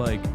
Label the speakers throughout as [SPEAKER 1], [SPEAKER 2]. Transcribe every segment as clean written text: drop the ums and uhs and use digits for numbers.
[SPEAKER 1] like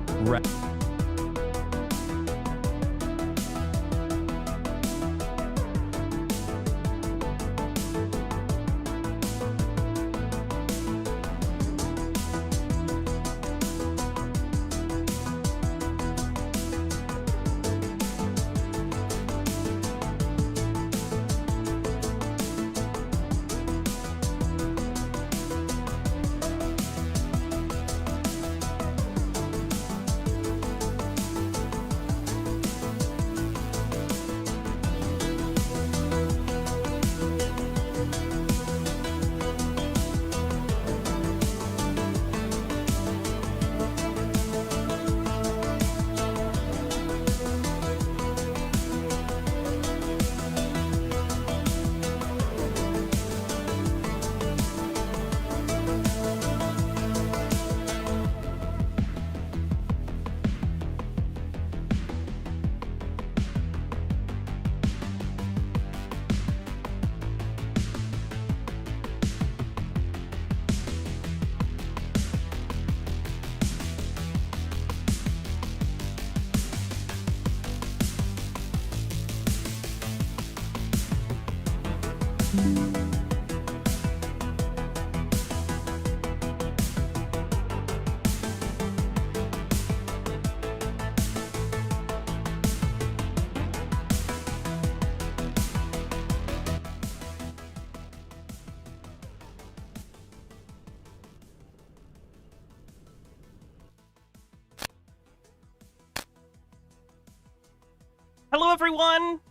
[SPEAKER 2] Hello, everyone!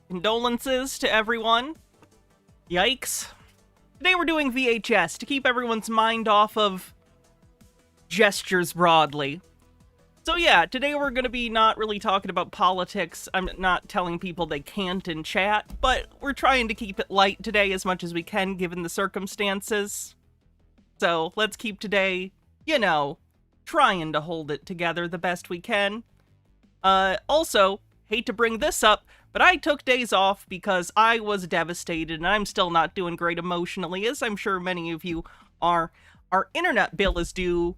[SPEAKER 2] Condolences to everyone. Yikes. Today we're doing VHS to keep everyone's mind off of gestures broadly. So yeah, today we're going to be not really talking about politics. I'm not telling people they can't in chat, but we're trying to keep it light today as much as we can given the circumstances. So let's keep today, you know, trying to hold it together the best we can. Also, hate to bring this up, but I took days off because I was devastated and I'm still not doing great emotionally, as I'm sure many of you are. Our internet bill is due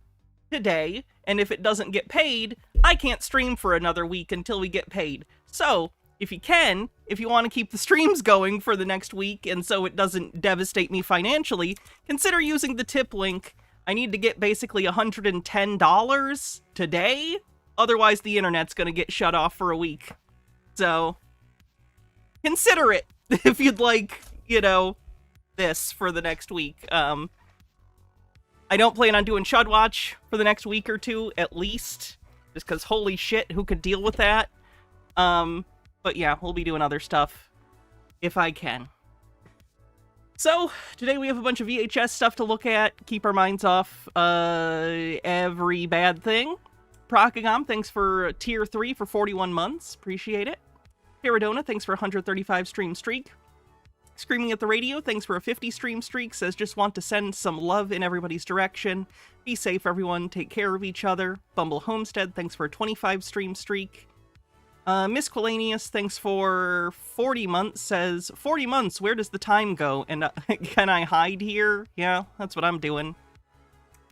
[SPEAKER 2] today, and if it doesn't get paid, I can't stream for another week until we get paid. So, if you want to keep the streams going for the next week and so it doesn't devastate me financially, consider using the tip link. I need to get basically $110 today. Otherwise, the internet's gonna get shut off for a week. So, consider it if you'd like, you know, this for the next week. I don't plan on doing Shud Watch for the next week or two, at least. Just because, holy shit, who could deal with that? But yeah, we'll be doing other stuff if I can. So, today we have a bunch of VHS stuff to look at, keep our minds off every bad thing. Procagom, thanks for tier 3 for 41 months. Appreciate it. Paradona, thanks for 135 stream streak. Screaming at the Radio, thanks for a 50 stream streak. Says, just want to send some love in everybody's direction. Be safe, everyone. Take care of each other. Bumble Homestead, thanks for a 25 stream streak. Miss Quilanius, thanks for 40 months. Says, 40 months, where does the time go? And can I hide here? Yeah, that's what I'm doing.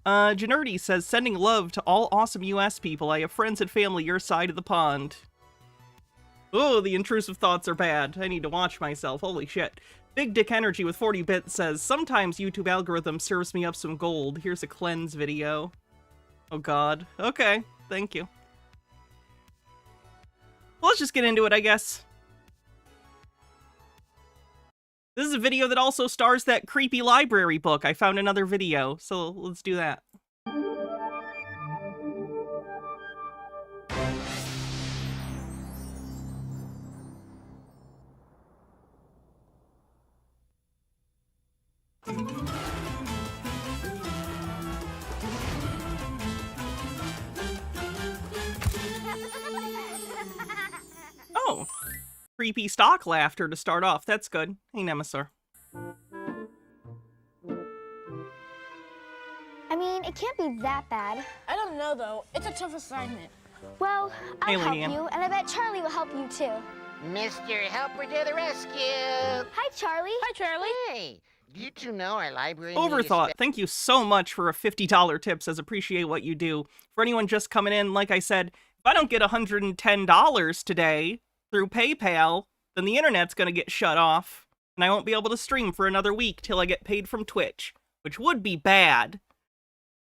[SPEAKER 2] Janerdy says, sending love to all awesome US people. I have friends and family your side of the pond. Oh, the intrusive thoughts are bad. I need to watch myself. Holy shit. Big Dick Energy with 40 bits says, sometimes YouTube algorithm serves me up some gold. Here's a cleanse video. Oh god. Okay. Thank you. Well, let's just get into it, I guess. This is a video that also stars that creepy library book. I found another video, so let's do that. Oh. Creepy stock laughter to start off. That's good. Hey, Nemesis.
[SPEAKER 3] I mean, it can't be that bad.
[SPEAKER 4] I don't know, though. It's a tough assignment.
[SPEAKER 3] Well, I'll help
[SPEAKER 2] Leanne.
[SPEAKER 3] you, and I bet Charlie will help you, too.
[SPEAKER 5] Mr. Helper to the rescue!
[SPEAKER 3] Hi, Charlie.
[SPEAKER 4] Hi, Charlie.
[SPEAKER 5] Hey,
[SPEAKER 1] Do you two know our library?
[SPEAKER 2] Overthought, thank you so much for a $50 tip, says appreciate what you do. For anyone just coming in, like I said, if I don't get $110 today through PayPal, then the internet's gonna get shut off, and I won't be able to stream for another week till I get paid from Twitch, which would be bad.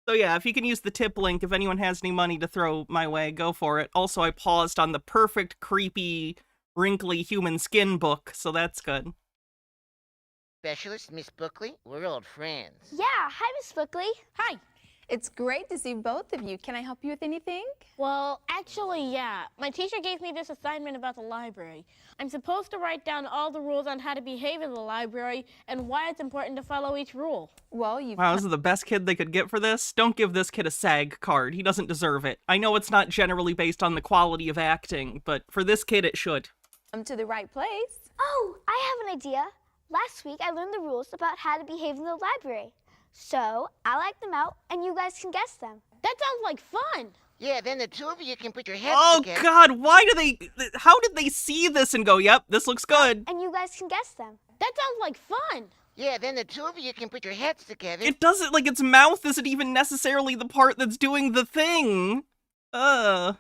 [SPEAKER 2] So yeah, if you can use the tip link, if anyone has any money to throw my way, go for it. Also, I paused on the perfect, creepy, wrinkly human skin book, so that's good.
[SPEAKER 1] Specialist, Miss Buckley? We're old friends.
[SPEAKER 3] Yeah, hi, Miss Buckley.
[SPEAKER 4] Hi.
[SPEAKER 5] It's great to see both of you. Can I help you with anything?
[SPEAKER 4] Well, actually, yeah. My teacher gave me this assignment about the library. I'm supposed to write down all the rules on how to behave in the library and why it's important to follow each rule.
[SPEAKER 5] Well, you've
[SPEAKER 2] Wow, this is the best kid they could get for this. Don't give this kid a SAG card. He doesn't deserve it. I know it's not generally based on the quality of acting, but for this kid it should.
[SPEAKER 5] come to the right place.
[SPEAKER 3] Oh, I have an idea. Last week, I learned the rules about how to behave in the library. So, I'll act them out, and you guys can guess them.
[SPEAKER 4] That sounds like fun.
[SPEAKER 1] Yeah, then the two of you can put your heads
[SPEAKER 2] Oh
[SPEAKER 1] together.
[SPEAKER 2] god, why do they... How did they see this and go, yep, this looks good?
[SPEAKER 3] And you guys can guess them.
[SPEAKER 4] That sounds like fun.
[SPEAKER 1] Yeah, then the two of you can put your heads together.
[SPEAKER 2] It doesn't, like, its mouth isn't even necessarily the part that's doing the thing.
[SPEAKER 1] And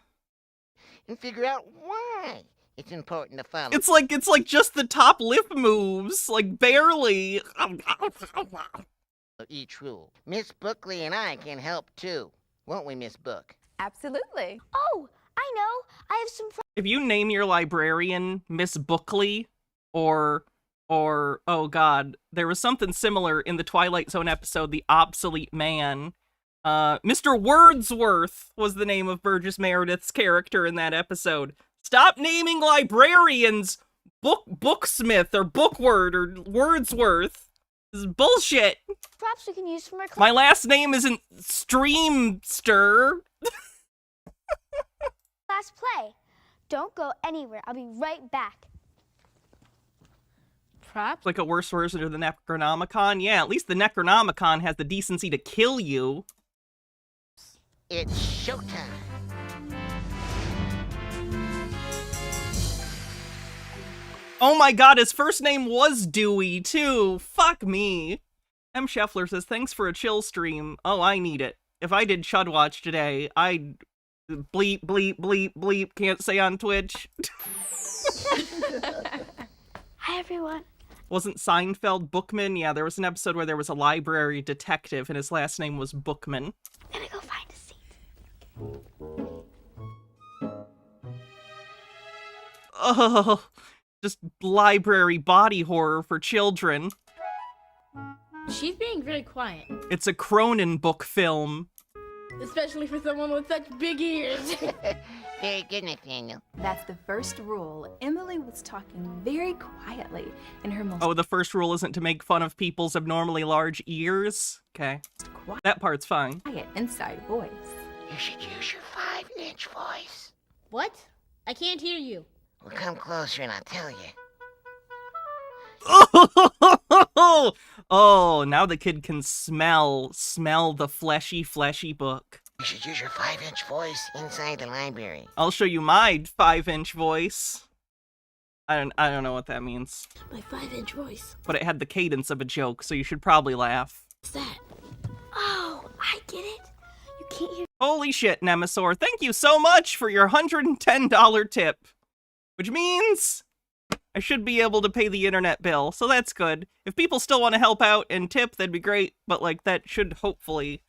[SPEAKER 1] figure out why it's important to follow.
[SPEAKER 2] It's like just the top lip moves, like, barely.
[SPEAKER 1] Each rule. Miss Buckley and I can help too. Won't we, Miss Book?
[SPEAKER 5] Absolutely.
[SPEAKER 3] Oh, I know. I have some
[SPEAKER 2] If you name your librarian Miss Buckley, or, oh god, there was something similar in the Twilight Zone episode, The Obsolete Man. Mr. Wordsworth was the name of Burgess Meredith's character in that episode. Stop naming librarians Booksmith or Bookword or Wordsworth. This is bullshit.
[SPEAKER 3] props we can use from our
[SPEAKER 2] My last name isn't Streamster.
[SPEAKER 3] class play. Don't go anywhere. I'll be right back.
[SPEAKER 4] Props?
[SPEAKER 2] Like a worse version of the Necronomicon? Yeah, at least the Necronomicon has the decency to kill you.
[SPEAKER 1] It's showtime.
[SPEAKER 2] Oh my god, his first name was Dewey, too. Fuck me. M. Scheffler says, thanks for a chill stream. Oh, I need it. If I did Chud Watch today, I'd bleep, bleep, bleep, bleep, can't say on Twitch.
[SPEAKER 3] Hi, everyone.
[SPEAKER 2] Wasn't Seinfeld Bookman? Yeah, there was an episode where there was a library detective and his last name was Bookman.
[SPEAKER 3] I'm gonna go find a seat.
[SPEAKER 2] Oh, just library body horror for children.
[SPEAKER 4] She's being very quiet,
[SPEAKER 2] It's a Cronin book film.
[SPEAKER 4] especially for someone with such big ears.
[SPEAKER 1] Very good, Nathaniel.
[SPEAKER 5] That's the first rule. Emily was talking very quietly in her most
[SPEAKER 2] Oh, the first rule isn't to make fun of people's abnormally large ears? Okay. That part's fine.
[SPEAKER 5] quiet inside voice.
[SPEAKER 1] You should use your 5-inch voice.
[SPEAKER 4] What? I can't hear you.
[SPEAKER 1] Well, come closer and I'll tell you.
[SPEAKER 2] Oh, now the kid can smell the fleshy book.
[SPEAKER 1] You should use your 5-inch voice inside the library.
[SPEAKER 2] I'll show you my 5-inch voice. I don't know what that means.
[SPEAKER 4] My 5-inch voice.
[SPEAKER 2] But it had the cadence of a joke, so you should probably laugh.
[SPEAKER 4] What's that?
[SPEAKER 3] Oh, I get it. You can't hear.
[SPEAKER 2] Holy shit, Nemesaur, thank you so much for your $110 tip. Which means I should be able to pay the internet bill, so that's good. If people still want to help out and tip, that'd be great, but like that should hopefully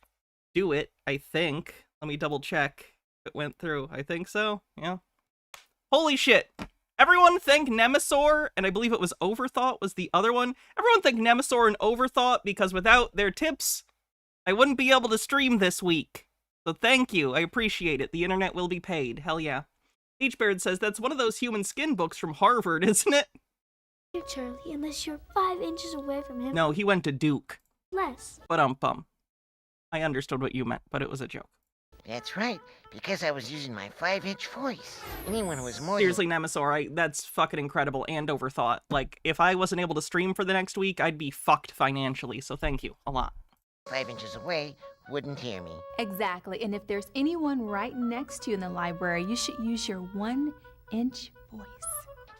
[SPEAKER 2] do it, I think. Let me double check if it went through. I think so, yeah. Holy shit. Everyone thank Nemesaur, and I believe it was Overthought was the other one. Everyone thank Nemesaur and Overthought, because without their tips, I wouldn't be able to stream this week. So thank you, I appreciate it. The internet will be paid, hell yeah. H-Bird says, that's one of those human skin books from Harvard, isn't it?
[SPEAKER 3] Here, Charlie, unless you're 5 inches away from him.
[SPEAKER 2] No, he went to Duke.
[SPEAKER 3] Less.
[SPEAKER 2] But I understood what you meant, but it was a joke.
[SPEAKER 1] That's right, because I was using my 5-inch voice. Anyone who was more
[SPEAKER 2] Seriously, Nemesaur, that's fucking incredible and Overthought. Like, if I wasn't able to stream for the next week, I'd be fucked financially, so thank you a lot.
[SPEAKER 1] 5 inches away wouldn't hear me.
[SPEAKER 5] Exactly. And if there's anyone right next to you in the library, you should use your 1-inch voice.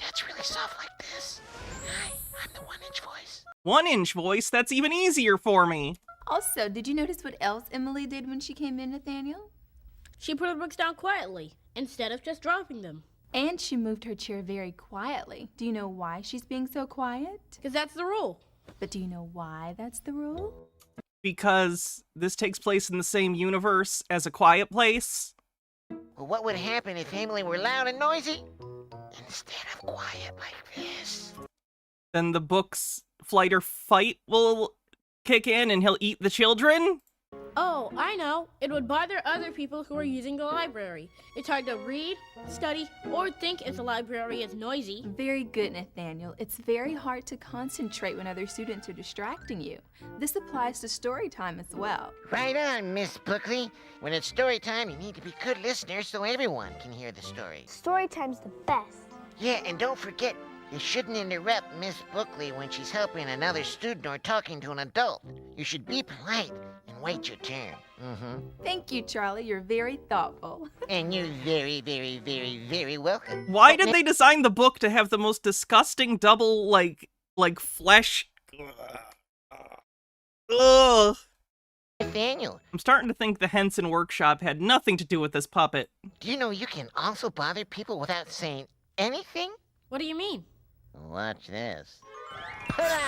[SPEAKER 1] That's really voice off like this. Hi, I'm the 1-inch voice.
[SPEAKER 2] 1-inch voice? That's even easier for me.
[SPEAKER 5] Also, did you notice what else Emily did when she came in, Nathaniel?
[SPEAKER 4] She put her books down quietly, instead of just dropping them.
[SPEAKER 5] And she moved her chair very quietly. Do you know why she's being so quiet?
[SPEAKER 4] Because that's the rule.
[SPEAKER 5] But do you know why that's the rule?
[SPEAKER 2] Because this takes place in the same universe as A Quiet Place.
[SPEAKER 1] Well, what would happen if Emily were loud and noisy? Instead of quiet like this.
[SPEAKER 2] Then the book's flight or fight will kick in and he'll eat the children?
[SPEAKER 4] Oh, I know. It would bother other people who are using the library. It's hard to read, study, or think if the library is noisy.
[SPEAKER 5] Very good, Nathaniel. It's very hard to concentrate when other students are distracting you. This applies to story time as well.
[SPEAKER 1] Right on, Miss Buckley. When it's story time, you need to be good listeners so everyone can hear the story.
[SPEAKER 3] Story time's the best.
[SPEAKER 1] Yeah, and don't forget, you shouldn't interrupt Miss Buckley when she's helping another student or talking to an adult. You should be polite and wait your turn.
[SPEAKER 5] Thank you, Charlie. You're very thoughtful.
[SPEAKER 1] And you're very, very, very, very welcome.
[SPEAKER 2] Why did they design the book to have the most disgusting double, like flesh? Ugh.
[SPEAKER 1] Nathaniel,
[SPEAKER 2] I'm starting to think the Henson workshop had nothing to do with this puppet.
[SPEAKER 1] do you know you can also bother people without saying anything?
[SPEAKER 4] What do you mean?
[SPEAKER 1] Watch this. Put-out!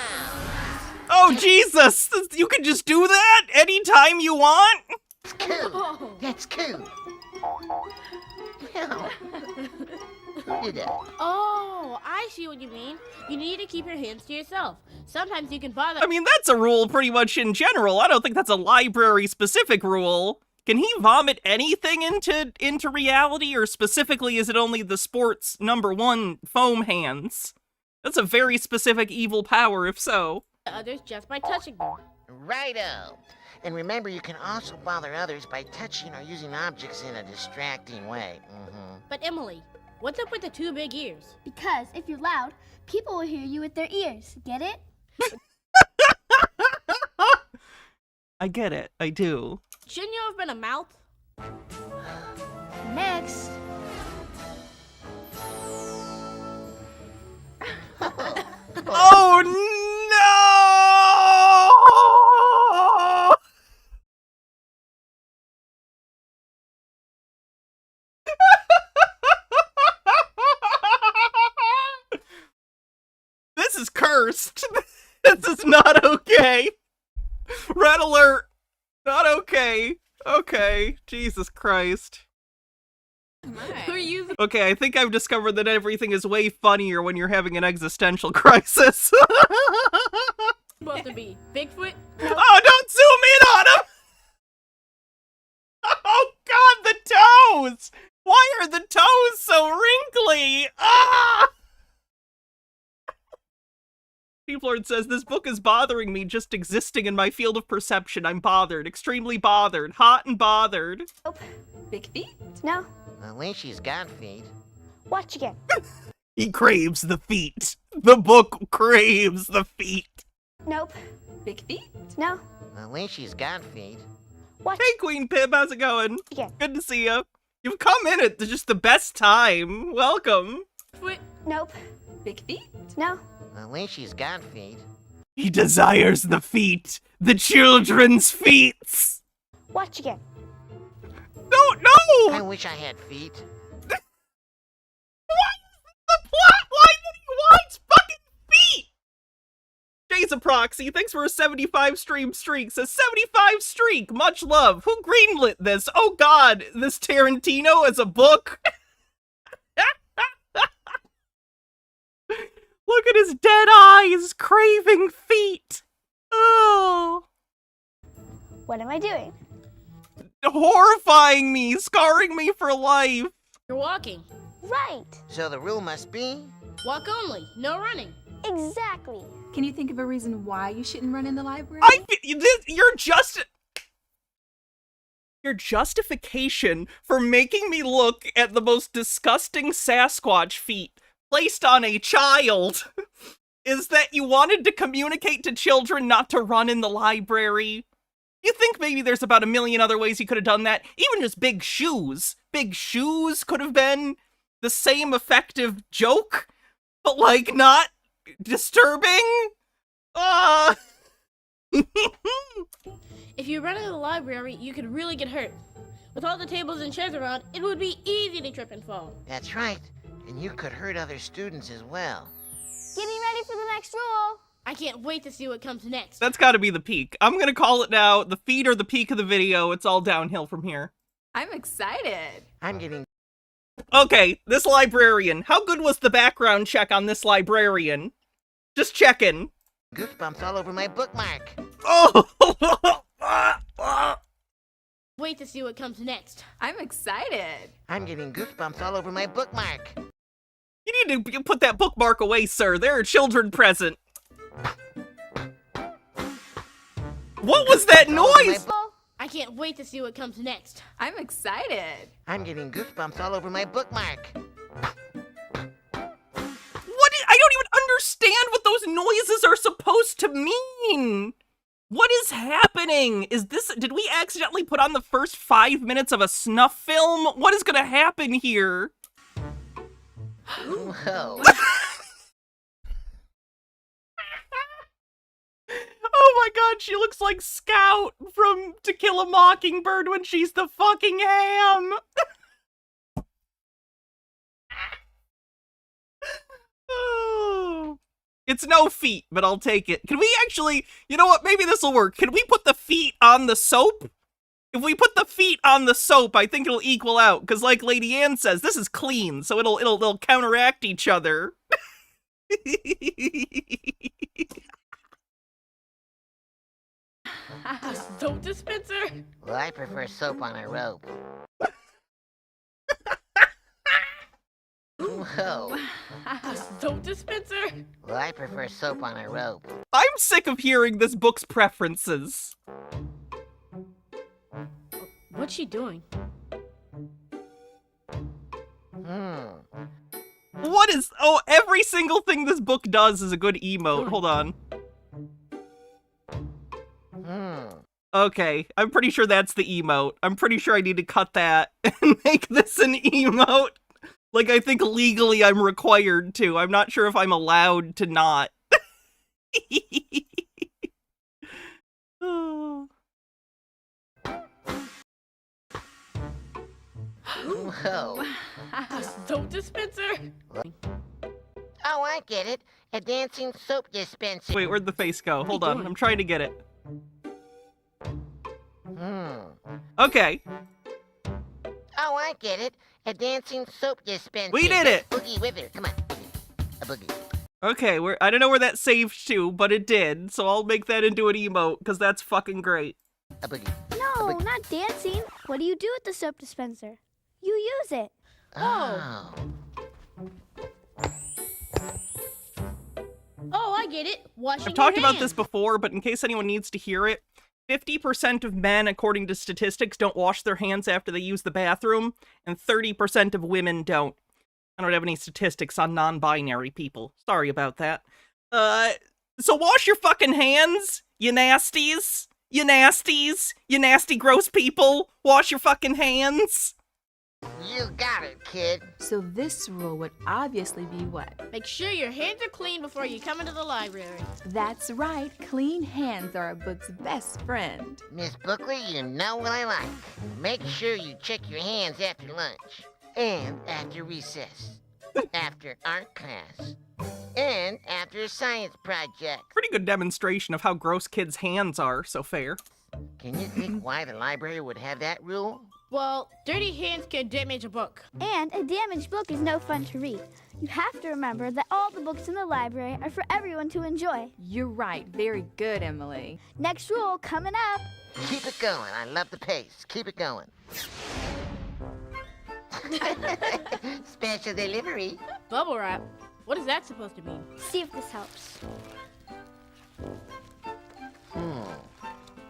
[SPEAKER 2] Oh, Jesus! You can just do that anytime you want?
[SPEAKER 1] That's cool. That's cool. Wow. Who did that?
[SPEAKER 4] Oh, I see what you mean. You need to keep your hands to yourself. Sometimes you can bother.
[SPEAKER 2] I mean, that's a rule pretty much in general. I don't think that's a library-specific rule. Can he vomit anything into reality, or specifically is it only the sport's #1 foam hands? That's a very specific evil power, if so.
[SPEAKER 4] Others just by touching them.
[SPEAKER 1] Righto. And remember, you can also bother others by touching or using objects in a distracting way.
[SPEAKER 4] But Emily, what's up with the 2 big ears?
[SPEAKER 3] Because if you're loud, people will hear you with their ears. Get it?
[SPEAKER 2] I get it. I do.
[SPEAKER 4] Shouldn't you have been a mouth?
[SPEAKER 3] Next.
[SPEAKER 2] Oh, no! This is cursed. This is not okay. Red alert. Not okay. Okay. Jesus Christ.
[SPEAKER 4] Who are you?
[SPEAKER 2] Okay, I think I've discovered that everything is way funnier when you're having an existential crisis.
[SPEAKER 4] Supposed to be Bigfoot?
[SPEAKER 2] Oh, don't zoom in on him! Oh God, the toes! Why are the toes so wrinkly? Ah! Lord says, this book is bothering me just existing in my field of perception. I'm bothered, extremely bothered, hot and bothered.
[SPEAKER 3] Nope.
[SPEAKER 5] Big feet?
[SPEAKER 3] No.
[SPEAKER 1] At least she's got feet.
[SPEAKER 3] Watch again.
[SPEAKER 2] He craves the feet. The book craves the feet.
[SPEAKER 3] Nope.
[SPEAKER 5] Big feet?
[SPEAKER 3] No.
[SPEAKER 1] At least she's got feet.
[SPEAKER 3] Watch
[SPEAKER 2] Hey, Queen Pib, how's it going?
[SPEAKER 3] again.
[SPEAKER 2] Good to see you. You've come in at just the best time. Welcome.
[SPEAKER 4] Foot?
[SPEAKER 3] Nope.
[SPEAKER 5] Big feet?
[SPEAKER 3] No.
[SPEAKER 1] At least she's got feet.
[SPEAKER 2] He desires the feet. The children's feet.
[SPEAKER 3] Watch again.
[SPEAKER 2] No!
[SPEAKER 1] I wish I had feet.
[SPEAKER 2] What is the plot line that he wants fucking feet? Jay's a proxy. Thanks for a 75 stream streak. Says 75 streak. Much love. Who greenlit this? Oh God, this Tarantino as a book? Look at his dead eyes, craving feet. Oh.
[SPEAKER 3] What am I doing?
[SPEAKER 2] Horrifying me, scarring me for life.
[SPEAKER 4] You're walking.
[SPEAKER 3] Right.
[SPEAKER 1] So the rule must be...
[SPEAKER 4] Walk only, no running.
[SPEAKER 3] Exactly.
[SPEAKER 5] Can you think of a reason why you shouldn't run in the library?
[SPEAKER 2] Your justification for making me look at the most disgusting Sasquatch feet placed on a child is that you wanted to communicate to children not to run in the library. You think maybe there's about a million other ways you could have done that? Even just big shoes. Big shoes could have been the same effective joke. but like not disturbing.
[SPEAKER 4] If you run into the library, you could really get hurt. With all the tables and chairs around, it would be easy to trip and fall.
[SPEAKER 1] That's right. And you could hurt other students as well.
[SPEAKER 3] Getting ready for the next rule.
[SPEAKER 4] I can't wait to see what comes next.
[SPEAKER 2] That's gotta be the peak. I'm gonna call it now. The feet are the peak of the video. It's all downhill from here.
[SPEAKER 5] I'm excited.
[SPEAKER 1] I'm getting...
[SPEAKER 2] Okay, this librarian. How good was the background check on this librarian? Just checking.
[SPEAKER 1] goosebumps all over my bookmark.
[SPEAKER 2] Oh!
[SPEAKER 4] Wait to see what comes next.
[SPEAKER 5] I'm excited.
[SPEAKER 1] I'm getting goosebumps all over my bookmark.
[SPEAKER 2] You need to put that bookmark away, sir. There are children present. What was that noise?
[SPEAKER 4] I can't wait to see what comes next.
[SPEAKER 5] I'm excited.
[SPEAKER 1] I'm getting goosebumps all over my bookmark.
[SPEAKER 2] I don't even understand what those noises are supposed to mean. What is happening? Did we accidentally put on the first 5 minutes of a snuff film? What is gonna happen here?
[SPEAKER 1] Whoa.
[SPEAKER 2] Oh my god, she looks like Scout from To Kill a Mockingbird when she's the fucking ham. Oh. It's no feet, but I'll take it. Can we actually, you know what, maybe this will work. Can we put the feet on the soap? If we put the feet on the soap, I think it'll equal out. Because like Lady Anne says, this is clean, so they'll counteract each other.
[SPEAKER 4] A soap dispenser?
[SPEAKER 1] Well, I prefer soap on a rope. Whoa.
[SPEAKER 4] A soap dispenser?
[SPEAKER 1] Well, I prefer soap on a rope.
[SPEAKER 2] I'm sick of hearing this book's preferences.
[SPEAKER 4] What's she doing?
[SPEAKER 2] What is... Oh, every single thing this book does is a good emote. Hold on. Okay, I'm pretty sure that's the emote. I'm pretty sure I need to cut that and make this an emote. Like, I think legally I'm required to. I'm not sure if I'm allowed to not. Oh.
[SPEAKER 1] Whoa.
[SPEAKER 4] A soap dispenser?
[SPEAKER 1] Oh, I get it. A dancing soap dispenser.
[SPEAKER 2] Wait, where'd the face go? Hold on, I'm trying to get it. Okay.
[SPEAKER 1] Oh, I get it. A dancing soap dispenser.
[SPEAKER 2] We did it!
[SPEAKER 1] Boogie with her. Come on. A boogie.
[SPEAKER 2] Okay, I don't know where that saved to, but it did, so I'll make that into an emote, because that's fucking great.
[SPEAKER 1] A boogie.
[SPEAKER 3] No, not dancing. What do you do with the soap dispenser? You use it.
[SPEAKER 1] Oh.
[SPEAKER 4] Oh, I get it. Washing
[SPEAKER 2] I've talked
[SPEAKER 4] your
[SPEAKER 2] about
[SPEAKER 4] hands.
[SPEAKER 2] this before, but in case anyone needs to hear it, 50% of men, according to statistics, don't wash their hands after they use the bathroom, and 30% of women don't. I don't have any statistics on non-binary people. Sorry about that. So wash your fucking hands, you nasties. You nasties. You nasty gross people. Wash your fucking hands.
[SPEAKER 1] You got it, kid.
[SPEAKER 5] So this rule would obviously be what?
[SPEAKER 4] Make sure your hands are clean before you come into the library.
[SPEAKER 5] That's right, clean hands are a book's best friend.
[SPEAKER 1] Miss Bookley, you know what I like. Make sure you check your hands after lunch. And after recess. After art class. And after a science project.
[SPEAKER 2] Pretty good demonstration of how gross kids' hands are, so fair.
[SPEAKER 1] Can you think why the library would have that rule?
[SPEAKER 4] Well, dirty hands can damage a book.
[SPEAKER 3] And a damaged book is no fun to read. You have to remember that all the books in the library are for everyone to enjoy.
[SPEAKER 5] You're right, very good, Emily.
[SPEAKER 3] Next rule coming up.
[SPEAKER 1] Keep it going. I love the pace. Keep it going. Special delivery.
[SPEAKER 4] Bubble wrap? What is that supposed to mean?
[SPEAKER 3] See if this helps.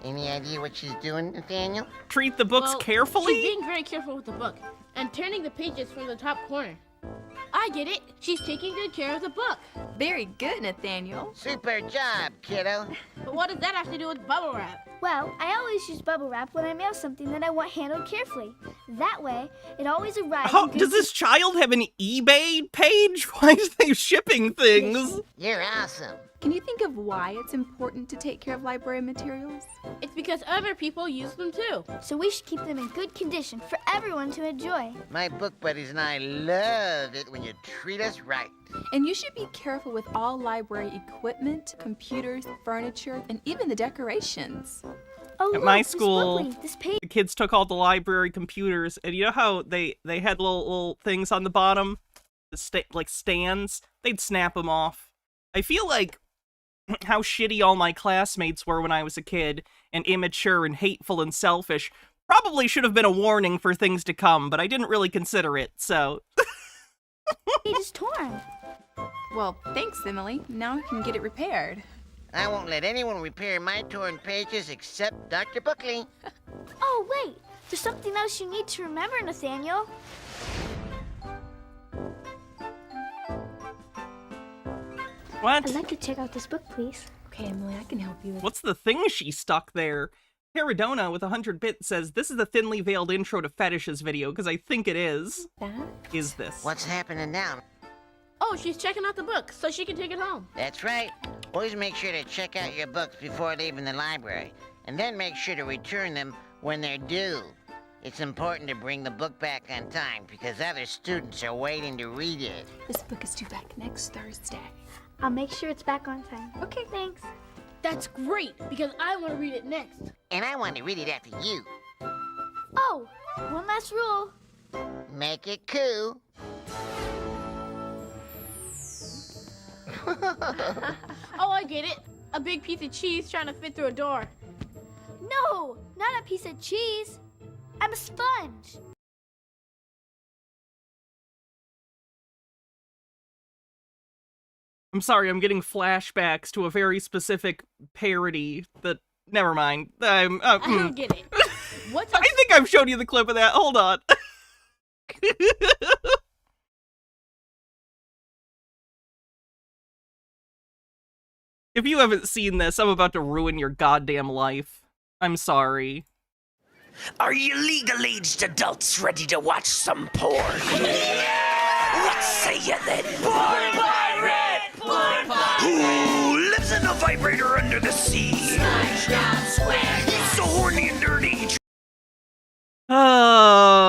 [SPEAKER 1] Any idea what she's doing, Nathaniel?
[SPEAKER 2] Treat the books
[SPEAKER 4] Well,
[SPEAKER 2] carefully?
[SPEAKER 4] She's being very careful with the book and turning the pages from the top corner. I get it. She's taking good care of the book.
[SPEAKER 5] Very good, Nathaniel.
[SPEAKER 1] Super job, kiddo.
[SPEAKER 4] But what does that have to do with bubble wrap?
[SPEAKER 3] Well, I always use bubble wrap when I mail something that I want handled carefully. That way, it always arrives.
[SPEAKER 2] Oh,
[SPEAKER 3] in good
[SPEAKER 2] does this child have an eBay page? Why is they shipping things?
[SPEAKER 1] You're awesome.
[SPEAKER 5] Can you think of why it's important to take care of library materials?
[SPEAKER 4] It's because other people use them too.
[SPEAKER 3] So we should keep them in good condition for everyone to enjoy.
[SPEAKER 1] My book buddies and I love it when you treat us right.
[SPEAKER 5] And you should be careful with all library equipment, computers, furniture, and even the decorations.
[SPEAKER 3] Oh,
[SPEAKER 2] At
[SPEAKER 3] look,
[SPEAKER 2] my
[SPEAKER 3] this
[SPEAKER 2] school,
[SPEAKER 3] booklet, this page.
[SPEAKER 2] The kids took all the library computers, and you know how they had little things on the bottom? Like stands? They'd snap them off. I feel like how shitty all my classmates were when I was a kid, and immature and hateful and selfish, probably should have been a warning for things to come, but I didn't really consider it, so...
[SPEAKER 3] Page is torn.
[SPEAKER 5] Well, thanks, Emily. Now I can get it repaired.
[SPEAKER 1] I won't let anyone repair my torn pages except Dr. Buckley.
[SPEAKER 3] Oh, wait. There's something else you need to remember, Nathaniel.
[SPEAKER 2] What?
[SPEAKER 3] I'd like to check out this book, please.
[SPEAKER 5] Okay, Emily, I can help you with
[SPEAKER 2] What's the thing she stuck there? Paradona with 100 bits says, this is the thinly veiled intro to fetishes video, because I think it is.
[SPEAKER 5] that.
[SPEAKER 2] Is this?
[SPEAKER 1] What's happening now?
[SPEAKER 4] Oh, she's checking out the book so she can take it home.
[SPEAKER 1] That's right. Always make sure to check out your books before leaving the library, and then make sure to return them when they're due. It's important to bring the book back on time because other students are waiting to read it.
[SPEAKER 5] This book is due back next Thursday.
[SPEAKER 3] I'll make sure it's back on time. Okay, thanks.
[SPEAKER 4] That's great because I want to read it next.
[SPEAKER 1] And I want to read it after you.
[SPEAKER 3] Oh, one last rule.
[SPEAKER 1] Make it cool.
[SPEAKER 4] Oh, I get it. A big piece of cheese trying to fit through a door.
[SPEAKER 3] No, not a piece of cheese. I'm a sponge.
[SPEAKER 2] I'm sorry, I'm getting flashbacks to a very specific parody that... Never mind.
[SPEAKER 4] I don't get it. What's
[SPEAKER 2] I think I've shown you the clip of that. Hold on. If you haven't seen this, I'm about to ruin your goddamn life. I'm sorry.
[SPEAKER 6] Are you legal-aged adults ready to watch some porn? What say you then? Porn pirate! Porn pirate! Who lives in a vibrator under the sea? SpongeBob SquarePants! He's so horny and dirty.
[SPEAKER 2] Oh,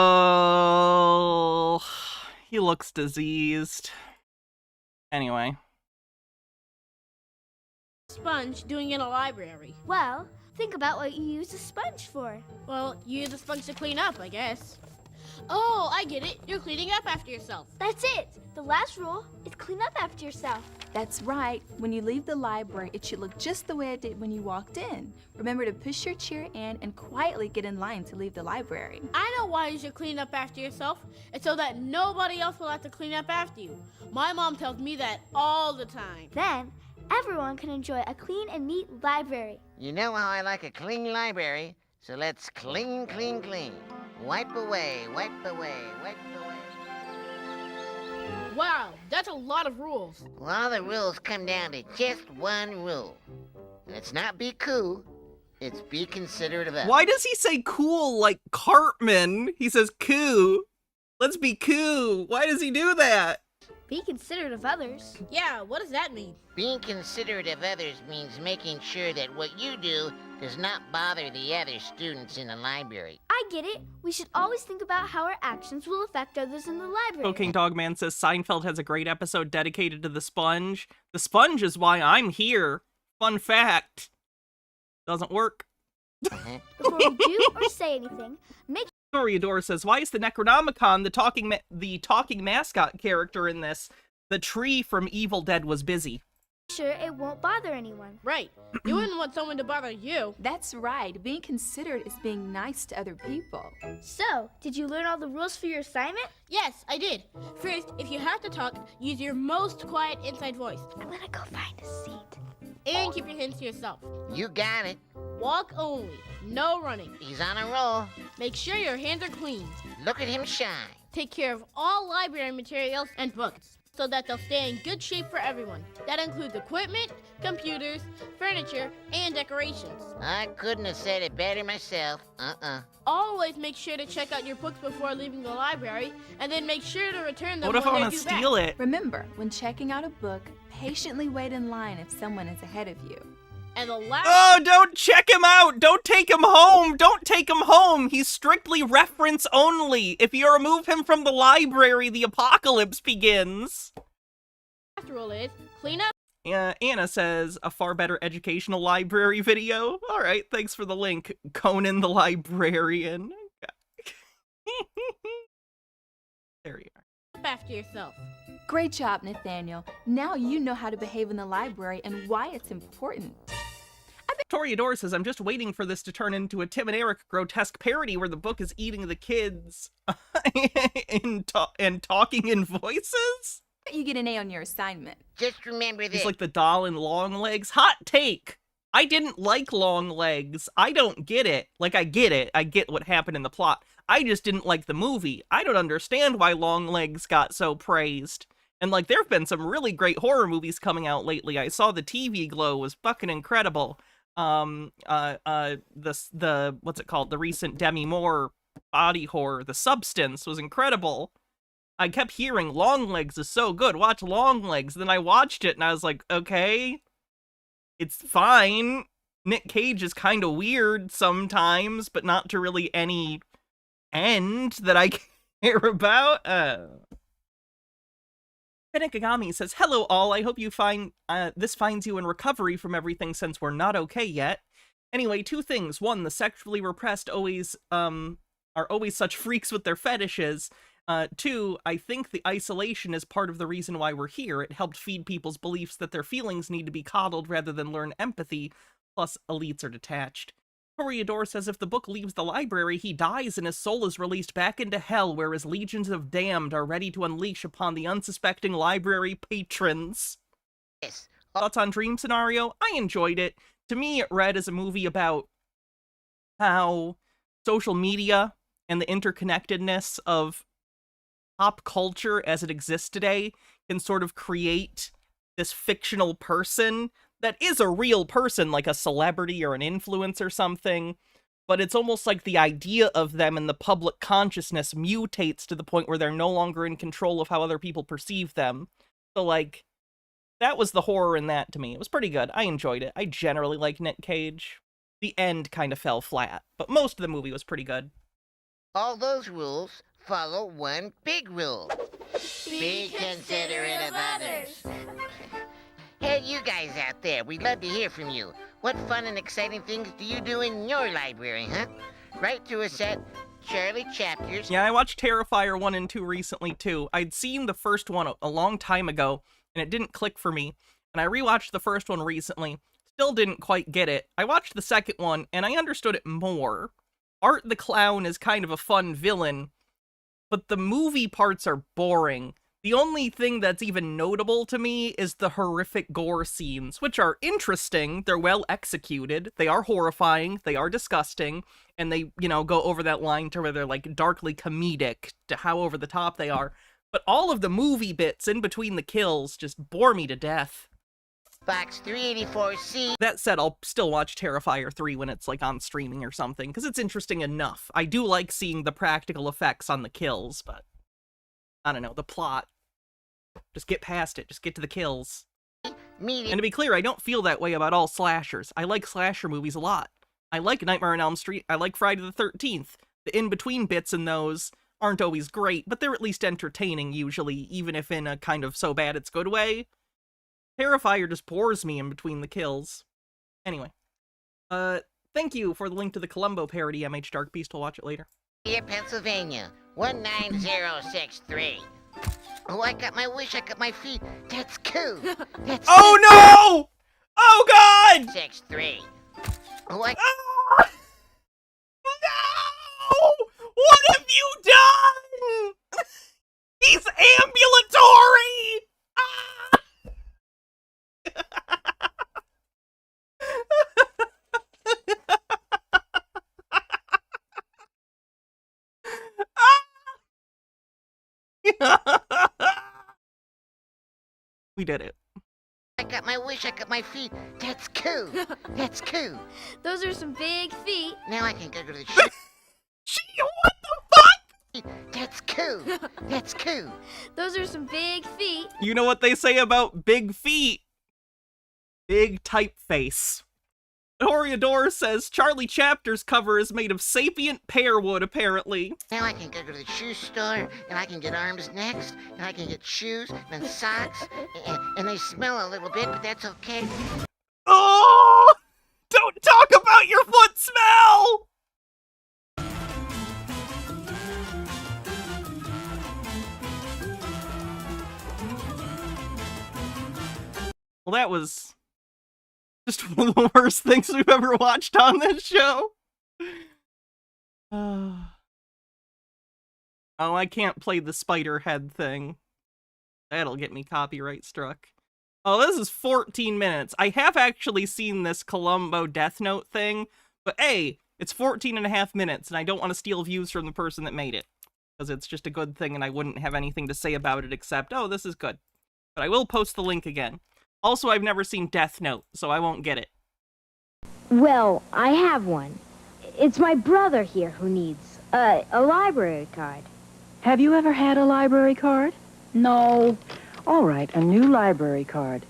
[SPEAKER 2] he looks diseased. Anyway.
[SPEAKER 4] sponge doing in a library?
[SPEAKER 3] Well, think about what you use a sponge for.
[SPEAKER 4] Well, you use a sponge to clean up, I guess. Oh, I get it. You're cleaning up after yourself.
[SPEAKER 3] That's it. The last rule is clean up after yourself.
[SPEAKER 5] That's right. When you leave the library, it should look just the way it did when you walked in. Remember to push your chair in and quietly get in line to leave the library.
[SPEAKER 4] I know why you should clean up after yourself. It's so that nobody else will have to clean up after you. My mom tells me that all the time.
[SPEAKER 3] Then, everyone can enjoy a clean and neat library.
[SPEAKER 1] You know how I like a clean library, so let's clean, clean, clean. Wipe away, wipe away, wipe away.
[SPEAKER 4] Wow, that's a lot of rules.
[SPEAKER 1] Well, all the rules come down to just one rule. And it's not be cool, it's be considerate of others.
[SPEAKER 2] Why does he say cool like Cartman? He says coo. Let's be cool. Why does he do that?
[SPEAKER 3] Be considerate of others.
[SPEAKER 4] Yeah, what does that mean?
[SPEAKER 1] Being considerate of others means making sure that what you do does not bother the other students in the library.
[SPEAKER 3] I get it. We should always think about how our actions will affect others in the library.
[SPEAKER 2] Cocaine Dogman says Seinfeld has a great episode dedicated to the sponge. The sponge is why I'm here. Fun fact. Doesn't work.
[SPEAKER 3] Before we do or say anything, make
[SPEAKER 2] Doriador says, why is the Necronomicon the talking mascot character in this? The tree from Evil Dead was busy.
[SPEAKER 3] sure it won't bother anyone.
[SPEAKER 4] Right. You wouldn't want someone to bother you.
[SPEAKER 5] That's right. Being considerate is being nice to other people.
[SPEAKER 3] So, did you learn all the rules for your assignment?
[SPEAKER 4] Yes, I did. First, if you have to talk, use your most quiet inside voice.
[SPEAKER 3] I'm gonna go find a seat.
[SPEAKER 4] And keep your hands to yourself.
[SPEAKER 1] You got it.
[SPEAKER 4] Walk only. No running.
[SPEAKER 1] He's on a roll.
[SPEAKER 4] Make sure your hands are clean.
[SPEAKER 1] Look at him shine.
[SPEAKER 4] Take care of all library materials and books. so that they'll stay in good shape for everyone. That includes equipment, computers, furniture, and decorations.
[SPEAKER 1] I couldn't have said it better myself.
[SPEAKER 4] Always make sure to check out your books before leaving the library, and then make sure to return them
[SPEAKER 2] What if I
[SPEAKER 4] when
[SPEAKER 2] want
[SPEAKER 4] they're
[SPEAKER 2] to
[SPEAKER 4] due back.
[SPEAKER 2] steal it?
[SPEAKER 5] Remember, when checking out a book, patiently wait in line if someone is ahead of you.
[SPEAKER 4] And the last...
[SPEAKER 2] Oh, don't check him out! Don't take him home! Don't take him home! He's strictly reference only! If you remove him from the library, the apocalypse begins!
[SPEAKER 4] last rule is clean up.
[SPEAKER 2] Anna says, a far better educational library video. Alright, thanks for the link. Conan the Librarian. There you are.
[SPEAKER 4] After yourself.
[SPEAKER 5] Great job, Nathaniel. Now you know how to behave in the library and why it's important.
[SPEAKER 2] Toreador says, I'm just waiting for this to turn into a Tim and Eric grotesque parody where the book is eating the kids and talking in voices?
[SPEAKER 5] You get an A on your assignment.
[SPEAKER 1] Just remember this.
[SPEAKER 2] He's like the doll in Long Legs. Hot take! I didn't like Long Legs. I don't get it. Like, I get it. I get what happened in the plot. I just didn't like the movie. I don't understand why Long Legs got so praised. And, like, there have been some really great horror movies coming out lately. I saw the TV Glow was fucking incredible. What's it called? The recent Demi Moore body horror, The Substance, was incredible. I kept hearing Long Legs is so good. Watch Long Legs. Then I watched it and I was like, okay, it's fine. Nick Cage is kind of weird sometimes, but not to really any end that I care about. Penikagami says, hello all, I hope you find this finds you in recovery from everything since we're not okay yet. Anyway, two things. One, the sexually repressed always are always such freaks with their fetishes. Two, I think the isolation is part of the reason why we're here. It helped feed people's beliefs that their feelings need to be coddled rather than learn empathy, plus elites are detached. Toreador says if the book leaves the library, he dies and his soul is released back into hell, where his legions of damned are ready to unleash upon the unsuspecting library patrons.
[SPEAKER 1] Yes.
[SPEAKER 2] Thoughts on Dream Scenario? I enjoyed it. To me, it read as a movie about how social media and the interconnectedness of pop culture as it exists today can sort of create this fictional person that is a real person, like a celebrity or an influencer or something, but it's almost like the idea of them in the public consciousness mutates to the point where they're no longer in control of how other people perceive them. So, like, that was the horror in that to me. It was pretty good. I enjoyed it. I generally like Nick Cage. The end kind of fell flat, but most of the movie was pretty good.
[SPEAKER 1] All those rules follow one big rule. Be considerate of others. Hey, you guys out there, we'd love to hear from you. What fun and exciting things do you do in your library, huh? Write to us at Charlie Chapters.
[SPEAKER 2] Yeah, I watched Terrifier 1 and 2 recently, too. I'd seen the first one a long time ago, and it didn't click for me. And I rewatched the first one recently. Still didn't quite get it. I watched the second one, and I understood it more. Art the Clown is kind of a fun villain, but the movie parts are boring. The only thing that's even notable to me is the horrific gore scenes, which are interesting, they're well executed, they are horrifying, they are disgusting, and they, you know, go over that line to where they're, like, darkly comedic to how over the top they are. But all of the movie bits in between the kills just bore me to death.
[SPEAKER 1] Box 384C.
[SPEAKER 2] That said, I'll still watch Terrifier 3 when it's, like, on streaming or something, because it's interesting enough. I do like seeing the practical effects on the kills, but I don't know, the plot. Just get past it. Just get to the kills. And to be clear, I don't feel that way about all slashers. I like slasher movies a lot. I like Nightmare on Elm Street. I like Friday the 13th. The in-between bits in those aren't always great, but they're at least entertaining usually, even if in a kind of so bad it's good way. Terrifier just bores me in between the kills. Anyway. Thank you for the link to the Columbo parody, MH Dark Beast. We'll watch it later.
[SPEAKER 1] Here, Pennsylvania, 19063. Oh, I got my wish, I got my feet. That's cool. That's
[SPEAKER 2] Oh no! Oh god!
[SPEAKER 1] 63. Oh, I...
[SPEAKER 2] Ah! No! What have you done? He's ambulatory! Ah! did it.
[SPEAKER 1] I got my wish, I got my feet. That's cool. That's cool.
[SPEAKER 3] Those are some big feet.
[SPEAKER 1] Now I can go to the shoe.
[SPEAKER 2] What the fuck?
[SPEAKER 1] That's cool. That's cool.
[SPEAKER 3] Those are some big feet.
[SPEAKER 2] You know what they say about big feet? Big typeface. Oriador says Charlie Chapter's cover is made of sapient pear wood, apparently.
[SPEAKER 1] Now I can go to the shoe store, and I can get arms next, and I can get shoes, and socks, and they smell a little bit, but that's okay.
[SPEAKER 2] Oh! Don't talk about your foot smell! Well, that was just one of the worst things we've ever watched on this show. Oh, I can't play the spider head thing. That'll get me copyright struck. Oh, this is 14 minutes. I have actually seen this Columbo Death Note thing, but hey, it's 14 and a half minutes, and I don't want to steal views from the person that made it. Because it's just a good thing, and I wouldn't have anything to say about it except, oh, this is good. But I will post the link again. Also, I've never seen Death Note, so I won't get it.
[SPEAKER 7] Well, I have one. It's my brother here who needs a library card.
[SPEAKER 8] Have you ever had a library card? No. All right, a new library card.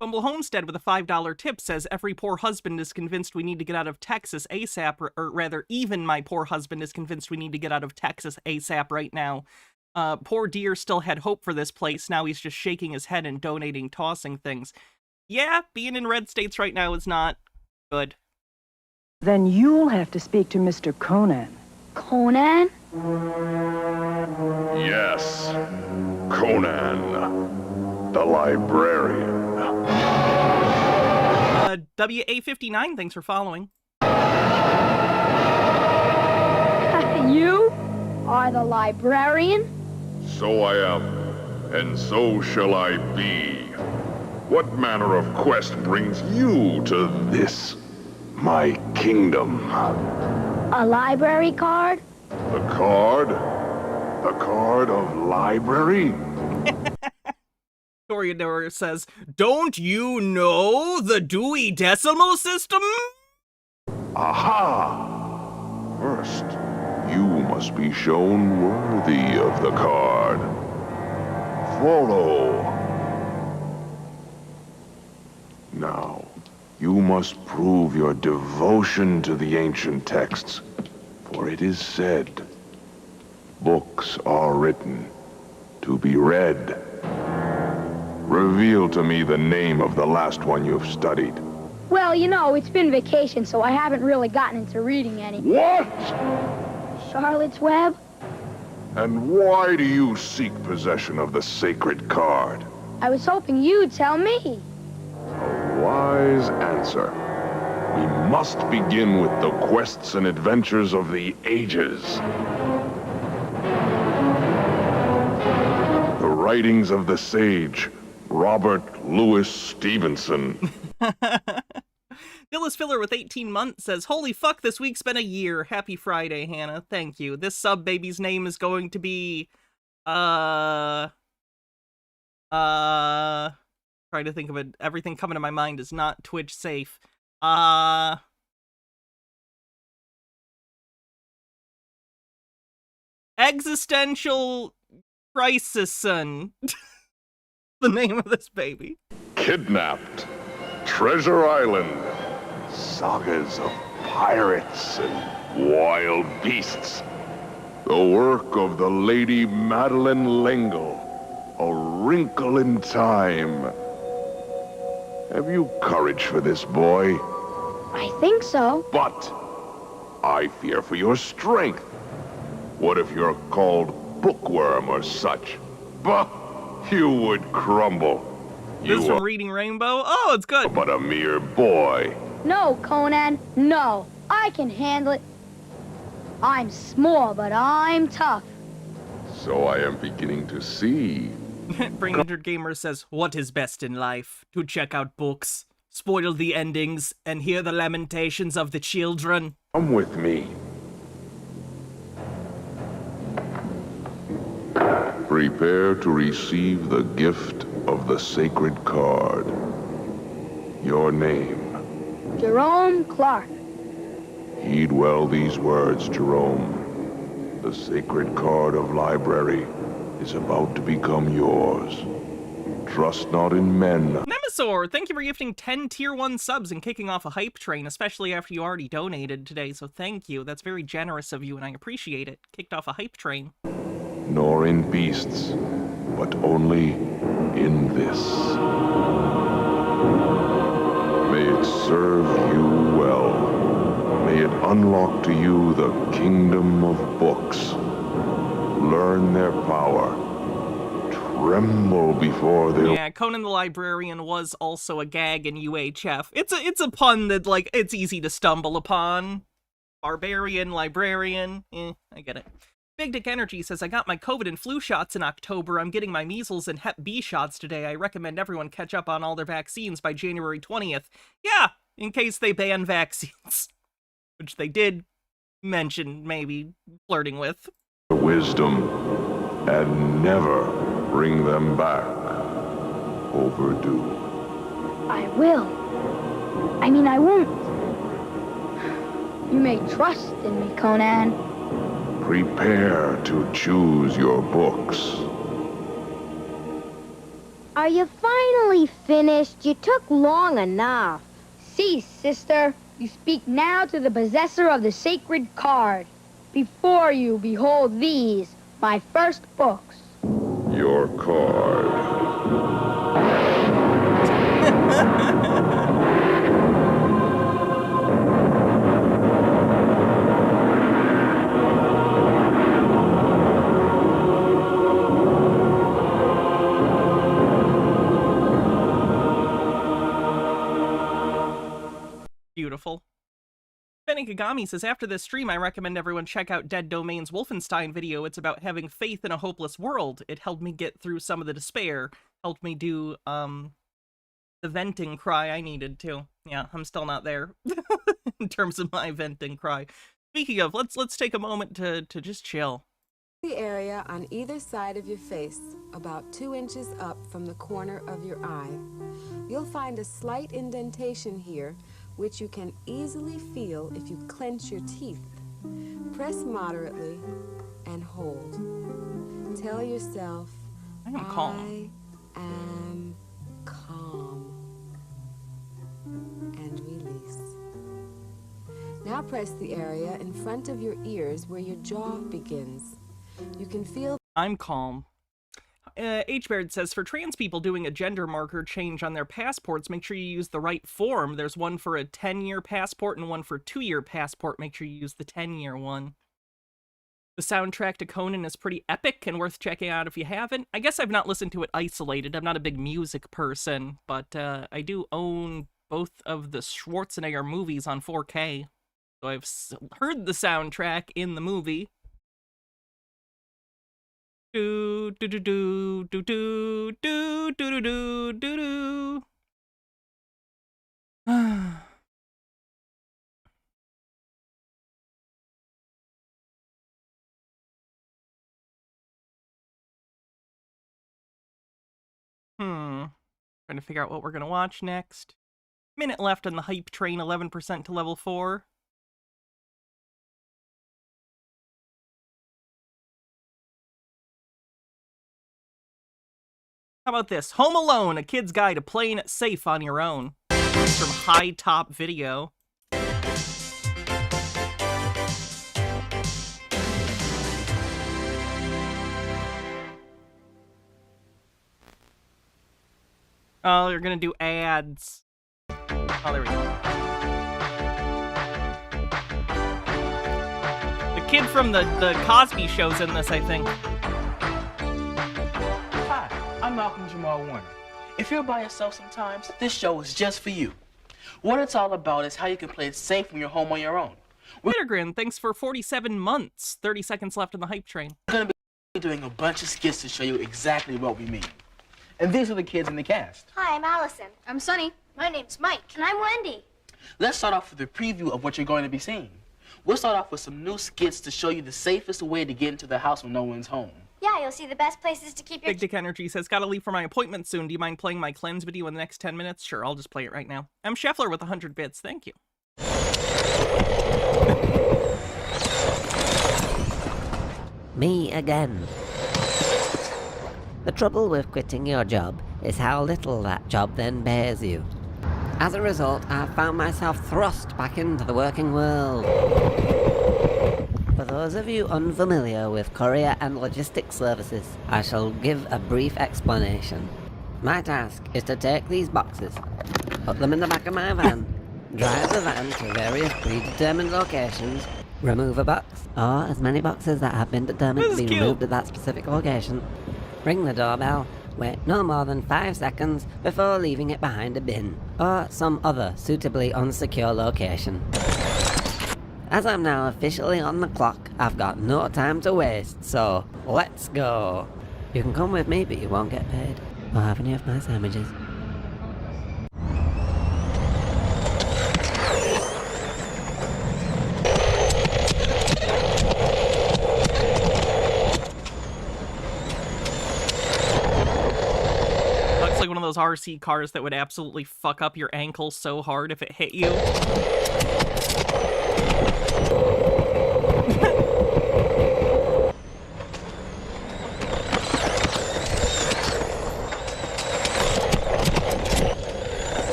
[SPEAKER 2] Bumble Homestead with a $5 tip says, every poor husband is convinced we need to get out of Texas ASAP, or rather, even my poor husband is convinced we need to get out of Texas ASAP right now. Poor dear still had hope for this place. Now he's just shaking his head and donating, tossing things. Yeah, being in red states right now is not good.
[SPEAKER 8] Then you'll have to speak to Mr. Conan.
[SPEAKER 3] Conan?
[SPEAKER 9] Yes, Conan, the librarian.
[SPEAKER 2] WA59, thanks for following.
[SPEAKER 7] You are the librarian?
[SPEAKER 9] So I am, and so shall I be. What manner of quest brings you to this, my kingdom?
[SPEAKER 7] A library card?
[SPEAKER 9] The card? The card of library?
[SPEAKER 2] Toreador says, don't you know the Dewey Decimal System?
[SPEAKER 9] Aha! First, you must be shown worthy of the card. Follow. Now, you must prove your devotion to the ancient texts, for it is said, books are written to be read. Reveal to me the name of the last one you've studied.
[SPEAKER 7] Well, you know, it's been vacation, so I haven't really gotten into reading any.
[SPEAKER 9] What?
[SPEAKER 7] Charlotte's Web?
[SPEAKER 9] And why do you seek possession of the sacred card?
[SPEAKER 7] I was hoping you'd tell me.
[SPEAKER 9] A wise answer. We must begin with the quests and adventures of the ages. The writings of the sage, Robert Louis Stevenson.
[SPEAKER 2] Dillis Filler with 18 months says, holy fuck, this week's been a year. Happy Friday, Hannah. Thank you. This sub baby's name is going to be, try to think of it. Everything coming to my mind is not Twitch safe. Existential Crisis-son. The name of this baby.
[SPEAKER 9] Kidnapped. Treasure Island. Sagas of pirates and wild beasts. The work of the Lady Madeline L'Engle. A Wrinkle in Time. Have you courage for this, boy?
[SPEAKER 7] I think so.
[SPEAKER 9] But I fear for your strength. What if you're called Bookworm or such? Bah! You would crumble.
[SPEAKER 2] This is
[SPEAKER 9] You
[SPEAKER 2] from Reading Rainbow? Oh, it's
[SPEAKER 9] are
[SPEAKER 2] good.
[SPEAKER 9] but a mere boy.
[SPEAKER 7] No, Conan, no. I can handle it. I'm small, but I'm tough.
[SPEAKER 9] So I am beginning to see.
[SPEAKER 2] Brain Injured Gamer says, what is best in life? To check out books, spoil the endings, and hear the lamentations of the children.
[SPEAKER 9] Come with me. Prepare to receive the gift of the sacred card. Your name.
[SPEAKER 7] Jerome Clark.
[SPEAKER 9] Heed well these words, Jerome. The sacred card of library is about to become yours. Trust not in men.
[SPEAKER 2] Nemesaur, thank you for gifting 10 tier 1 subs and kicking off a hype train, especially after you already donated today, so thank you. That's very generous of you and I appreciate it. Kicked off a hype train.
[SPEAKER 9] Nor in beasts, but only in this. May it serve you well. May it unlock to you the kingdom of books. Learn their power. Tremble before their...
[SPEAKER 2] Yeah, Conan the Librarian was also a gag in UHF. It's a pun that, like, it's easy to stumble upon. Barbarian, librarian, I get it. Big Dick Energy says, I got my COVID and flu shots in October. I'm getting my measles and Hep B shots today. I recommend everyone catch up on all their vaccines by January 20th. Yeah, in case they ban vaccines. Which they did mention, maybe, flirting with.
[SPEAKER 9] Wisdom, and never bring them back overdue.
[SPEAKER 7] I will. I mean, I won't. You may trust in me, Conan.
[SPEAKER 9] Prepare to choose your books.
[SPEAKER 7] Are you finally finished? You took long enough. Cease, sister. You speak now to the possessor of the sacred card. Before you behold these, my first books.
[SPEAKER 9] Your card.
[SPEAKER 2] Beautiful. Benny Kagami says, after this stream, I recommend everyone check out Dead Domain's Wolfenstein video. It's about having faith in a hopeless world. It helped me get through some of the despair. Helped me do, the venting cry I needed to. Yeah, I'm still not there. In terms of my venting cry. Speaking of, let's take a moment to just chill.
[SPEAKER 10] The area on either side of your face, about 2 inches up from the corner of your eye. You'll find a slight indentation here, which you can easily feel if you clench your teeth. Press moderately and hold. Tell yourself,
[SPEAKER 2] I am calm.
[SPEAKER 10] I am calm. And release. Now press the area in front of your ears where your jaw begins. You can feel...
[SPEAKER 2] I'm calm. H-Baird says, for trans people doing a gender marker change on their passports, make sure you use the right form. There's one for a 10-year passport and one for a 2-year passport. Make sure you use the 10-year one. The soundtrack to Conan is pretty epic and worth checking out if you haven't. I guess I've not listened to it isolated. I'm not a big music person, but I do own both of the Schwarzenegger movies on 4K. So I've heard the soundtrack in the movie. Do do do do do do do do do do do. Trying to figure out what we're gonna watch next. Minute left on the hype train, 11% to level 4. How about this? Home Alone, a kid's guide to playing it safe on your own. From High Top Video. Oh, you're gonna do ads. Oh, there we go. The kid from the Cosby Show's in this, I think.
[SPEAKER 11] I'm Malcolm Jamal Warner. If you're by yourself sometimes, this show is just for you. What it's all about is how you can play it safe when you're home on your own.
[SPEAKER 2] Wintergrin, thanks for 47 months. 30 seconds left on the hype train.
[SPEAKER 11] We're going to be doing a bunch of skits to show you exactly what we mean. And these are the kids in the cast.
[SPEAKER 3] Hi, I'm Allison. I'm Sunny. My name's Mike. And I'm Wendy.
[SPEAKER 11] Let's start off with a preview of what you're going to be seeing. We'll start off with some new skits to show you the safest way to get into the house when no one's home.
[SPEAKER 12] Yeah, you'll see the best places to keep your...
[SPEAKER 2] Big Dick Energy says, gotta leave for my appointment soon. Do you mind playing my cleanse video in the next 10 minutes? Sure, I'll just play it right now. M. Scheffler with 100 bits. Thank you.
[SPEAKER 13] Me again. The trouble with quitting your job is how little that job then bears you. As a result, I've found myself thrust back into the working world. For those of you unfamiliar with courier and logistics services, I shall give a brief explanation. My task is to take these boxes, put them in the back of my van, drive the van to various predetermined locations, remove a box, or as many boxes that have been determined to be removed at that specific location, ring the doorbell, wait no more than 5 seconds before leaving it behind a bin, or some other suitably unsecure location. As I'm now officially on the clock, I've got no time to waste, so let's go. You can come with me, but you won't get paid, or have any of my sandwiches.
[SPEAKER 2] Looks like one of those RC cars that would absolutely fuck up your ankle so hard if it hit you.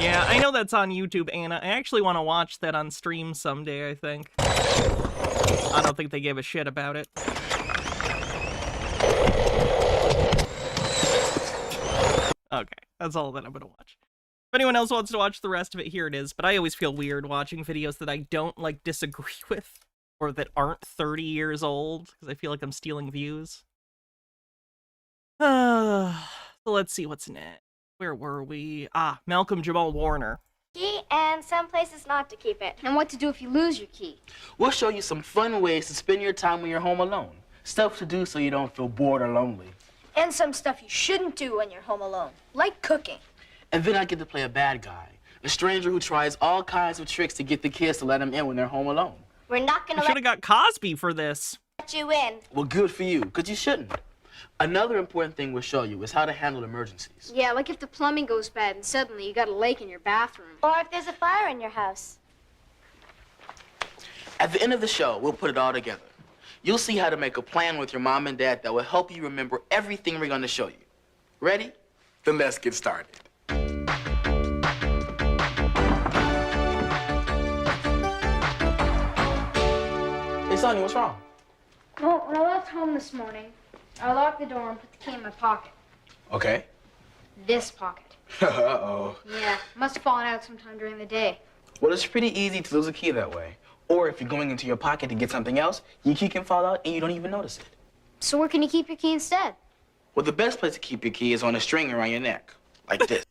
[SPEAKER 2] Yeah, I know that's on YouTube, Anna. I actually want to watch that on stream someday, I think. I don't think they gave a shit about it. Okay, that's all that I'm gonna watch. If anyone else wants to watch the rest of it, here it is. But I always feel weird watching videos that I don't, like, disagree with, or that aren't 30 years old, because I feel like I'm stealing views. So let's see what's next. Where were we? Ah, Malcolm Jamal Warner.
[SPEAKER 12] Key and some places not to keep it.
[SPEAKER 3] And what to do if you lose your key.
[SPEAKER 11] We'll show you some fun ways to spend your time when you're home alone. Stuff to do so you don't feel bored or lonely.
[SPEAKER 3] And some stuff you shouldn't do when you're home alone, like cooking.
[SPEAKER 11] And then I get to play a bad guy, a stranger who tries all kinds of tricks to get the kids to let him in when they're home alone.
[SPEAKER 12] We're not gonna
[SPEAKER 2] I should have got Cosby for this.
[SPEAKER 12] let you in.
[SPEAKER 11] Well, good for you, because you shouldn't. Another important thing we'll show you is how to handle emergencies.
[SPEAKER 3] Yeah, like if the plumbing goes bad and suddenly you got a lake in your bathroom.
[SPEAKER 12] Or if there's a fire in your house.
[SPEAKER 11] At the end of the show, we'll put it all together. You'll see how to make a plan with your mom and dad that will help you remember everything we're going to show you. Ready? Then let's get started. Hey, Sonny, what's wrong?
[SPEAKER 3] Well, when I left home this morning, I locked the door and put the key in my pocket.
[SPEAKER 11] Okay.
[SPEAKER 3] This pocket.
[SPEAKER 11] Uh-oh.
[SPEAKER 3] Yeah, must have fallen out sometime during the day.
[SPEAKER 11] Well, it's pretty easy to lose a key that way. Or if you're going into your pocket to get something else, your key can fall out and you don't even notice it.
[SPEAKER 3] So where can you keep your key instead?
[SPEAKER 11] Well, the best place to keep your key is on a string around your neck, like this.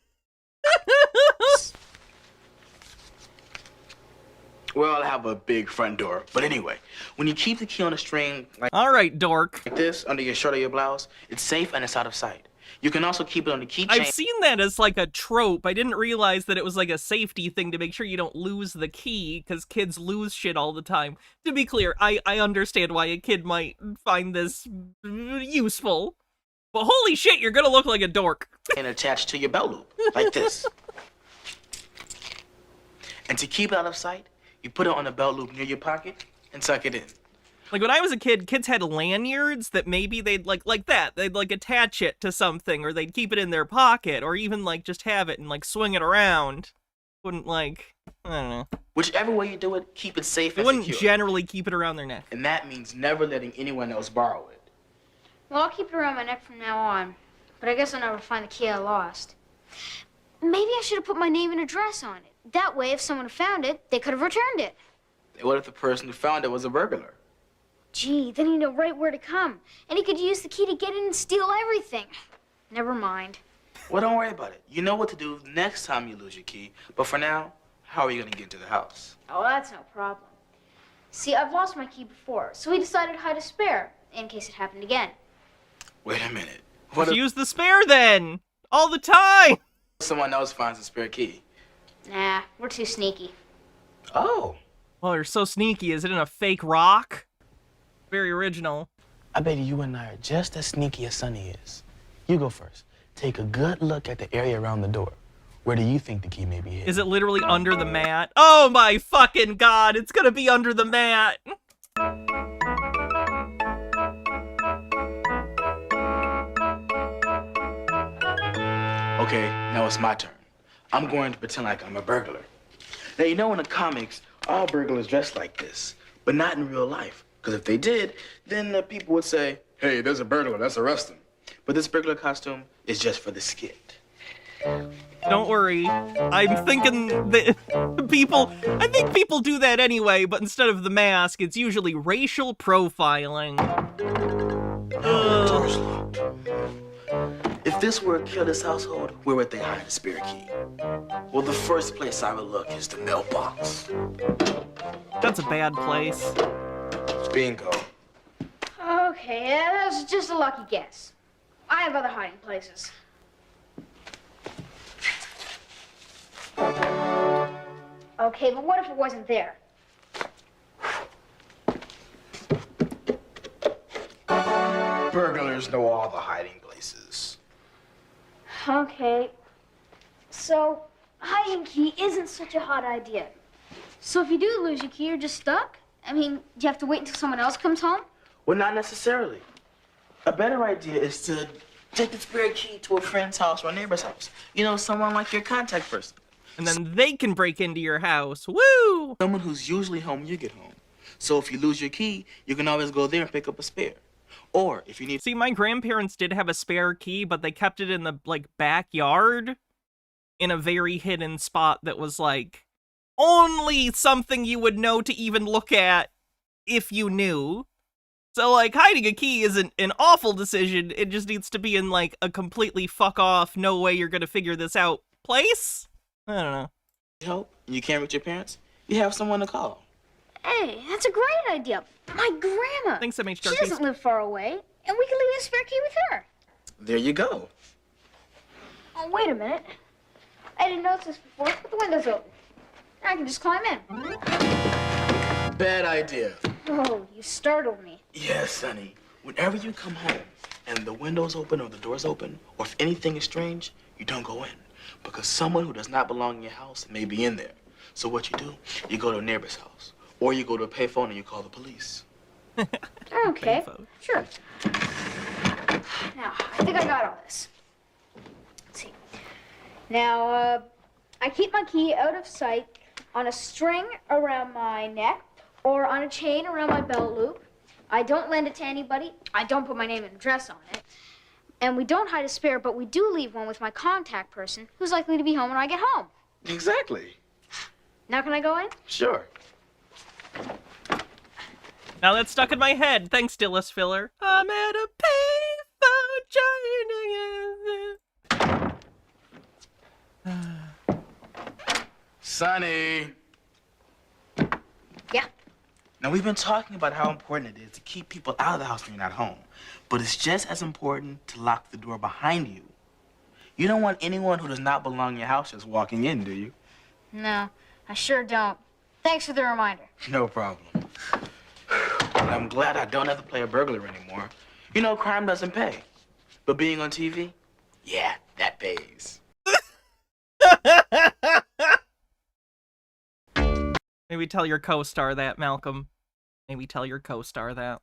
[SPEAKER 11] Well, I have a big front door. But anyway, when you keep the key on a string like...
[SPEAKER 2] All right, dork.
[SPEAKER 11] Like this, under your shirt or your blouse, it's safe and it's out of sight. You can also keep it on the keychain.
[SPEAKER 2] I've seen that as like a trope. I didn't realize that it was like a safety thing to make sure you don't lose the key, because kids lose shit all the time. To be clear, I understand why a kid might find this useful. But holy shit, you're gonna look like a dork.
[SPEAKER 11] And attached to your belt loop, like this. And to keep it out of sight, you put it on a belt loop near your pocket and tuck it in.
[SPEAKER 2] Like when I was a kid, kids had lanyards that maybe they'd like that. They'd like attach it to something, or they'd keep it in their pocket, or even like just have it and like swing it around. Wouldn't like, I don't know.
[SPEAKER 11] Whichever way you do it, keep it safe
[SPEAKER 2] They
[SPEAKER 11] and
[SPEAKER 2] wouldn't
[SPEAKER 11] secure.
[SPEAKER 2] generally keep it around their neck.
[SPEAKER 11] And that means never letting anyone else borrow it.
[SPEAKER 3] Well, I'll keep it around my neck from now on. But I guess I'll never find the key I lost. Maybe I should have put my name and address on it. That way, if someone found it, they could have returned it.
[SPEAKER 11] What if the person who found it was a burglar?
[SPEAKER 3] Gee, then he'd know right where to come. And he could use the key to get in and steal everything. Never mind.
[SPEAKER 11] Well, don't worry about it. You know what to do next time you lose your key. But for now, how are you going to get into the house?
[SPEAKER 3] Oh, that's no problem. See, I've lost my key before, so we decided to hide a spare, in case it happened again.
[SPEAKER 11] Wait a minute.
[SPEAKER 2] What if... Use the spare then! All the time!
[SPEAKER 11] Someone else finds the spare key.
[SPEAKER 3] Nah, we're too sneaky.
[SPEAKER 11] Oh.
[SPEAKER 2] Well, you're so sneaky. Is it in a fake rock? Very original.
[SPEAKER 11] I bet you and I are just as sneaky as Sonny is. You go first. Take a good look at the area around the door. Where do you think the key may be hidden?
[SPEAKER 2] Is it literally under the mat? Oh my fucking god, it's gonna be under the mat!
[SPEAKER 11] Okay, now it's my turn. I'm going to pretend like I'm a burglar. Now, you know in the comics, all burglars dress like this, but not in real life. Because if they did, then the people would say, hey, there's a burglar, let's arrest him. But this burglar costume is just for the skit.
[SPEAKER 2] Don't worry. I'm thinking that I think people do that anyway, but instead of the mask, it's usually racial profiling.
[SPEAKER 11] Door's locked. If this were a killer's household, where would they hide a spare key? Well, the first place I would look is the mailbox.
[SPEAKER 2] That's a bad place.
[SPEAKER 11] Bingo.
[SPEAKER 3] Okay, yeah, that was just a lucky guess. I have other hiding places. Okay, but what if it wasn't there?
[SPEAKER 11] Burglars know all the hiding places.
[SPEAKER 3] Okay, so hiding key isn't such a hot idea. So if you do lose your key, you're just stuck? I mean, do you have to wait until someone else comes home?
[SPEAKER 11] Well, not necessarily. A better idea is to take the spare key to a friend's house or a neighbor's house. You know, someone like your contact person.
[SPEAKER 2] And then they can break into your house. Woo!
[SPEAKER 11] Someone who's usually home when you get home. So if you lose your key, you can always go there and pick up a spare. Or if you need...
[SPEAKER 2] See, my grandparents did have a spare key, but they kept it in the, like, backyard in a very hidden spot that was, like, only something you would know to even look at if you knew. So, like, hiding a key isn't an awful decision. It just needs to be in, like, a completely fuck off, no way you're gonna figure this out place? I don't know.
[SPEAKER 11] Help? You can't reach your parents? You have someone to call.
[SPEAKER 3] Hey, that's a great idea. My grandma.
[SPEAKER 2] Thanks, MH
[SPEAKER 3] She doesn't live far away, and we can leave a spare key with her.
[SPEAKER 11] There you go.
[SPEAKER 3] Oh, wait a minute. I didn't notice this before, but the window's open. I can just climb in.
[SPEAKER 11] Bad idea.
[SPEAKER 3] Oh, you startled me.
[SPEAKER 11] Yes, Sonny. Whenever you come home and the window's open or the door's open, or if anything is strange, you don't go in. Because someone who does not belong in your house may be in there. So what you do, you go to a neighbor's house. Or you go to a payphone and you call the police.
[SPEAKER 3] Okay, sure. Now, I think I got all this. Let's see. Now, I keep my key out of sight on a string around my neck or on a chain around my belt loop. I don't lend it to anybody. I don't put my name and address on it. And we don't hide a spare, but we do leave one with my contact person who's likely to be home when I get home.
[SPEAKER 11] Exactly.
[SPEAKER 3] Now can I go in?
[SPEAKER 11] Sure.
[SPEAKER 2] Now that's stuck in my head. Thanks, Dillis Filler. I'm at a payphone.
[SPEAKER 11] Sonny.
[SPEAKER 3] Yeah?
[SPEAKER 11] Now, we've been talking about how important it is to keep people out of the house when you're not home. But it's just as important to lock the door behind you. You don't want anyone who does not belong in your house just walking in, do you?
[SPEAKER 3] No, I sure don't. Thanks for the reminder.
[SPEAKER 11] No problem. I'm glad I don't have to play a burglar anymore. You know, crime doesn't pay. But being on TV, yeah, that pays.
[SPEAKER 2] Maybe tell your co-star that, Malcolm. Maybe tell your co-star that.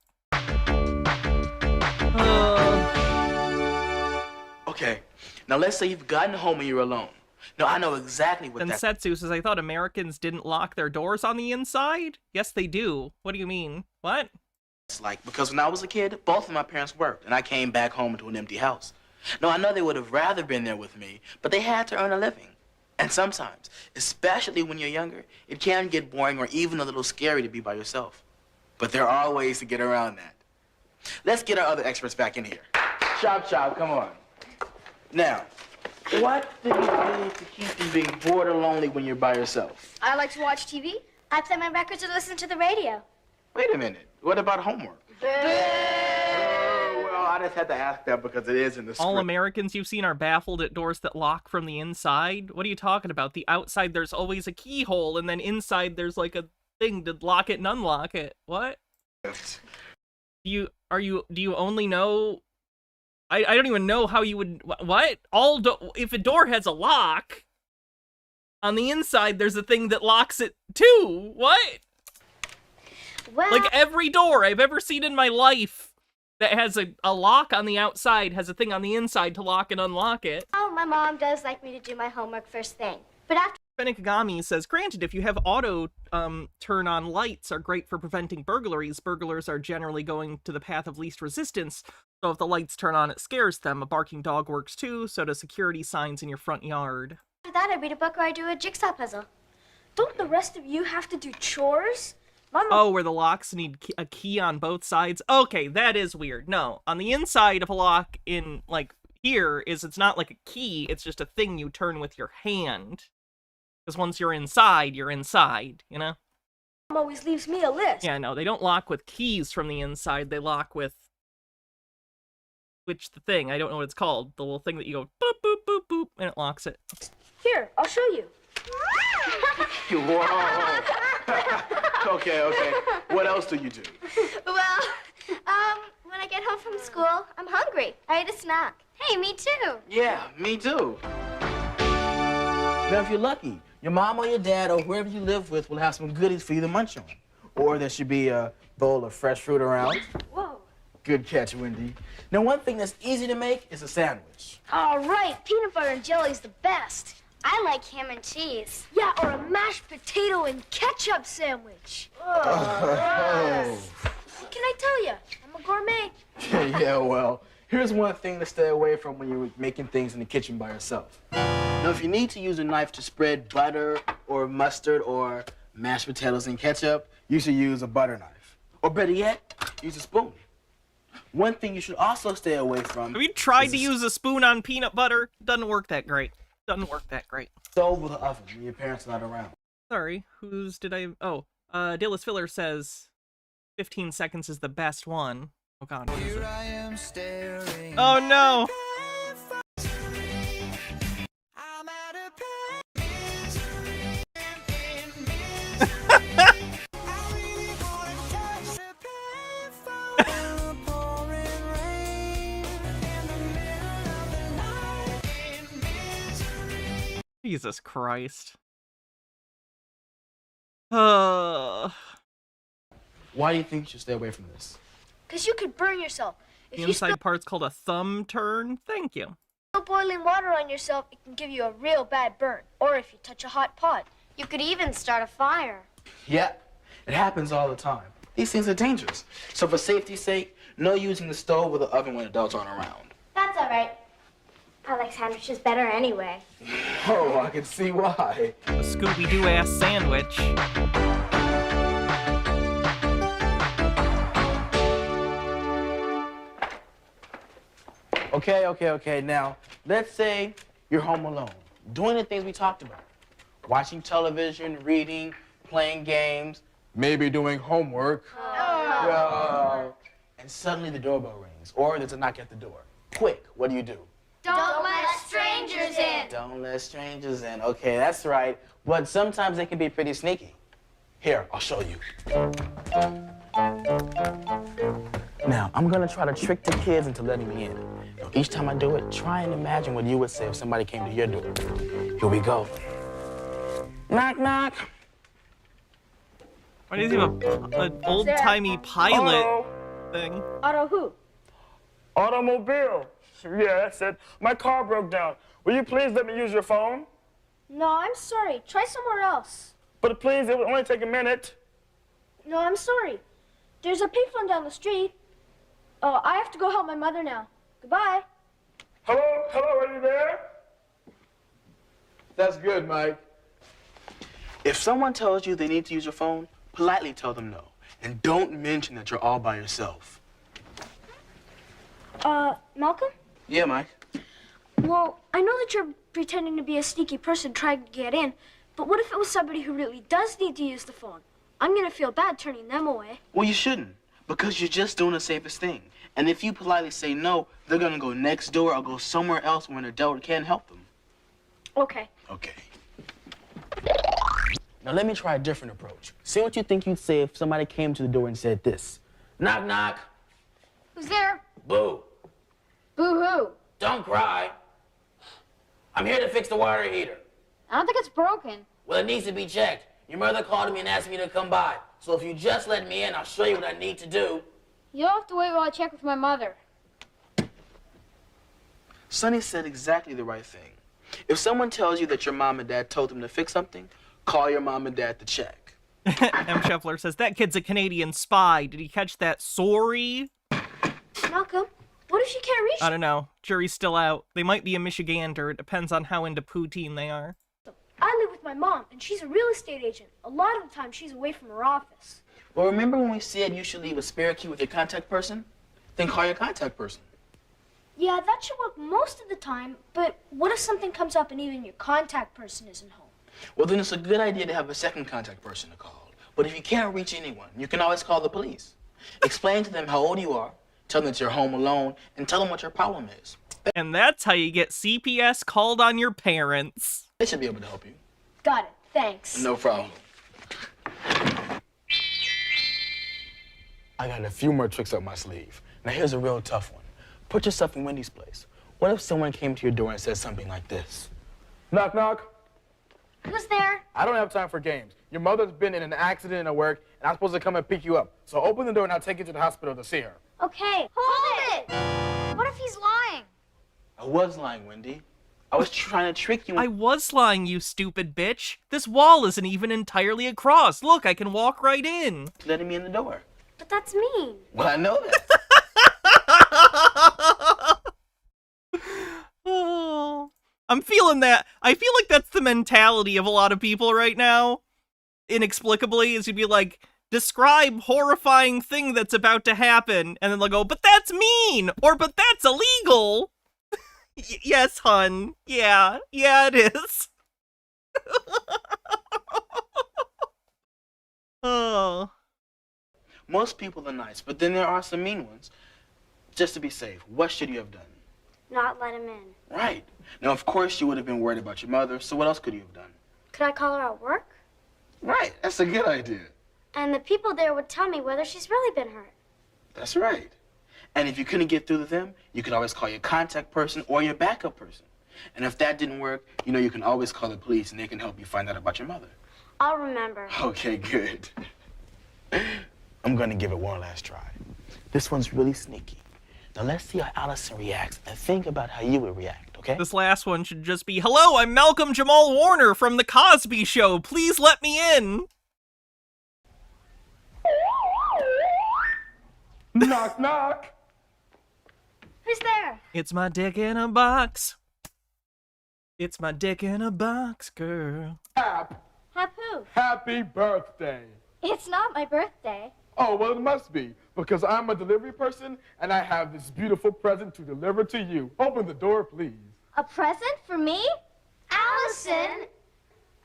[SPEAKER 11] Okay, now let's say you've gotten home and you're alone. Now, I know exactly what that...
[SPEAKER 2] Setsu says, I thought Americans didn't lock their doors on the inside? Yes, they do. What do you mean? What?
[SPEAKER 11] It's like, because when I was a kid, both of my parents worked, and I came back home to an empty house. Now, I know they would have rather been there with me, but they had to earn a living. And sometimes, especially when you're younger, it can get boring or even a little scary to be by yourself. But there are ways to get around that. Let's get our other experts back in here. Chop, chop, come on. Now, what do you do to keep from being bored or lonely when you're by yourself?
[SPEAKER 3] I like to watch TV.
[SPEAKER 12] I play my records and listen to the radio.
[SPEAKER 11] Wait a minute. What about homework? Well, I just had to ask that because it is in the script.
[SPEAKER 2] All Americans you've seen are baffled at doors that lock from the inside? What are you talking about? The outside, there's always a keyhole, and then inside there's like a thing to lock it and unlock it. What? Do you only know? I don't even know how you would. What? If a door has a lock, on the inside there's a thing that locks it too. What?
[SPEAKER 12] Well,
[SPEAKER 2] Like every door I've ever seen in my life that has a lock on the outside has a thing on the inside to lock and unlock it.
[SPEAKER 12] oh, my mom does like me to do my homework first thing. But after
[SPEAKER 2] Benikagami says, granted, if you have auto turn-on lights are great for preventing burglaries. Burglars are generally going to the path of least resistance, so if the lights turn on, it scares them. A barking dog works too, so do security signs in your front yard.
[SPEAKER 12] that, I read a book or I do a jigsaw puzzle.
[SPEAKER 3] Don't the rest of you have to do chores?
[SPEAKER 2] Oh, where the locks need a key on both sides? Okay, that is weird. No, on the inside of a lock in, like, here, it's not like a key, it's just a thing you turn with your hand. Because once you're inside, you know?
[SPEAKER 3] Mom always leaves me a list.
[SPEAKER 2] Yeah, no, they don't lock with keys from the inside, they lock with... Which the thing, I don't know what it's called. The little thing that you go boop, boop, boop, boop, and it locks it.
[SPEAKER 3] Here, I'll show you.
[SPEAKER 11] Whoa. Okay. What else do you do?
[SPEAKER 12] Well, when I get home from school, I'm hungry. I ate a snack. Hey, me too.
[SPEAKER 11] Yeah, me too. Now, if you're lucky, your mom or your dad or whoever you live with will have some goodies for you to munch on. Or there should be a bowl of fresh fruit around.
[SPEAKER 3] Whoa.
[SPEAKER 11] Good catch, Wendy. Now, one thing that's easy to make is a sandwich.
[SPEAKER 3] All right, peanut butter and jelly's the best.
[SPEAKER 12] I like ham and cheese.
[SPEAKER 3] Yeah, or a mashed potato and ketchup sandwich.
[SPEAKER 11] Oh.
[SPEAKER 3] What can I tell you? I'm a gourmet.
[SPEAKER 11] Yeah, well, here's one thing to stay away from when you're making things in the kitchen by yourself. Now, if you need to use a knife to spread butter or mustard or mashed potatoes and ketchup, you should use a butter knife. Or better yet, use a spoon. One thing you should also stay away from...
[SPEAKER 2] Have you tried to use a spoon on peanut butter? Doesn't work that great.
[SPEAKER 11] Stove with an oven when your parents are not around.
[SPEAKER 2] Sorry, whose did I... Oh, Dillis Filler says 15 seconds is the best one. Oh god, what is it? Oh no! Jesus Christ.
[SPEAKER 11] Why do you think you should stay away from this?
[SPEAKER 3] Because you could burn yourself. If
[SPEAKER 2] The
[SPEAKER 3] you
[SPEAKER 2] inside part's called a thumb turn. Thank you.
[SPEAKER 3] spill boiling water on yourself, it can give you a real bad burn. Or if you touch a hot pot.
[SPEAKER 12] You could even start a fire.
[SPEAKER 11] Yeah, it happens all the time. These things are dangerous. So for safety's sake, no using the stove or the oven when adults aren't around.
[SPEAKER 12] That's all right. I like sandwiches better anyway.
[SPEAKER 11] Oh, I can see why.
[SPEAKER 2] A Scooby-Doo ass sandwich.
[SPEAKER 11] Okay. Now, let's say you're home alone, doing the things we talked about. Watching television, reading, playing games, maybe doing homework. And suddenly the doorbell rings, or there's a knock at the door. Quick, what do you do?
[SPEAKER 12] Don't let strangers in.
[SPEAKER 11] Don't let strangers in. Okay, that's right. But sometimes they can be pretty sneaky. Here, I'll show you. Now, I'm gonna try to trick the kids into letting me in. Now, each time I do it, try and imagine what you would say if somebody came to your door. Here we go. Knock, knock.
[SPEAKER 2] Why does he have an old-timey pilot thing?
[SPEAKER 3] Auto who?
[SPEAKER 14] Automobile. Yeah, that's it. My car broke down. Will you please let me use your phone?
[SPEAKER 3] No, I'm sorry. Try somewhere else.
[SPEAKER 14] But please, it will only take a minute.
[SPEAKER 3] No, I'm sorry. There's a payphone down the street. Oh, I have to go help my mother now. Goodbye.
[SPEAKER 14] Hello, are you there?
[SPEAKER 11] That's good, Mike. If someone tells you they need to use your phone, politely tell them no. And don't mention that you're all by yourself.
[SPEAKER 3] Malcolm?
[SPEAKER 11] Yeah, Mike.
[SPEAKER 3] Well, I know that you're pretending to be a sneaky person trying to get in, but what if it was somebody who really does need to use the phone? I'm gonna feel bad turning them away.
[SPEAKER 11] Well, you shouldn't, because you're just doing the safest thing. And if you politely say no, they're gonna go next door or go somewhere else where an adult can help them.
[SPEAKER 3] Okay.
[SPEAKER 11] Okay. Now let me try a different approach. See what you think you'd say if somebody came to the door and said this. Knock, knock.
[SPEAKER 3] Who's there?
[SPEAKER 11] Boo.
[SPEAKER 3] Boo-hoo.
[SPEAKER 11] Don't cry. I'm here to fix the water heater.
[SPEAKER 3] I don't think it's broken.
[SPEAKER 11] Well, it needs to be checked. Your mother called me and asked me to come by. So if you just let me in, I'll show you what I need to do.
[SPEAKER 3] You'll have to wait while I check with my mother.
[SPEAKER 11] Sonny said exactly the right thing. If someone tells you that your mom and dad told them to fix something, call your mom and dad to check.
[SPEAKER 2] M. Scheffler says, that kid's a Canadian spy. Did he catch that? Sorry?
[SPEAKER 3] Malcolm, what if she can't reach
[SPEAKER 2] I don't know. Jury's still out. They might be a Michigander. It depends on how into poutine they are.
[SPEAKER 3] I live with my mom, and she's a real estate agent. A lot of the time, she's away from her office.
[SPEAKER 11] Well, remember when we said you should leave a spare key with your contact person? Then call your contact person.
[SPEAKER 3] Yeah, that should work most of the time, but what if something comes up and even your contact person isn't home?
[SPEAKER 11] Well, then it's a good idea to have a second contact person to call. But if you can't reach anyone, you can always call the police. Explain to them how old you are, tell them that you're home alone, and tell them what your problem is.
[SPEAKER 2] And that's how you get CPS called on your parents.
[SPEAKER 11] They should be able to help you.
[SPEAKER 3] Got it. Thanks.
[SPEAKER 11] No problem. I got a few more tricks up my sleeve. Now here's a real tough one. Put yourself in Wendy's place. What if someone came to your door and said something like this?
[SPEAKER 14] Knock, knock.
[SPEAKER 3] Who's there?
[SPEAKER 14] I don't have time for games. Your mother's been in an accident at work, and I'm supposed to come and pick you up. So open the door and I'll take you to the hospital to see her.
[SPEAKER 3] Okay. Hold it! What if he's lying?
[SPEAKER 11] I was lying, Wendy. I was trying to trick you.
[SPEAKER 2] I was lying, you stupid bitch. This wall isn't even entirely across. Look, I can walk right in.
[SPEAKER 11] Letting me in the door.
[SPEAKER 3] But that's mean.
[SPEAKER 11] Well, I know that.
[SPEAKER 2] Oh, I'm feeling that. I feel like that's the mentality of a lot of people right now. Inexplicably, is you'd be like, describe horrifying thing that's about to happen, and then they'll go, but that's mean, or but that's illegal. Yes, hun. Yeah, it is. Oh.
[SPEAKER 11] Most people are nice, but then there are some mean ones. Just to be safe, what should you have done?
[SPEAKER 3] Not let him in.
[SPEAKER 11] Right. Now, of course, you would have been worried about your mother, so what else could you have done?
[SPEAKER 3] Could I call her at work?
[SPEAKER 11] Right, that's a good idea.
[SPEAKER 3] And the people there would tell me whether she's really been hurt.
[SPEAKER 11] That's right. And if you couldn't get through to them, you could always call your contact person or your backup person. And if that didn't work, you know you can always call the police and they can help you find out about your mother.
[SPEAKER 3] I'll remember.
[SPEAKER 11] Okay, good. I'm gonna give it one last try. This one's really sneaky. Now let's see how Allison reacts and think about how you would react, okay?
[SPEAKER 2] This last one should just be, hello, I'm Malcolm Jamal Warner from The Cosby Show. Please let me in.
[SPEAKER 14] Knock, knock.
[SPEAKER 3] Who's there?
[SPEAKER 2] It's my dick in a box. It's my dick in a box, girl.
[SPEAKER 14] Hap.
[SPEAKER 3] Hap who?
[SPEAKER 14] Happy birthday.
[SPEAKER 3] It's not my birthday.
[SPEAKER 14] Oh, well, it must be, because I'm a delivery person, and I have this beautiful present to deliver to you. Open the door, please.
[SPEAKER 3] A present for me? Allison?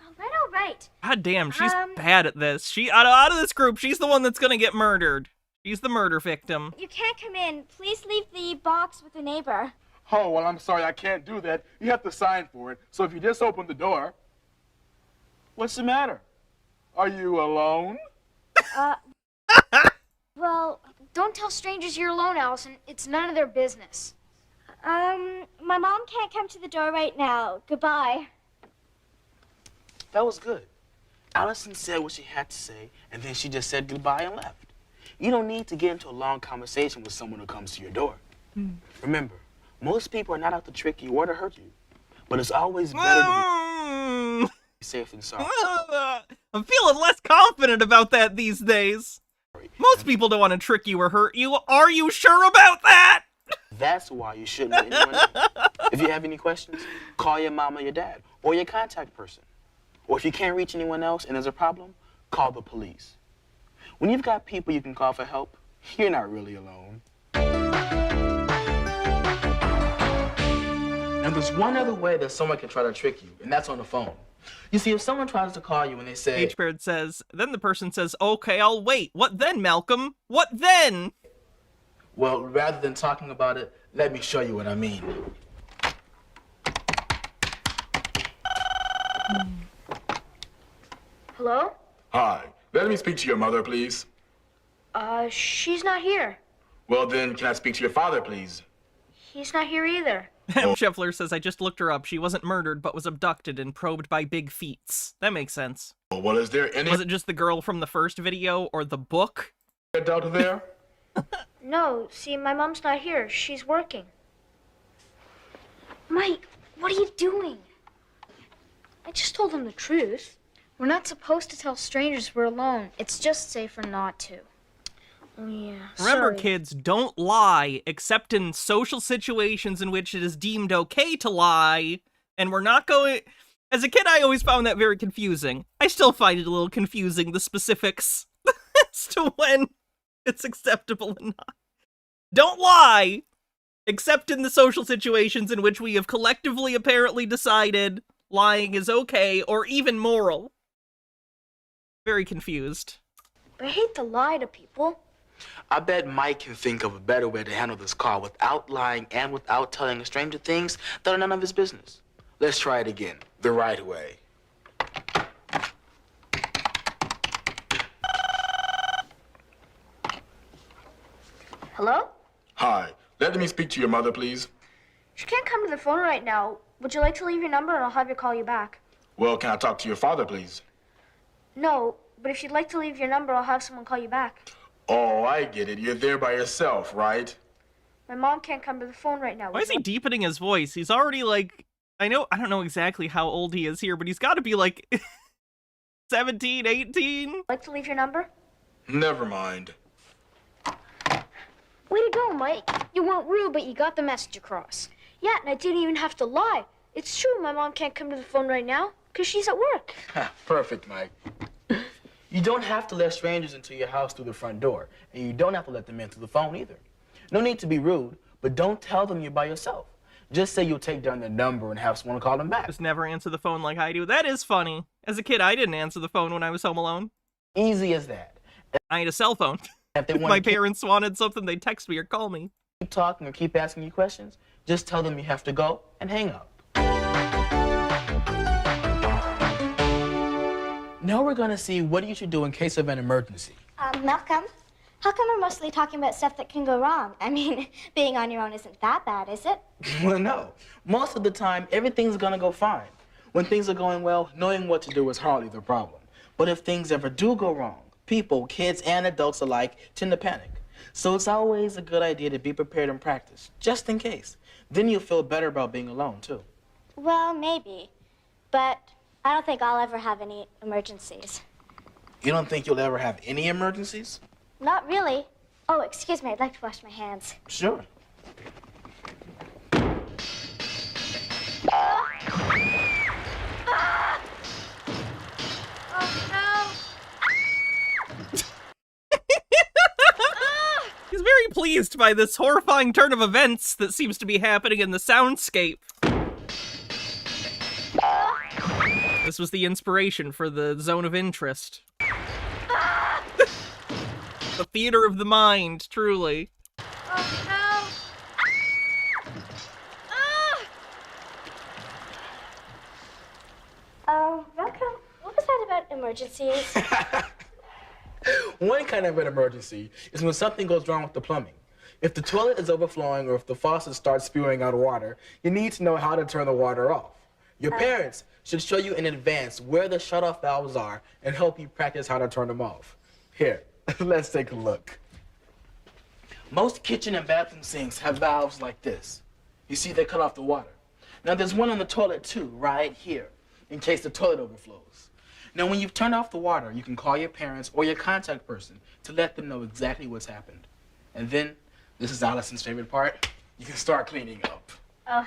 [SPEAKER 3] All right.
[SPEAKER 2] God damn, she's bad at this. She out of this group, she's the one that's gonna get murdered. She's the murder victim.
[SPEAKER 3] You can't come in. Please leave the box with the neighbor.
[SPEAKER 14] Oh, well, I'm sorry, I can't do that. You have to sign for it. So if you just open the door. What's the matter? Are you alone?
[SPEAKER 3] Well, don't tell strangers you're alone, Allison. It's none of their business. My mom can't come to the door right now. Goodbye.
[SPEAKER 11] That was good. Allison said what she had to say, and then she just said goodbye and left. You don't need to get into a long conversation with someone who comes to your door. Remember, most people are not out to trick you or to hurt you, but it's always better to be safe than sorry.
[SPEAKER 2] I'm feeling less confident about that these days. Most people don't want to trick you or hurt you. Are you sure about that?
[SPEAKER 11] That's why you shouldn't let anyone in. If you have any questions, call your mom or your dad or your contact person. Or if you can't reach anyone else and there's a problem, call the police. When you've got people you can call for help, you're not really alone. Now, there's one other way that someone can try to trick you, and that's on the phone. You see, if someone tries to call you and they say...
[SPEAKER 2] H-Bird says, then the person says, okay, I'll wait. What then, Malcolm? What then?
[SPEAKER 11] Well, rather than talking about it, let me show you what I mean.
[SPEAKER 3] Hello?
[SPEAKER 15] Hi. Let me speak to your mother, please.
[SPEAKER 3] She's not here.
[SPEAKER 14] Well, then, can I speak to your father, please?
[SPEAKER 3] He's not here either.
[SPEAKER 2] M. Scheffler says, I just looked her up. She wasn't murdered, but was abducted and probed by big feets. That makes sense.
[SPEAKER 14] Well, is there any...
[SPEAKER 2] Was it just the girl from the first video, or the book?
[SPEAKER 14] Adult there?
[SPEAKER 3] No, see, my mom's not here. She's working. Mike, what are you doing? I just told him the truth. We're not supposed to tell strangers we're alone. It's just safer not to. Oh, yeah.
[SPEAKER 2] Remember,
[SPEAKER 3] Sorry.
[SPEAKER 2] kids, don't lie, except in social situations in which it is deemed okay to lie, and we're not going... As a kid, I always found that very confusing. I still find it a little confusing, the specifics, as to when it's acceptable and not. Don't lie, except in the social situations in which we have collectively apparently decided lying is okay, or even moral. Very confused.
[SPEAKER 3] I hate to lie to people.
[SPEAKER 11] I bet Mike can think of a better way to handle this call without lying and without telling a stranger things that are none of his business. Let's try it again, the right way.
[SPEAKER 3] Hello?
[SPEAKER 14] Hi. Let me speak to your mother, please.
[SPEAKER 3] She can't come to the phone right now. Would you like to leave your number and I'll have her call you back?
[SPEAKER 14] Well, can I talk to your father, please?
[SPEAKER 3] No, but if you'd like to leave your number, I'll have someone call you back.
[SPEAKER 14] Oh, I get it. You're there by yourself, right?
[SPEAKER 3] My mom can't come to the phone right now.
[SPEAKER 2] Why is he deepening his voice? He's already, like... I don't know exactly how old he is here, but he's got to be, like, 17, 18?
[SPEAKER 3] Like to leave your number?
[SPEAKER 14] Never mind.
[SPEAKER 3] Way to go, Mike. You weren't rude, but you got the message across. Yeah, and I didn't even have to lie. It's true my mom can't come to the phone right now, because she's at work.
[SPEAKER 11] Perfect, Mike. You don't have to let strangers into your house through the front door, and you don't have to let them in through the phone either. No need to be rude, but don't tell them you're by yourself. Just say you'll take down their number and have someone call them back.
[SPEAKER 2] Just never answer the phone like I do. That is funny. As a kid, I didn't answer the phone when I was home alone.
[SPEAKER 11] Easy as that.
[SPEAKER 2] I had a cell phone. If my parents wanted something, they'd text me or call me.
[SPEAKER 11] Keep talking or keep asking you questions, just tell them you have to go and hang up. Now we're gonna see what you should do in case of an emergency.
[SPEAKER 12] Malcolm, how come we're mostly talking about stuff that can go wrong? I mean, being on your own isn't that bad, is it?
[SPEAKER 11] Well, no. Most of the time, everything's gonna go fine. When things are going well, knowing what to do is hardly the problem. But if things ever do go wrong, people, kids and adults alike, tend to panic. So it's always a good idea to be prepared and practice, just in case. Then you'll feel better about being alone, too.
[SPEAKER 12] Well, maybe. But I don't think I'll ever have any emergencies.
[SPEAKER 11] You don't think you'll ever have any emergencies?
[SPEAKER 12] Not really. Oh, excuse me, I'd like to wash my hands.
[SPEAKER 11] Sure.
[SPEAKER 3] Oh, no.
[SPEAKER 2] He's very pleased by this horrifying turn of events that seems to be happening in the soundscape. This was the inspiration for the zone of interest. The theater of the mind, truly.
[SPEAKER 3] Oh, no.
[SPEAKER 12] Malcolm, what was that about emergencies?
[SPEAKER 11] One kind of an emergency is when something goes wrong with the plumbing. If the toilet is overflowing or if the faucet starts spewing out water, you need to know how to turn the water off. Your parents should show you in advance where the shut-off valves are and help you practice how to turn them off. Here, let's take a look. Most kitchen and bathroom sinks have valves like this. You see, they cut off the water. Now there's one on the toilet too, right here, in case the toilet overflows. Now when you've turned off the water, you can call your parents or your contact person to let them know exactly what's happened. And then, this is Allison's favorite part, you can start cleaning up.
[SPEAKER 12] Oh,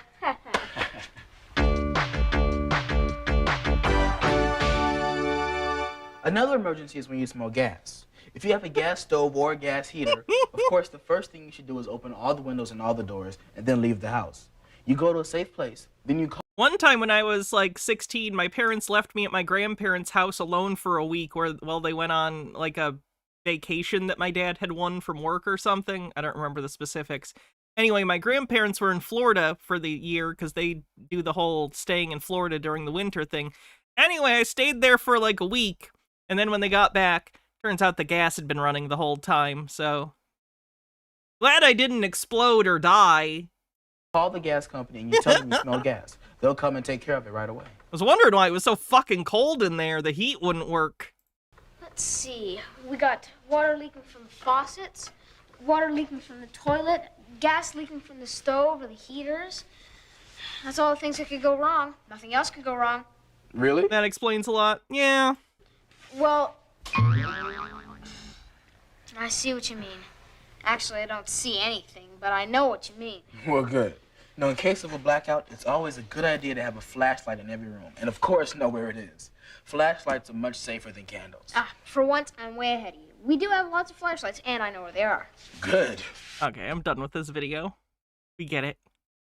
[SPEAKER 11] Another emergency is when you smell gas. If you have a gas stove or a gas heater, of course, the first thing you should do is open all the windows and all the doors and then leave the house. You go to a safe place, then you call.
[SPEAKER 2] One time when I was like 16, my parents left me at my grandparents' house alone for a week while they went on like a vacation that my dad had won from work or something. I don't remember the specifics. Anyway, my grandparents were in Florida for the year because they do the whole staying in Florida during the winter thing. Anyway, I stayed there for like a week. And then when they got back, turns out the gas had been running the whole time, so Glad I didn't explode or die.
[SPEAKER 11] Call the gas company and you tell them you smell gas. They'll come and take care of it right away.
[SPEAKER 2] I was wondering why it was so fucking cold in there. The heat wouldn't work.
[SPEAKER 3] Let's see. We got water leaking from the faucets, water leaking from the toilet, gas leaking from the stove or the heaters. That's all the things that could go wrong. Nothing else could go wrong.
[SPEAKER 11] Really?
[SPEAKER 2] That explains a lot. Yeah.
[SPEAKER 3] Well, I see what you mean. Actually, I don't see anything, but I know what you mean.
[SPEAKER 11] Well, good. In case of a blackout, it's always a good idea to have a flashlight in every room. And of course, know where it is. Flashlights are much safer than candles.
[SPEAKER 3] For once, I'm way ahead of you. We do have lots of flashlights, and I know where they are.
[SPEAKER 11] Good.
[SPEAKER 2] Okay, I'm done with this video. We get it.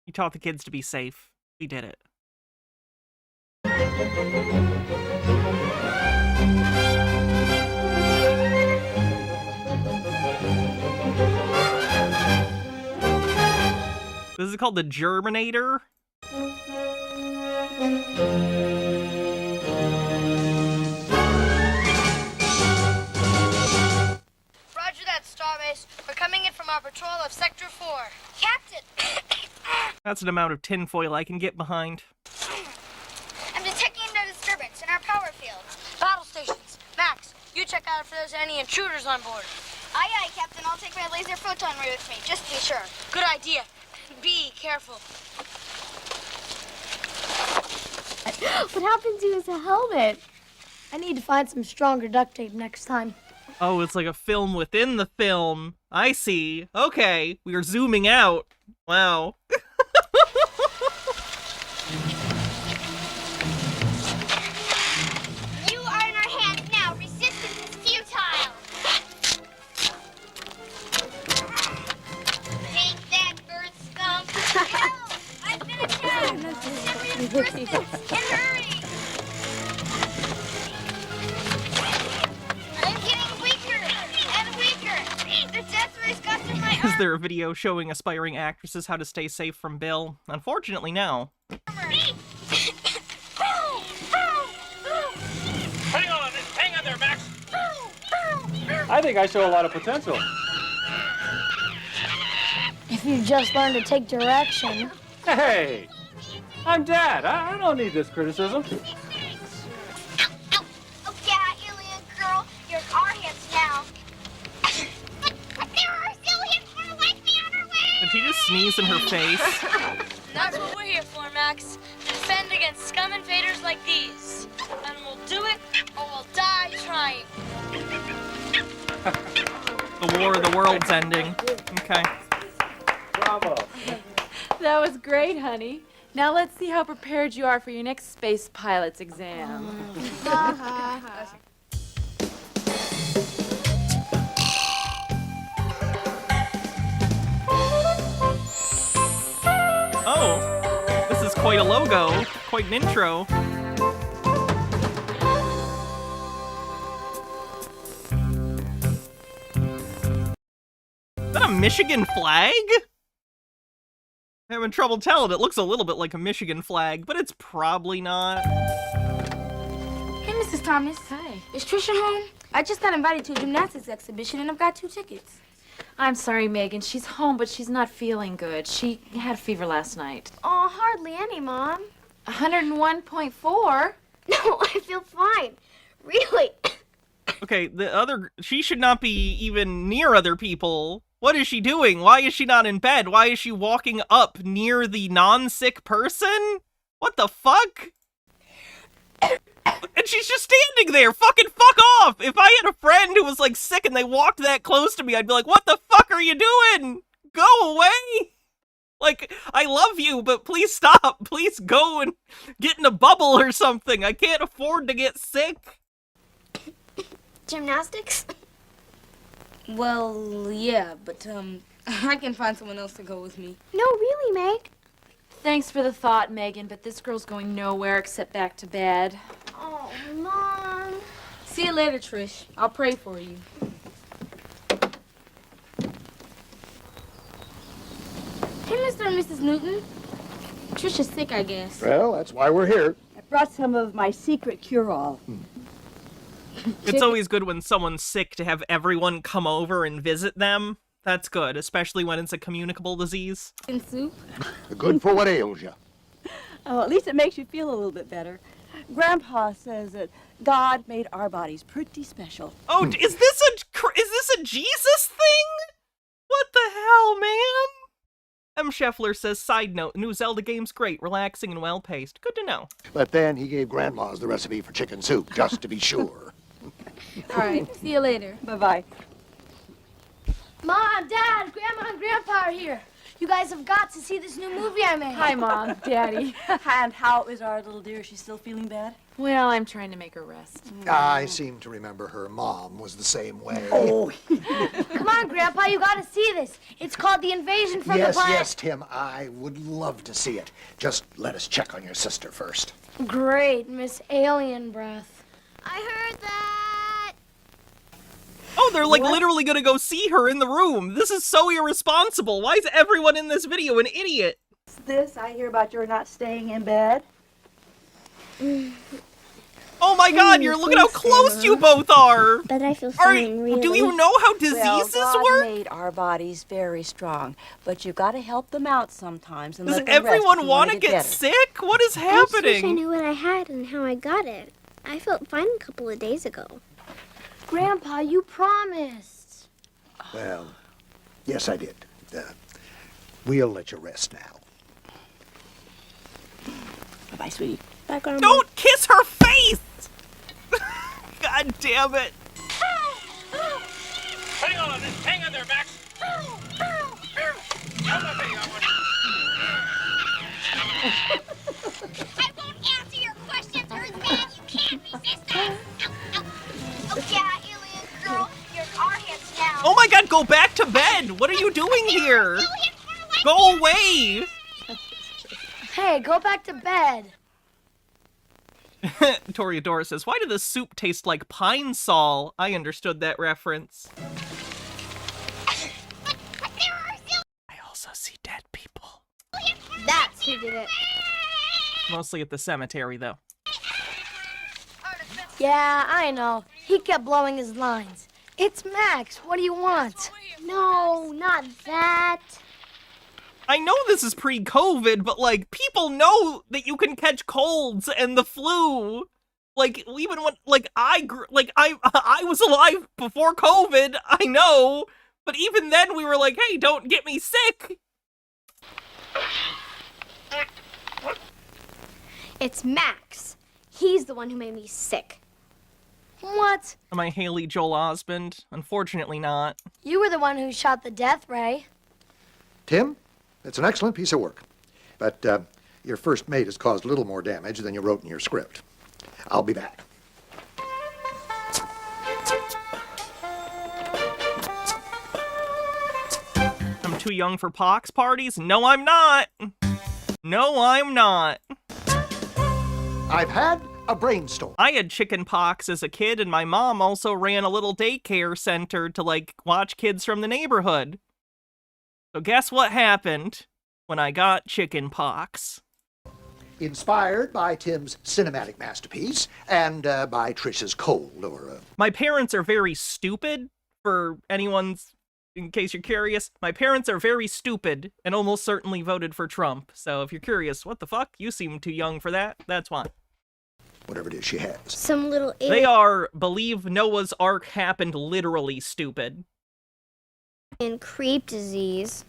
[SPEAKER 2] You taught the kids to be safe. We did it. This is called the Germinator.
[SPEAKER 15] Roger that, Starbase. We're coming in from our patrol of Sector 4.
[SPEAKER 12] Captain!
[SPEAKER 2] That's an amount of tinfoil I can get behind.
[SPEAKER 12] I'm detecting a disturbance in our power fields.
[SPEAKER 15] Battle stations. Max, you check out if there's any intruders on board.
[SPEAKER 12] Aye, aye, Captain. I'll take my laser photon ray with me, just to be sure.
[SPEAKER 15] Good idea. Be careful.
[SPEAKER 16] What happened to his helmet? I need to find some stronger duct tape next time.
[SPEAKER 2] Oh, it's like a film within the film. I see. Okay, we are zooming out. Wow.
[SPEAKER 12] You are in our hands now. Resistance is futile. Take that, bird scum. Help! I've been attacked. Resistance, and hurry! I'm getting weaker and weaker. The death race got to my
[SPEAKER 2] Is there a video showing aspiring actresses how to stay safe from Bill? Unfortunately, no.
[SPEAKER 17] Hang on there, Max. I think I show a lot of potential.
[SPEAKER 16] If you just learn to take direction.
[SPEAKER 17] Hey, I'm Dad. I don't need this criticism.
[SPEAKER 12] Oh, yeah, alien girl. You're in our hands now. There are aliens more like me on our way!
[SPEAKER 2] Did he just sneeze in her face?
[SPEAKER 15] That's what we're here for, Max. To defend against scum invaders like these. And we'll do it, or we'll die trying.
[SPEAKER 2] The War of the World's ending. Okay.
[SPEAKER 17] Bravo.
[SPEAKER 5] That was great, honey. Now let's see how prepared you are for your next space pilot's exam.
[SPEAKER 2] Oh, this is quite a logo, quite an intro. Is that a Michigan flag? I'm having trouble telling. It looks a little bit like a Michigan flag, but it's probably not.
[SPEAKER 18] Hey, Mrs. Thomas.
[SPEAKER 5] Hi.
[SPEAKER 18] Is Trisha home? I just got invited to a gymnastics exhibition and I've got 2 tickets.
[SPEAKER 5] I'm sorry, Megan. She's home, but she's not feeling good. She had a fever last night.
[SPEAKER 18] Oh, hardly any, Mom.
[SPEAKER 5] 101.4?
[SPEAKER 18] No, I feel fine. Really.
[SPEAKER 2] Okay, she should not be even near other people. What is she doing? Why is she not in bed? Why is she walking up near the non-sick person? What the fuck? And she's just standing there. Fucking fuck off. If I had a friend who was like sick and they walked that close to me, I'd be like, what the fuck are you doing? Go away. Like, I love you, but please stop. Please go and get in a bubble or something. I can't afford to get sick.
[SPEAKER 18] Gymnastics? Well, yeah, but, I can find someone else to go with me.
[SPEAKER 16] No, really, Meg.
[SPEAKER 5] Thanks for the thought, Megan, but this girl's going nowhere except back to bed.
[SPEAKER 18] Oh, Mom. See you later, Trish. I'll pray for you. Hey, Mr. and Mrs. Newton. Trish is sick, I guess.
[SPEAKER 19] Well, that's why we're here.
[SPEAKER 8] I brought some of my secret cure-all.
[SPEAKER 2] It's always good when someone's sick to have everyone come over and visit them. That's good, especially when it's a communicable disease.
[SPEAKER 18] In soup?
[SPEAKER 19] Good for what ails you.
[SPEAKER 20] Oh, at least it makes you feel a little bit better. Grandpa says that God made our bodies pretty special.
[SPEAKER 2] Oh, is this a Jesus thing? What the hell, man? M. Scheffler says, side note, new Zelda game's great, relaxing and well-paced. Good to know.
[SPEAKER 19] But then he gave grandmas the recipe for chicken soup, just to be sure.
[SPEAKER 18] All right, see you later.
[SPEAKER 20] Bye-bye.
[SPEAKER 16] Mom, Dad, Grandma, and Grandpa are here. You guys have got to see this new movie I made.
[SPEAKER 20] Hi, Mom, Daddy. And how is our little dear? She's still feeling bad?
[SPEAKER 21] Well, I'm trying to make her rest.
[SPEAKER 19] I seem to remember her mom was the same way.
[SPEAKER 20] Oh.
[SPEAKER 16] Come on, Grandpa, you got to see this. It's called The Invasion from the Planet.
[SPEAKER 19] Yes, Tim, I would love to see it. Just let us check on your sister first.
[SPEAKER 16] Great, Miss Alien Breath.
[SPEAKER 12] I heard that.
[SPEAKER 2] Oh, they're like literally gonna go see her in the room. This is so irresponsible. Why is everyone in this video an idiot?
[SPEAKER 20] This, I hear about your not staying in bed.
[SPEAKER 2] Oh my god, look at how close you both are.
[SPEAKER 22] But I feel fine, really.
[SPEAKER 2] Do you know how diseases
[SPEAKER 20] God
[SPEAKER 2] work?
[SPEAKER 20] made our bodies very strong, but you've got to help them out sometimes. And
[SPEAKER 2] Does
[SPEAKER 20] let them rest if
[SPEAKER 2] everyone
[SPEAKER 20] you
[SPEAKER 2] want
[SPEAKER 20] wanna
[SPEAKER 2] to get
[SPEAKER 20] better.
[SPEAKER 2] sick? What is
[SPEAKER 22] I just wish I
[SPEAKER 2] happening?
[SPEAKER 22] knew what I had and how I got it. I felt fine a couple of days ago.
[SPEAKER 16] Grandpa, you promised.
[SPEAKER 19] Well, yes, I did. We'll let you rest now.
[SPEAKER 20] Bye-bye, sweetie.
[SPEAKER 22] Bye, Grandma.
[SPEAKER 2] Don't kiss her face! God damn it.
[SPEAKER 17] Hang on there, Max.
[SPEAKER 12] I won't answer your questions, Earthman. You can't resist us. Oh, yeah, alien girl. You're in our hands now.
[SPEAKER 2] Oh my god, go back to bed! What are you doing here? Go away!
[SPEAKER 16] Hey, go back to bed.
[SPEAKER 2] Toreador says, why did the soup taste like pine sol? I understood that reference. I also see dead people.
[SPEAKER 16] That's who did it.
[SPEAKER 2] Mostly at the cemetery, though.
[SPEAKER 16] Yeah, I know. He kept blowing his lines. It's Max. What do you want?
[SPEAKER 22] No, not that.
[SPEAKER 2] I know this is pre-COVID, but, like, people know that you can catch colds and the flu. Like, even when, like, I was alive before COVID, I know. But even then, we were like, hey, don't get me sick.
[SPEAKER 22] It's Max. He's the one who made me sick.
[SPEAKER 16] What?
[SPEAKER 2] Am I Haley Joel Osment? Unfortunately not.
[SPEAKER 16] You were the one who shot the death ray.
[SPEAKER 19] Tim, it's an excellent piece of work. But your first mate has caused a little more damage than you wrote in your script. I'll be back.
[SPEAKER 2] I'm too young for pox parties? No, I'm not. No, I'm not.
[SPEAKER 19] I've had a brainstorm.
[SPEAKER 2] I had chicken pox as a kid, and my mom also ran a little daycare center to, like, watch kids from the neighborhood. So guess what happened when I got chicken pox?
[SPEAKER 19] Inspired by Tim's cinematic masterpiece and by Trish's cold, or...
[SPEAKER 2] My parents are very stupid, for anyone's... In case you're curious, my parents are very stupid and almost certainly voted for Trump. So if you're curious, what the fuck? You seem too young for that. That's why.
[SPEAKER 19] Whatever it is she has.
[SPEAKER 22] Some little idiot.
[SPEAKER 2] They are, believe Noah's Ark happened literally stupid.
[SPEAKER 22] And creep disease.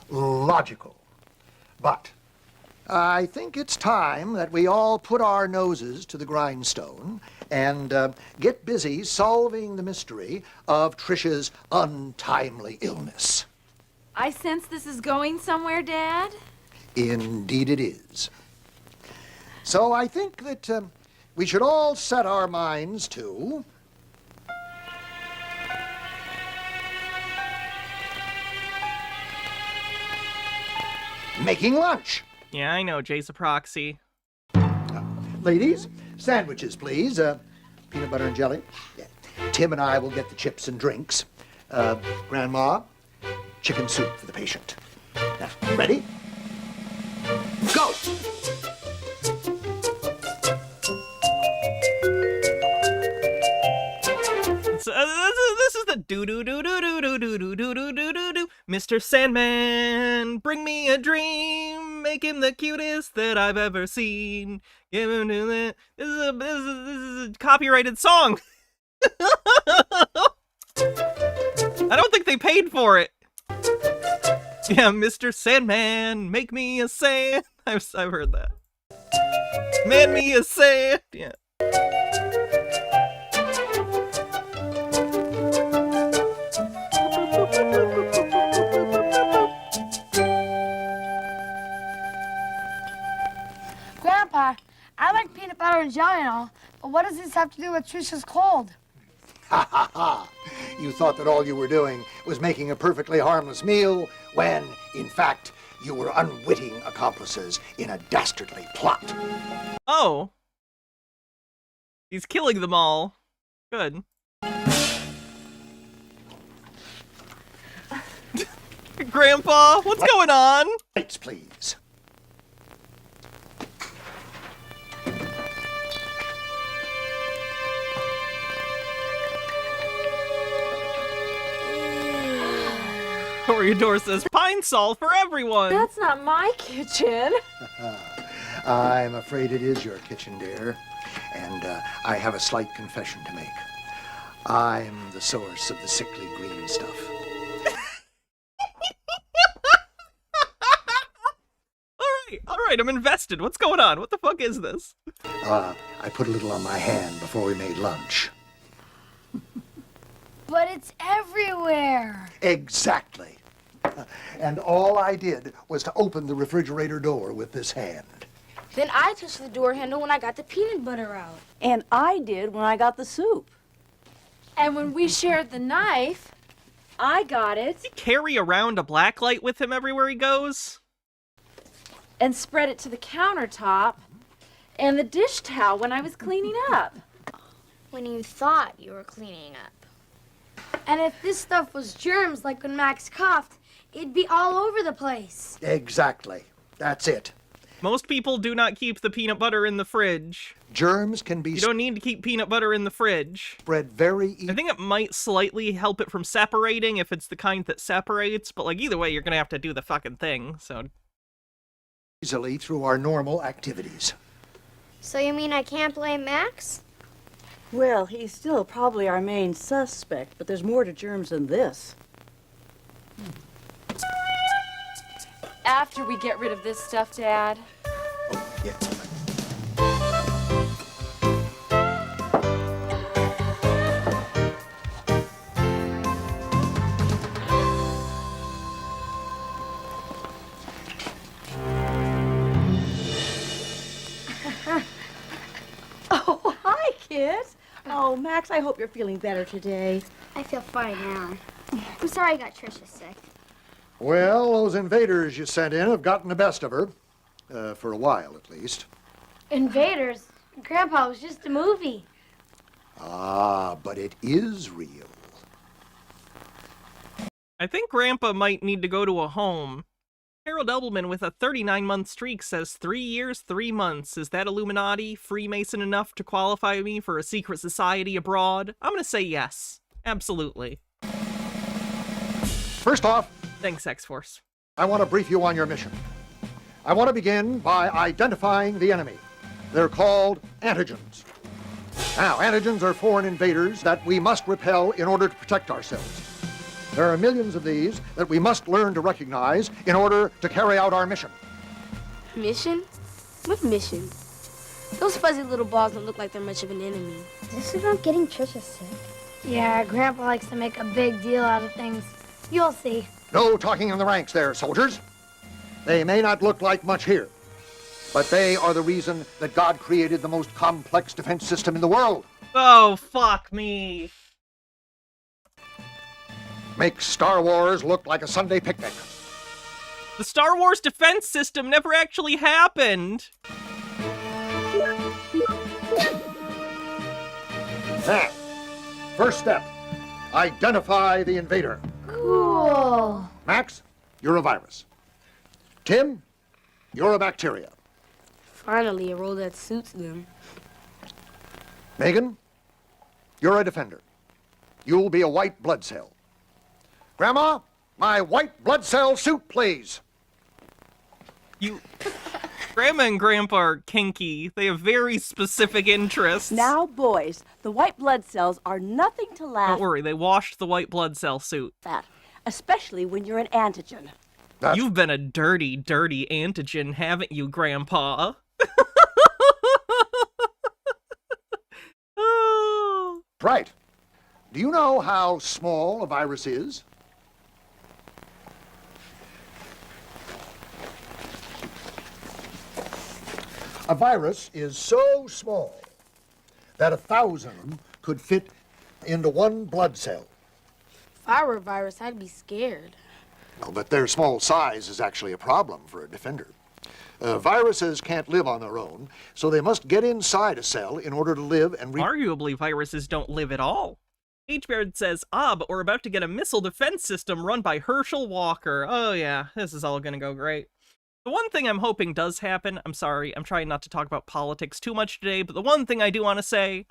[SPEAKER 19] Logical. But I think it's time that we all put our noses to the grindstone and get busy solving the mystery of Trish's untimely illness.
[SPEAKER 21] I sense this is going somewhere, Dad.
[SPEAKER 19] Indeed it is. So I think that we should all set our minds to... making lunch.
[SPEAKER 2] Yeah, I know, Jay's a proxy.
[SPEAKER 19] Ladies, sandwiches, please. Peanut butter and jelly. Yeah. Tim and I will get the chips and drinks. Grandma, chicken soup for the patient. Now, ready? Go!
[SPEAKER 2] This is the do do do do do do do do do do do Mr. Sandman, bring me a dream, make him the cutest that I've ever seen. Give him to the... This is a copyrighted song. I don't think they paid for it. Yeah, Mr. Sandman, make me a sand. I've heard that. Man me a sand. Yeah.
[SPEAKER 16] Grandpa, I like peanut butter and jelly and all, but what does this have to do with Trisha's cold?
[SPEAKER 19] Ha ha ha! You thought that all you were doing was making a perfectly harmless meal, when, in fact, you were unwitting accomplices in a dastardly plot.
[SPEAKER 2] Oh. He's killing them all. Good. Grandpa, what's going on?
[SPEAKER 19] Lights, please.
[SPEAKER 2] Corridor says pine sol for everyone.
[SPEAKER 21] That's not my kitchen.
[SPEAKER 19] I'm afraid it is your kitchen, dear. And I have a slight confession to make. I'm the source of the sickly green stuff.
[SPEAKER 2] All right, I'm invested. What's going on? What the fuck is this?
[SPEAKER 19] I put a little on my hand before we made lunch.
[SPEAKER 16] But it's everywhere.
[SPEAKER 19] Exactly. And all I did was to open the refrigerator door with this hand.
[SPEAKER 18] Then I touched the door handle when I got the peanut butter out.
[SPEAKER 20] And I did when I got the soup.
[SPEAKER 21] And when we shared the knife, I got it.
[SPEAKER 2] Does he carry around a blacklight with him everywhere he goes?
[SPEAKER 21] And spread it to the countertop and the dish towel when I was cleaning up.
[SPEAKER 12] When you thought you were cleaning up.
[SPEAKER 16] And if this stuff was germs, like when Max coughed, it'd be all over the place.
[SPEAKER 19] Exactly. That's it.
[SPEAKER 2] Most people do not keep the peanut butter in the fridge.
[SPEAKER 19] Germs can be...
[SPEAKER 2] You don't need to keep peanut butter in the fridge.
[SPEAKER 19] Spread very easily.
[SPEAKER 2] I think it might slightly help it from separating if it's the kind that separates, but like either way, you're gonna have to do the fucking thing, so...
[SPEAKER 19] Easily through our normal activities.
[SPEAKER 12] So you mean I can't blame Max?
[SPEAKER 20] Well, he's still probably our main suspect, but there's more to germs than this.
[SPEAKER 21] After we get rid of this stuff, Dad.
[SPEAKER 19] Oh, yeah.
[SPEAKER 20] Oh, hi, kids. Oh, Max, I hope you're feeling better today.
[SPEAKER 12] I feel fine now. I'm sorry I got Trisha sick.
[SPEAKER 19] Well, those invaders you sent in have gotten the best of her. For a while, at least.
[SPEAKER 16] Invaders? Grandpa, it was just a movie.
[SPEAKER 19] Ah, but it is real.
[SPEAKER 2] I think Grandpa might need to go to a home. Harold Edelman with a 39-month streak says 3 years, 3 months. Is that Illuminati, Freemason enough to qualify me for a secret society abroad? I'm gonna say yes. Absolutely.
[SPEAKER 19] First off...
[SPEAKER 2] Thanks, X-Force.
[SPEAKER 19] I want to brief you on your mission. I want to begin by identifying the enemy. They're called antigens. Now, antigens are foreign invaders that we must repel in order to protect ourselves. There are millions of these that we must learn to recognize in order to carry out our mission.
[SPEAKER 18] Mission? What mission? Those fuzzy little balls don't look like they're much of an enemy.
[SPEAKER 12] Is this about getting Trisha sick?
[SPEAKER 16] Yeah, Grandpa likes to make a big deal out of things. You'll see.
[SPEAKER 19] No talking in the ranks there, soldiers. They may not look like much here, but they are the reason that God created the most complex defense system in the world.
[SPEAKER 2] Oh, fuck me.
[SPEAKER 19] Make Star Wars look like a Sunday picnic.
[SPEAKER 2] The Star Wars defense system never actually happened.
[SPEAKER 19] Now, first step, identify the invader.
[SPEAKER 16] Cool.
[SPEAKER 19] Max, you're a virus. Tim, you're a bacteria.
[SPEAKER 18] Finally, a role that suits them.
[SPEAKER 19] Megan, you're a defender. You'll be a white blood cell. Grandma, My white blood cell suit, please.
[SPEAKER 2] Grandma and Grandpa are kinky. They have very specific interests.
[SPEAKER 20] Now, boys, the white blood cells are nothing to laugh
[SPEAKER 2] Don't worry, they washed the white blood cell suit.
[SPEAKER 20] at, especially when you're an antigen.
[SPEAKER 2] You've been a dirty, dirty antigen, haven't you, Grandpa?
[SPEAKER 19] Right. Do you know how small a virus is? A virus is so small that 1,000 of them could fit into one blood cell.
[SPEAKER 18] If I were a virus, I'd be scared.
[SPEAKER 19] No, but their small size is actually a problem for a defender. Viruses can't live on their own, so they must get inside a cell in order to live and...
[SPEAKER 2] Arguably, viruses don't live at all. H-Beard says, but we're about to get a missile defense system run by Herschel Walker. Oh yeah, this is all gonna go great. The one thing I'm hoping does happen, I'm sorry, I'm trying not to talk about politics too much today, but the one thing I do want to say,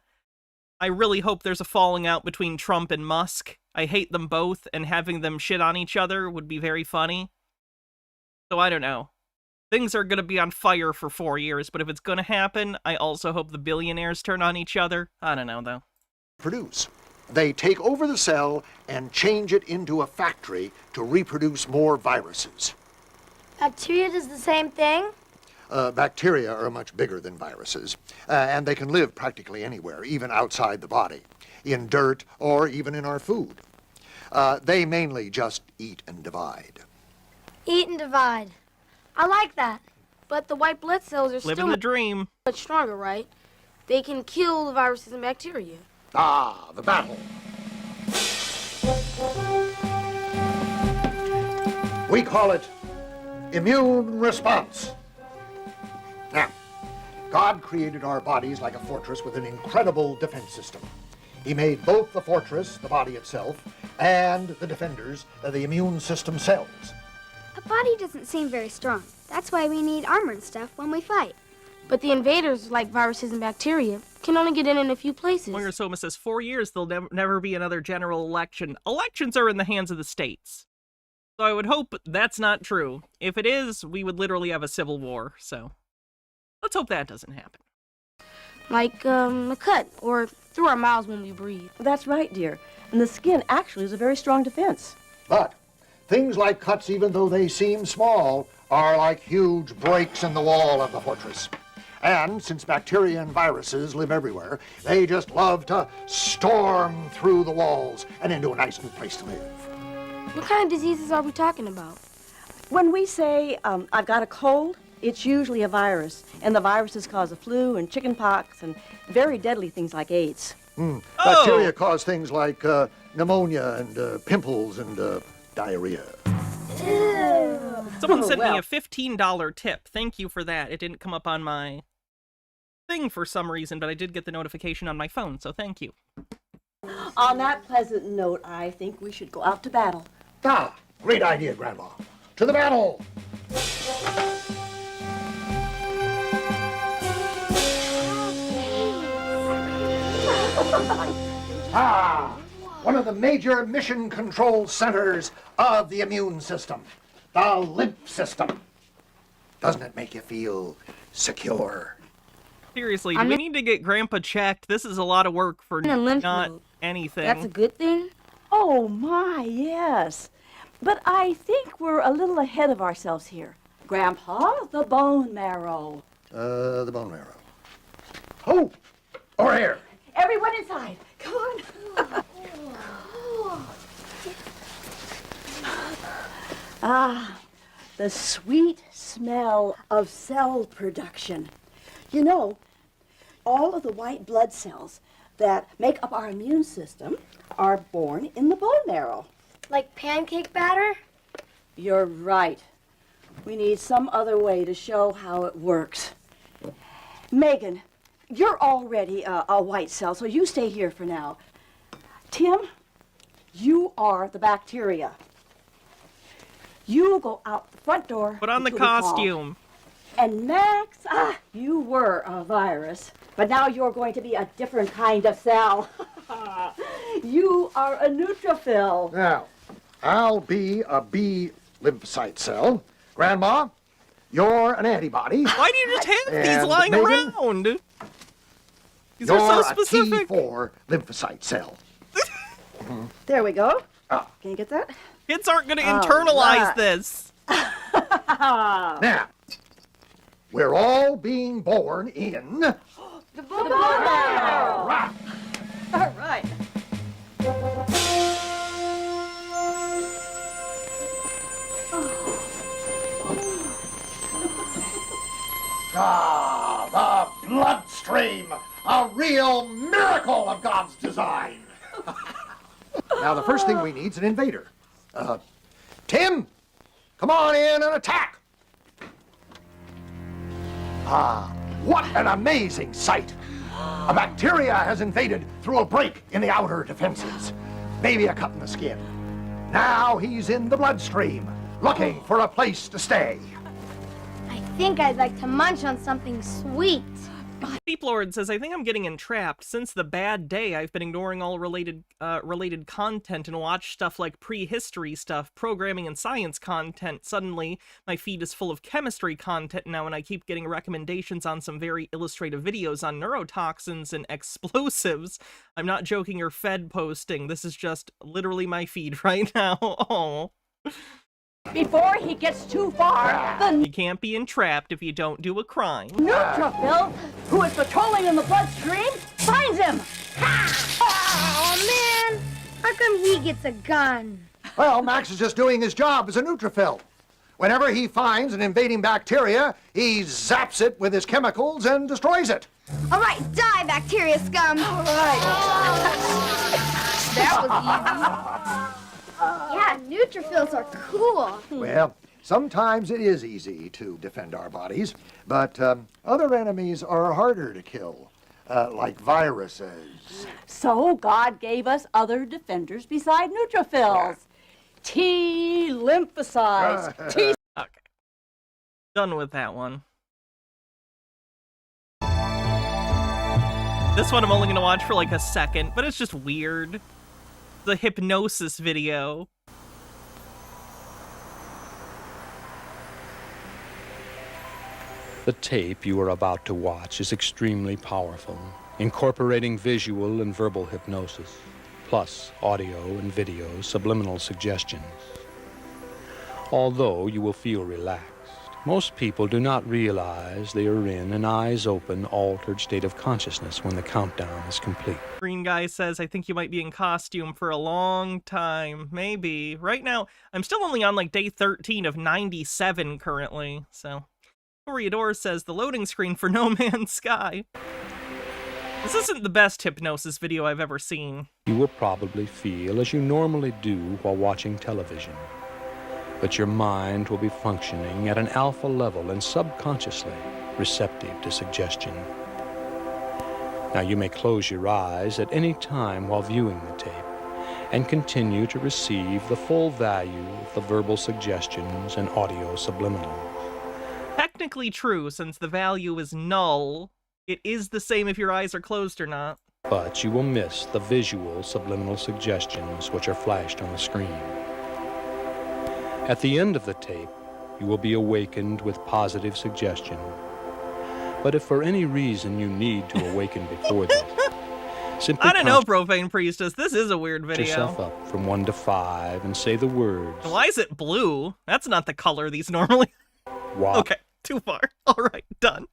[SPEAKER 2] I really hope there's a falling out between Trump and Musk. I hate them both, and having them shit on each other would be very funny. So I don't know. Things are gonna be on fire for 4 years, but if it's gonna happen, I also hope the billionaires turn on each other. I don't know, though.
[SPEAKER 19] Produce. They take over the cell and change it into a factory to reproduce more viruses.
[SPEAKER 16] Bacteria does the same thing?
[SPEAKER 19] Bacteria are much bigger than viruses, and they can live practically anywhere, even outside the body, in dirt or even in our food. They mainly just eat and divide.
[SPEAKER 16] Eat and divide. I like that.
[SPEAKER 18] But the white blood cells are
[SPEAKER 2] Living the dream.
[SPEAKER 18] Much stronger, right? They can kill the viruses and bacteria.
[SPEAKER 19] Ah, the battle. We call it immune response. Now, God created our bodies like a fortress with an incredible defense system. He made both the fortress, the body itself, and the defenders, the immune system cells.
[SPEAKER 22] A body doesn't seem very strong. That's why we need armor and stuff when we fight.
[SPEAKER 18] But the invaders, like viruses and bacteria, can only get in a few places.
[SPEAKER 2] Winger Soma says 4 years, there'll never be another general election. Elections are in the hands of the states. So I would hope that's not true. If it is, we would literally have a civil war, so let's hope that doesn't happen.
[SPEAKER 18] Like a cut, or through our mouths when we breathe.
[SPEAKER 20] That's right, dear. And the skin actually is a very strong defense.
[SPEAKER 19] But things like cuts, even though they seem small, are like huge breaks in the wall of the fortress. And since bacteria and viruses live everywhere, they just love to storm through the walls and into a nice new place to live.
[SPEAKER 18] What kind of diseases are we talking about?
[SPEAKER 20] When we say, I've got a cold, it's usually a virus. And the viruses cause the flu and chickenpox and very deadly things like AIDS.
[SPEAKER 19] Bacteria cause things like pneumonia and pimples and diarrhea.
[SPEAKER 2] Someone sent me a $15 tip. Thank you for that. It didn't come up on my thing for some reason, but I did get the notification on my phone, so thank you.
[SPEAKER 20] On that pleasant note, I think we should go out to battle.
[SPEAKER 19] Ah, great idea, Grandma. To the battle! One of the major mission control centers of the immune system, the lymph system. Doesn't it make you feel secure?
[SPEAKER 2] Seriously, do we need to get Grandpa checked? This is a lot of work for not anything.
[SPEAKER 18] That's a good thing?
[SPEAKER 20] Oh, my, yes. But I think we're a little ahead of ourselves here. Grandpa, the bone marrow.
[SPEAKER 19] The bone marrow. Oh, over here.
[SPEAKER 20] Everyone inside. Come on. The sweet smell of cell production. You know, all of the white blood cells that make up our immune system are born in the bone marrow.
[SPEAKER 16] Like pancake batter?
[SPEAKER 20] You're right. We need some other way to show how it works. Megan, you're already a white cell, so you stay here for now. Tim, you are the bacteria. You go out the front door.
[SPEAKER 2] Put on the costume.
[SPEAKER 20] And Max, you were a virus, but now you're going to be a different kind of cell. You are a neutrophil.
[SPEAKER 19] Now, I'll be a B lymphocyte cell. Grandma, you're an antibody.
[SPEAKER 2] Why do you just have these
[SPEAKER 19] And
[SPEAKER 2] lying
[SPEAKER 19] Megan,
[SPEAKER 2] around? These
[SPEAKER 19] you're
[SPEAKER 2] are so specific.
[SPEAKER 19] a T4 lymphocyte cell.
[SPEAKER 20] There we go. Can you get that?
[SPEAKER 2] Kids aren't going to internalize
[SPEAKER 20] right.
[SPEAKER 2] this.
[SPEAKER 19] Now, we're all being born in...
[SPEAKER 20] The bone marrow!
[SPEAKER 19] Right.
[SPEAKER 20] All right.
[SPEAKER 19] Ah, the bloodstream, a real miracle of God's design. Now, the first thing we need is an invader. Tim, come on in and attack. Ah, what an amazing sight. A bacteria has invaded through a break in the outer defenses. Maybe a cut in the skin. Now he's in the bloodstream, looking for a place to stay.
[SPEAKER 16] I think I'd like to munch on something sweet.
[SPEAKER 2] Deep Lord says, I think I'm getting entrapped. Since the bad day, I've been ignoring all related content and watched stuff like prehistory stuff, programming and science content. Suddenly, my feed is full of chemistry content now, and I keep getting recommendations on some very illustrative videos on neurotoxins and explosives. I'm not joking or fed posting. This is just literally my feed right now. Oh.
[SPEAKER 20] Before he gets too far, the
[SPEAKER 2] You can't be entrapped if you don't do a crime.
[SPEAKER 20] neutrophil, who is patrolling in the bloodstream, finds him.
[SPEAKER 16] Oh, man. How come he gets a gun?
[SPEAKER 19] Well, Max is just doing his job as a neutrophil. Whenever he finds an invading bacteria, he zaps it with his chemicals and destroys it.
[SPEAKER 22] All right, die, bacteria scum.
[SPEAKER 20] All right.
[SPEAKER 16] That was easy. Yeah, neutrophils are cool.
[SPEAKER 19] Well, sometimes it is easy to defend our bodies, but other enemies are harder to kill, like viruses.
[SPEAKER 20] So God gave us other defenders beside neutrophils. T lymphocytes. T.
[SPEAKER 2] Okay. Done with that one. This one I'm only going to watch for like a second, but it's just weird. The hypnosis video.
[SPEAKER 4] The tape you are about to watch is extremely powerful, incorporating visual and verbal hypnosis, plus audio and video subliminal suggestions. Although you will feel relaxed, most people do not realize they are in an eyes-open, altered state of consciousness when the countdown is complete.
[SPEAKER 2] Green guy says, I think you might be in costume for a long time. Maybe. Right now, I'm still only on like day 13 of 97 currently, so. Toreador says, the loading screen for No Man's Sky. This isn't the best hypnosis video I've ever seen.
[SPEAKER 4] You will probably feel as you normally do while watching television, but your mind will be functioning at an alpha level and subconsciously receptive to suggestion. Now you may close your eyes at any time while viewing the tape and continue to receive the full value of the verbal suggestions and audio subliminals.
[SPEAKER 2] Technically true, since the value is null. It is the same if your eyes are closed or not.
[SPEAKER 4] But you will miss the visual subliminal suggestions which are flashed on the screen. At the end of the tape, you will be awakened with positive suggestion. But if for any reason you need to awaken before this, simply
[SPEAKER 2] I don't know, Profane Priestess. This is a weird video.
[SPEAKER 4] yourself up from 1 to 5 and say the words.
[SPEAKER 2] Why is it blue? That's not the color these normally.
[SPEAKER 4] Wow.
[SPEAKER 2] Okay, too far. All right, done.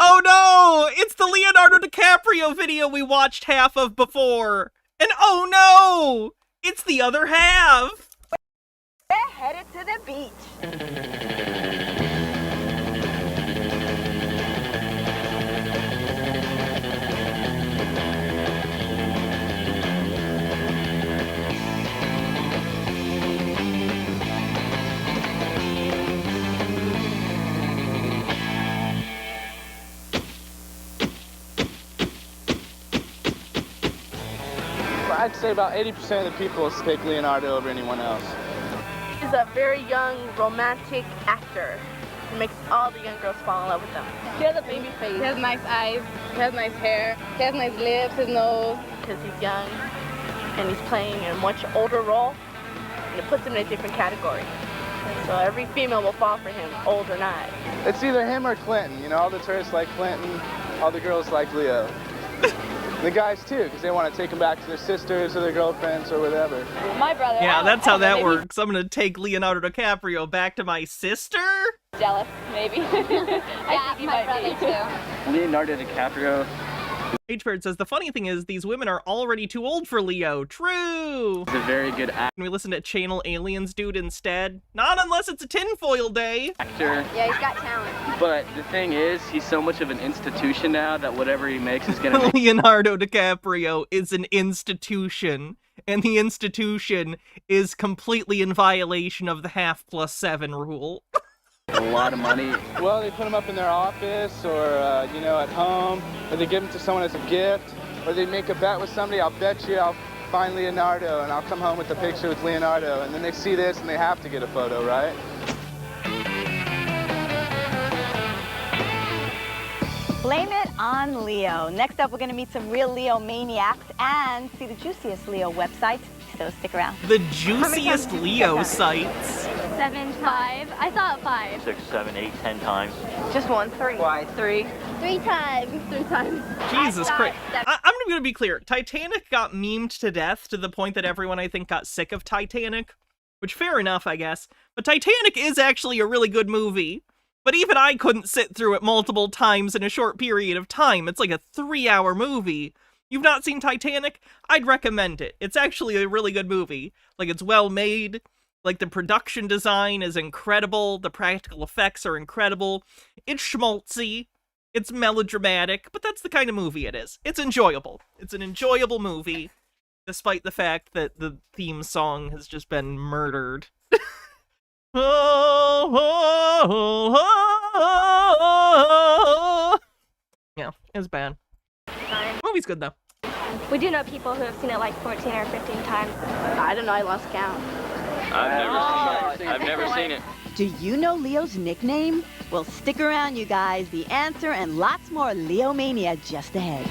[SPEAKER 2] Oh no! It's the Leonardo DiCaprio video we watched half of before. And oh no! It's the other half!
[SPEAKER 20] We're headed to the beach.
[SPEAKER 11] I'd say about 80% of the people will pick Leonardo over anyone else.
[SPEAKER 6] He's a very young, romantic actor. He makes all the young girls fall in love with him. He has a baby face. He has nice eyes. He has nice hair. He has nice lips, his nose. Because he's young. and he's playing a much older role, and it puts him in a different category. And so every female will fall for him, old or not.
[SPEAKER 14] It's either him or Clinton. You know, all the tourists like Clinton, all the girls like Leo. The guys too, because they want to take them back to their sisters or their girlfriends or whatever.
[SPEAKER 6] My brother.
[SPEAKER 2] Yeah, that's how that works. I'm gonna take Leonardo DiCaprio back to my sister?
[SPEAKER 6] Jealous, maybe.
[SPEAKER 12] Yeah, my brother too.
[SPEAKER 1] Leonardo DiCaprio.
[SPEAKER 2] H-Bird says, the funny thing is, these women are already too old for Leo. True!
[SPEAKER 1] He's a very good actor.
[SPEAKER 2] Can we listen to Channel Aliens dude instead? Not unless it's a tinfoil day!
[SPEAKER 1] Yeah,
[SPEAKER 12] he's got talent.
[SPEAKER 1] But the thing is, he's so much of an institution now that whatever he makes is gonna make...
[SPEAKER 2] Leonardo DiCaprio is an institution, and the institution is completely in violation of the 7+ rule.
[SPEAKER 1] A lot of money.
[SPEAKER 14] Well, they put them up in their office or, you know, at home, or they give them to someone as a gift, or they make a bet with somebody. I'll bet you I'll find Leonardo, and I'll come home with a picture with Leonardo, and then they see this and they have to get a photo, right?
[SPEAKER 7] Blame it on Leo. Next up, we're going to meet some real Leo maniacs and see the juiciest Leo websites, so stick around.
[SPEAKER 2] The juiciest Leo sites.
[SPEAKER 12] 7, 5. I thought 5.
[SPEAKER 17] 6, 7, 8, 10 times.
[SPEAKER 6] Just 1, 3.
[SPEAKER 17] Why?
[SPEAKER 6] 3.
[SPEAKER 12] 3 times.
[SPEAKER 6] 3 times.
[SPEAKER 2] Jesus Christ. I'm gonna be clear. Titanic got memed to death to the point that everyone, I think, got sick of Titanic. Which, fair enough, I guess. But Titanic is actually a really good movie. But even I couldn't sit through it multiple times in a short period of time. It's like a 3-hour movie. You've not seen Titanic? I'd recommend it. It's actually a really good movie. Like, it's well made. Like, the production design is incredible. The practical effects are incredible. It's schmaltzy. It's melodramatic. But that's the kind of movie it is. It's enjoyable. It's an enjoyable movie. Despite the fact that the theme song has just been murdered. Yeah, it's bad. Movie's good though.
[SPEAKER 12] We do know people who have seen it like 14 or 15 times.
[SPEAKER 6] I don't know, I lost count.
[SPEAKER 1] I've never seen it.
[SPEAKER 7] Do you know Leo's nickname? Well, stick around, you guys. The answer and lots more Leo Mania just ahead.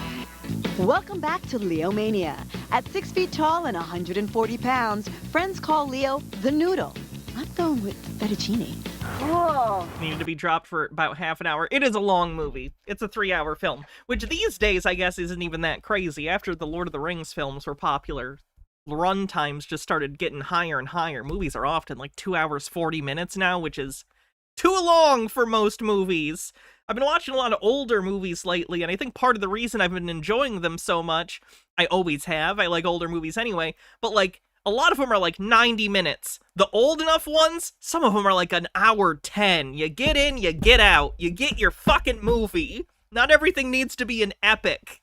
[SPEAKER 7] Welcome back to Leo Mania. At 6 feet tall and 140 pounds, friends call Leo the Noodle. I'm going with fettuccine.
[SPEAKER 2] Cool. Needed to be dropped for about half an hour. It is a long movie. It's a 3-hour film, which these days I guess isn't even that crazy. After the Lord of the Rings films were popular, run times just started getting higher and higher. Movies are often like 2 hours 40 minutes now, which is too long for most movies. I've been watching a lot of older movies lately, and I think part of the reason I've been enjoying them so much, I always have, I like older movies anyway, but like, a lot of them are like 90 minutes. The old enough ones, some of them are like an hour 10. You get in, you get out. You get your fucking movie. Not everything needs to be an epic.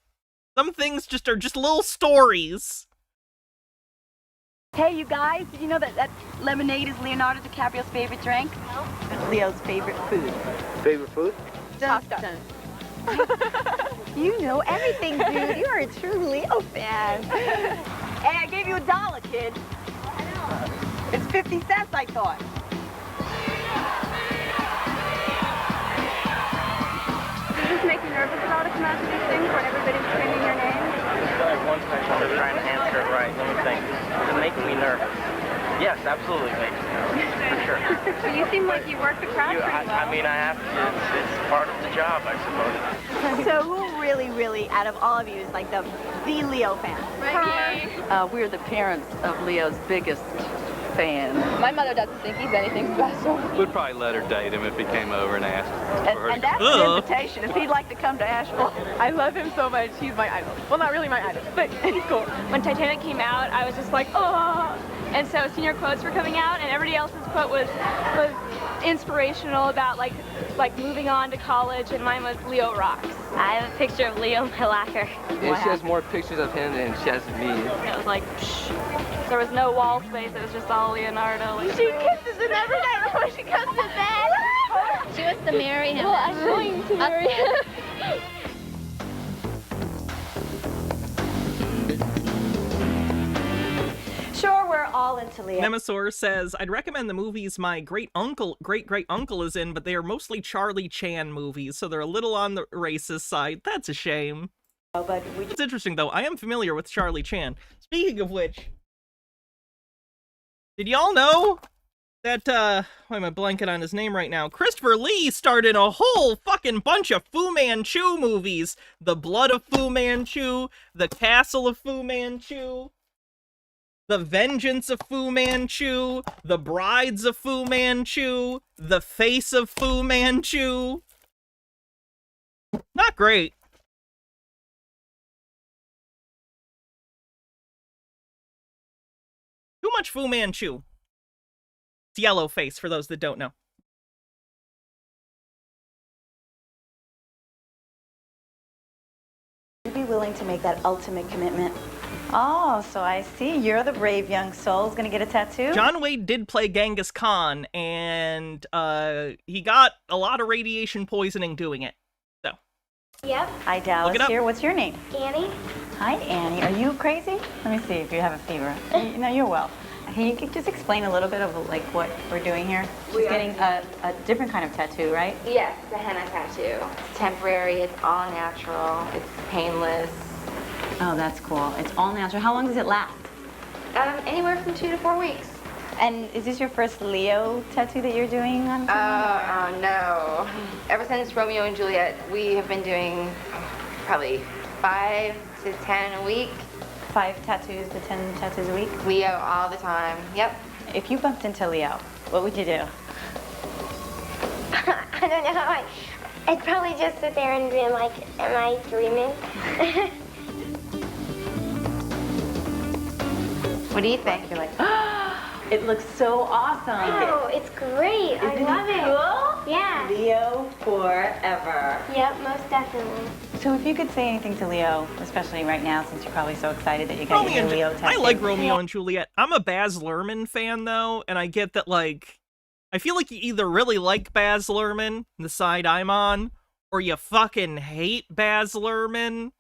[SPEAKER 2] Some things just are just little stories.
[SPEAKER 7] Hey, you guys, did you know that lemonade is Leonardo DiCaprio's favorite drink? No. It's Leo's favorite food.
[SPEAKER 1] Favorite food?
[SPEAKER 7] Pasta. You know everything, dude. You are a true Leo fan. Hey, I gave you $1, kid. I know. It's 50 cents, I thought.
[SPEAKER 12] Does this make you nervous about to come out to these things when everybody's screaming your name?
[SPEAKER 17] One question, I'm trying to answer it right. Let me think. Does it make me nervous? Yes, absolutely makes me nervous, for sure.
[SPEAKER 12] But you seem like you work the crowd pretty well.
[SPEAKER 17] I mean, I have to. It's part of the job, I suppose.
[SPEAKER 7] So who really, out of all of you, is like the Leo fan?
[SPEAKER 12] Right.
[SPEAKER 20] We're the parents of Leo's biggest fan.
[SPEAKER 6] My mother doesn't think he's anything special.
[SPEAKER 1] We'd probably let her date him if he came over and asked for her.
[SPEAKER 20] And that's an invitation if he'd like to come to Asheville.
[SPEAKER 6] I love him so much. He's my idol. Well, not really my idol, but he's cool.
[SPEAKER 12] When Titanic came out, I was just like, oh. And so senior quotes were coming out, and everybody else's quote was inspirational about like moving on to college, and mine was Leo rocks. I have a picture of Leo in my locker.
[SPEAKER 1] Yeah, she has more pictures of him than she has of me.
[SPEAKER 12] It was like, psh. There was no wall space. It was just all Leonardo. Like,
[SPEAKER 6] she kisses him every night before she goes to bed.
[SPEAKER 12] She wants to marry him.
[SPEAKER 6] Well, I'm going to marry him.
[SPEAKER 7] Sure, we're all into Leo.
[SPEAKER 2] Nemesaur says, I'd recommend the movies my great-great-uncle is in, but they are mostly Charlie Chan movies, so they're a little on the racist side. That's a shame.
[SPEAKER 20] But
[SPEAKER 2] It's interesting, though. I am familiar with Charlie Chan. Speaking of which, did y'all know that, why am I blanking on his name right now? Christopher Lee starred in a whole fucking bunch of Fu Manchu movies. The Blood of Fu Manchu, The Castle of Fu Manchu, The Vengeance of Fu Manchu, The Brides of Fu Manchu, The Face of Fu Manchu. Not great. Too much Fu Manchu. It's yellow face, for those that don't know.
[SPEAKER 9] Would you be willing to make that ultimate commitment? Oh, so I see. You're the brave young soul who's gonna get a tattoo?
[SPEAKER 2] John Wayne did play Genghis Khan, and he got a lot of radiation poisoning doing it. So.
[SPEAKER 9] Yep. Hi, Dallas here. What's your name?
[SPEAKER 22] Annie.
[SPEAKER 9] Hi, Annie. Are you crazy? Let me see if you have a fever. No, you're well. Can you just explain a little bit of like what we're doing here? She's getting a different kind of tattoo, right?
[SPEAKER 10] Yes, the henna tattoo. It's temporary, it's all natural, it's painless.
[SPEAKER 9] Oh, that's cool. It's all natural. How long does it last?
[SPEAKER 10] Anywhere from 2 to 4 weeks.
[SPEAKER 9] And is this your first Leo tattoo that you're doing on someone?
[SPEAKER 10] No. Ever since Romeo and Juliet, we have been doing probably 5 to 10 a week.
[SPEAKER 9] 5 tattoos to 10 tattoos a week?
[SPEAKER 10] Leo all the time, yep.
[SPEAKER 9] If you bumped into Leo, what would you do?
[SPEAKER 22] I don't know. I'd probably just sit there and be like, am I dreaming?
[SPEAKER 10] What do you think? You're like,
[SPEAKER 9] it looks so awesome.
[SPEAKER 22] I know, it's great.
[SPEAKER 9] Isn't
[SPEAKER 22] I love
[SPEAKER 9] it
[SPEAKER 22] it.
[SPEAKER 9] Cool?
[SPEAKER 22] Yeah.
[SPEAKER 9] Leo forever.
[SPEAKER 22] Yep, most definitely.
[SPEAKER 9] So if you could say anything to Leo, especially right now, since you're probably so excited that you got your Leo tattoo.
[SPEAKER 2] I like Romeo and Juliet. I'm a Baz Luhrmann fan, though, and I get that, like, I feel like you either really like Baz Luhrmann, the side I'm on, or you fucking hate Baz Luhrmann.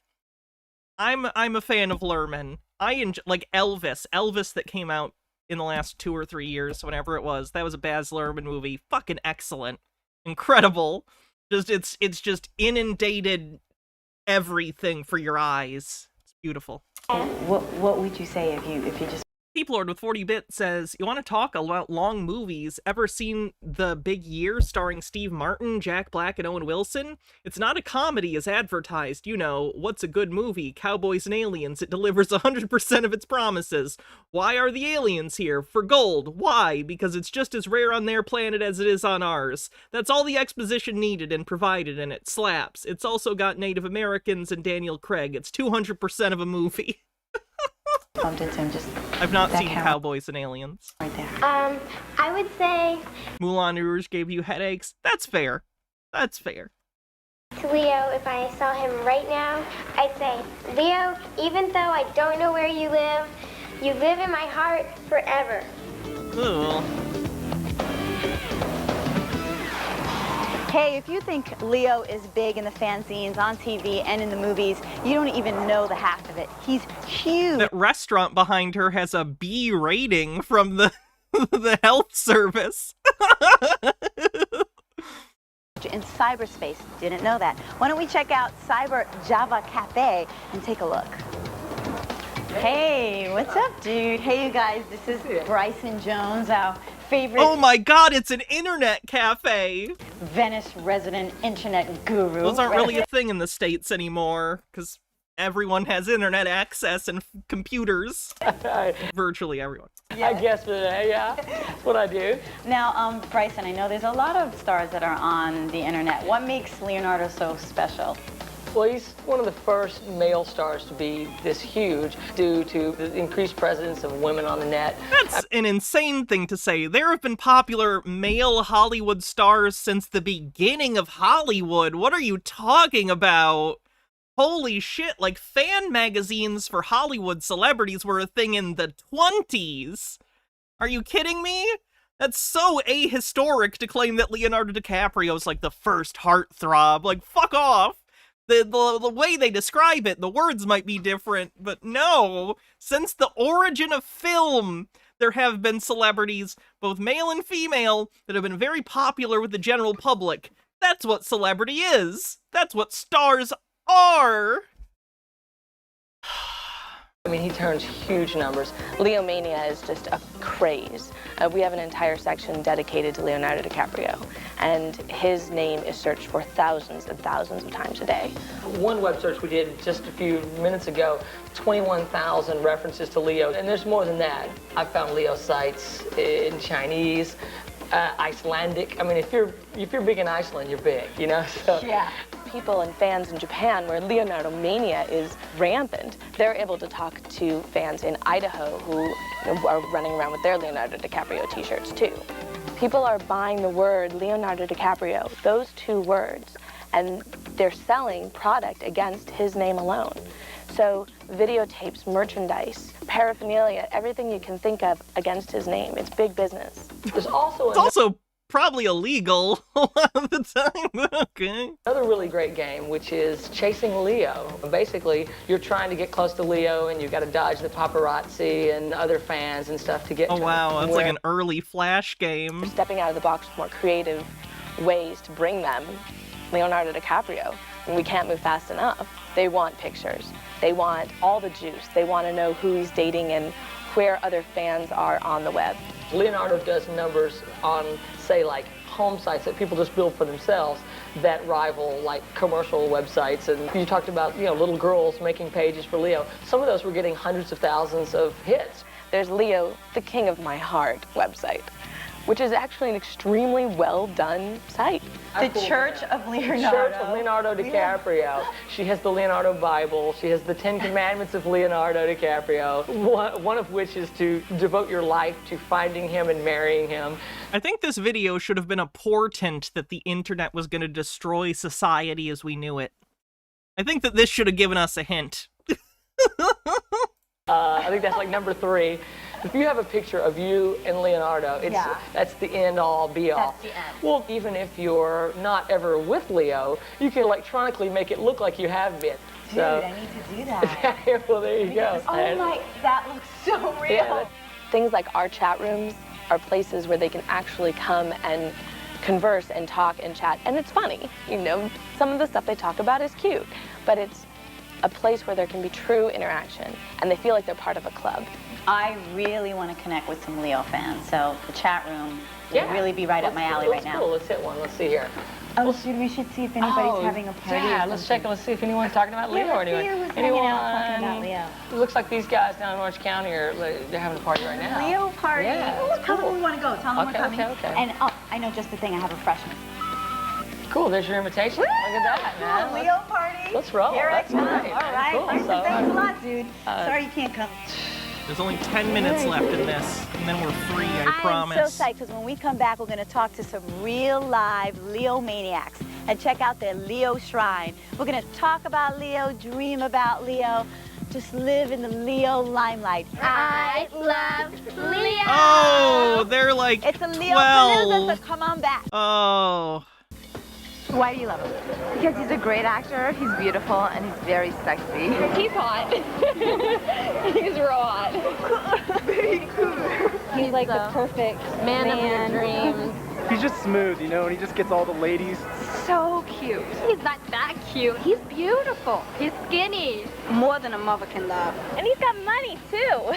[SPEAKER 2] I'm a fan of Luhrmann. I enjoy, like, Elvis that came out in the last 2 or 3 years, whenever it was. That was a Baz Luhrmann movie. Fucking excellent. Incredible. It's just inundated everything for your eyes. It's beautiful.
[SPEAKER 9] What would you say if you just...
[SPEAKER 2] Peeplord with 40-bit says, you want to talk about long movies? Ever seen The Big Year starring Steve Martin, Jack Black, and Owen Wilson? It's not a comedy as advertised. You know, what's a good movie? Cowboys and aliens. It delivers 100% of its promises. Why are the aliens here? For gold. Why? Because it's just as rare on their planet as it is on ours. That's all the exposition needed and provided, and it slaps. It's also got Native Americans and Daniel Craig. It's 200% of a movie.
[SPEAKER 9] Bumped into him, just
[SPEAKER 2] I've not seen Cowboys and Aliens.
[SPEAKER 9] Right there.
[SPEAKER 22] I would say
[SPEAKER 2] Moulin Rouge gave you headaches. That's fair. That's fair.
[SPEAKER 22] to Leo, if I saw him right now, I'd say, Leo, even though I don't know where you live in my heart forever.
[SPEAKER 2] Ooh.
[SPEAKER 9] Hey, if you think Leo is big in the fanzines, on TV, and in the movies, you don't even know the half of it. He's huge.
[SPEAKER 2] That restaurant behind her has a B rating from the the health service.
[SPEAKER 9] In cyberspace, didn't know that. Why don't we check out Cyber Java Cafe and take a look. Hey, what's up, dude? Hey, you guys, this is Bryson Jones, our favorite...
[SPEAKER 2] Oh my god, it's an internet cafe!
[SPEAKER 9] Venice resident internet guru.
[SPEAKER 2] Those aren't really a thing in the States anymore, because everyone has internet access and computers. Virtually everyone.
[SPEAKER 9] Yeah.
[SPEAKER 17] I guess today, yeah. That's what I do.
[SPEAKER 9] Now, Bryson, I know there's a lot of stars that are on the internet. What makes Leonardo so special?
[SPEAKER 17] Well, he's one of the first male stars to be this huge due to the increased presence of women on the net.
[SPEAKER 2] That's an insane thing to say. There have been popular male Hollywood stars since the beginning of Hollywood. What are you talking about? Holy shit, like fan magazines for Hollywood celebrities were a thing in the 20s. Are you kidding me? That's so ahistoric to claim that Leonardo DiCaprio's like the first heartthrob. Like, fuck off. The way they describe it, the words might be different, but no. Since the origin of film, there have been celebrities, both male and female, that have been very popular with the general public. That's what celebrity is. That's what stars are.
[SPEAKER 3] I mean, he turns huge numbers.
[SPEAKER 6] Leo mania is just a craze. We have an entire section dedicated to Leonardo DiCaprio, and his name is searched for thousands and thousands of times a day.
[SPEAKER 3] One web search we did just a few minutes ago, 21,000 references to Leo, and there's more than that. I found Leo sites in Chinese, Icelandic. I mean, if you're big in Iceland, you're big, you know? So.
[SPEAKER 6] Yeah. People and fans in Japan, where Leonardo mania is rampant, they're able to talk to fans in Idaho who are running around with their Leonardo DiCaprio t-shirts too. People are buying the word Leonardo DiCaprio, those two words, and they're selling product against his name alone. So videotapes, merchandise, paraphernalia, everything you can think of against his name. It's big business.
[SPEAKER 3] There's also
[SPEAKER 2] It's also probably illegal a lot of the time, but okay.
[SPEAKER 3] Another really great game, which is Chasing Leo. Basically, you're trying to get close to Leo, and you've got to dodge the paparazzi and other fans and stuff to get to him.
[SPEAKER 2] Oh wow, that's like an early Flash game.
[SPEAKER 6] Stepping out of the box with more creative ways to bring them Leonardo DiCaprio, and we can't move fast enough. They want pictures. They want all the juice. They want to know who he's dating and where other fans are on the web.
[SPEAKER 3] Leonardo does numbers on, say, like home sites that people just build for themselves that rival like commercial websites. And you talked about, you know, little girls making pages for Leo. Some of those were getting hundreds of thousands of hits.
[SPEAKER 6] There's Leo, the King of My Heart website, which is actually an extremely well done site.
[SPEAKER 9] The Church of Leonardo.
[SPEAKER 3] Church of Leonardo DiCaprio. Yeah. She has the Leonardo Bible. She has the 10 Commandments of Leonardo DiCaprio. One of which is to devote your life to finding him and marrying him.
[SPEAKER 2] I think this video should have been a portent that the internet was going to destroy society as we knew it. I think that this should have given us a hint.
[SPEAKER 3] I think that's like number 3. If you have a picture of you and Leonardo, that's the end-all, be-all.
[SPEAKER 9] That's the end.
[SPEAKER 3] Well, even if you're not ever with Leo, you can electronically make it look like you have been.
[SPEAKER 9] Dude, I need to do that.
[SPEAKER 3] Well, there you go.
[SPEAKER 9] Oh my, that looks so real.
[SPEAKER 6] Yeah, things like our chat rooms are places where they can actually come and converse and talk and chat. And it's funny, you know, some of the stuff they talk about is cute, but it's a place where there can be true interaction and they feel like they're part of a club.
[SPEAKER 9] I really want to connect with some Leo fans, so the chat room would really be right up my alley right now.
[SPEAKER 3] Cool. Let's hit one. Let's see here.
[SPEAKER 9] Oh, dude, we should see if anybody's having a party.
[SPEAKER 3] Yeah, let's check and let's see if anyone's talking about Leo or anyone.
[SPEAKER 9] Anyone talking about Leo?
[SPEAKER 3] It looks like these guys down in Orange County they're having a party right now.
[SPEAKER 9] Leo party.
[SPEAKER 3] Yeah,
[SPEAKER 9] Oh, tell them we want to go. Tell them we're coming.
[SPEAKER 3] Okay.
[SPEAKER 9] And oh, I know just the thing. I have refreshments.
[SPEAKER 3] Cool. There's your invitation. Look at that, man.
[SPEAKER 9] Cool, Leo party.
[SPEAKER 3] Let's roll.
[SPEAKER 9] Here
[SPEAKER 3] That's
[SPEAKER 9] I come.
[SPEAKER 3] great.
[SPEAKER 9] All right.
[SPEAKER 3] Cool.
[SPEAKER 9] Thanks a lot, dude. Sorry you can't come.
[SPEAKER 2] There's only 10 minutes left in this, and then we're free, I promise.
[SPEAKER 7] I'm so psyched because when we come back, we're going to talk to some real live Leo maniacs and check out their Leo shrine. We're going to talk about Leo, dream about Leo, just live in the Leo limelight.
[SPEAKER 22] I love Leo.
[SPEAKER 2] Oh, they're like
[SPEAKER 7] It's a Leo
[SPEAKER 2] 12.
[SPEAKER 7] Palooza, so come on back.
[SPEAKER 2] Oh.
[SPEAKER 7] Why do you love him?
[SPEAKER 10] Because he's a great actor, he's beautiful, and he's very sexy.
[SPEAKER 12] He's hot. He's real hot.
[SPEAKER 10] Very cool.
[SPEAKER 12] He's like the perfect man of your dreams.
[SPEAKER 13] He's just smooth, you know, and he just gets all the ladies.
[SPEAKER 12] So cute. He's not that cute. He's beautiful. He's skinny. More than a mother can love. And he's got money, too.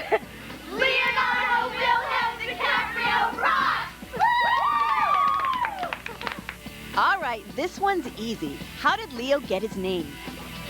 [SPEAKER 22] Leonardo Wilhelm DiCaprio rocks!
[SPEAKER 7] All right, this one's easy. How did Leo get his name?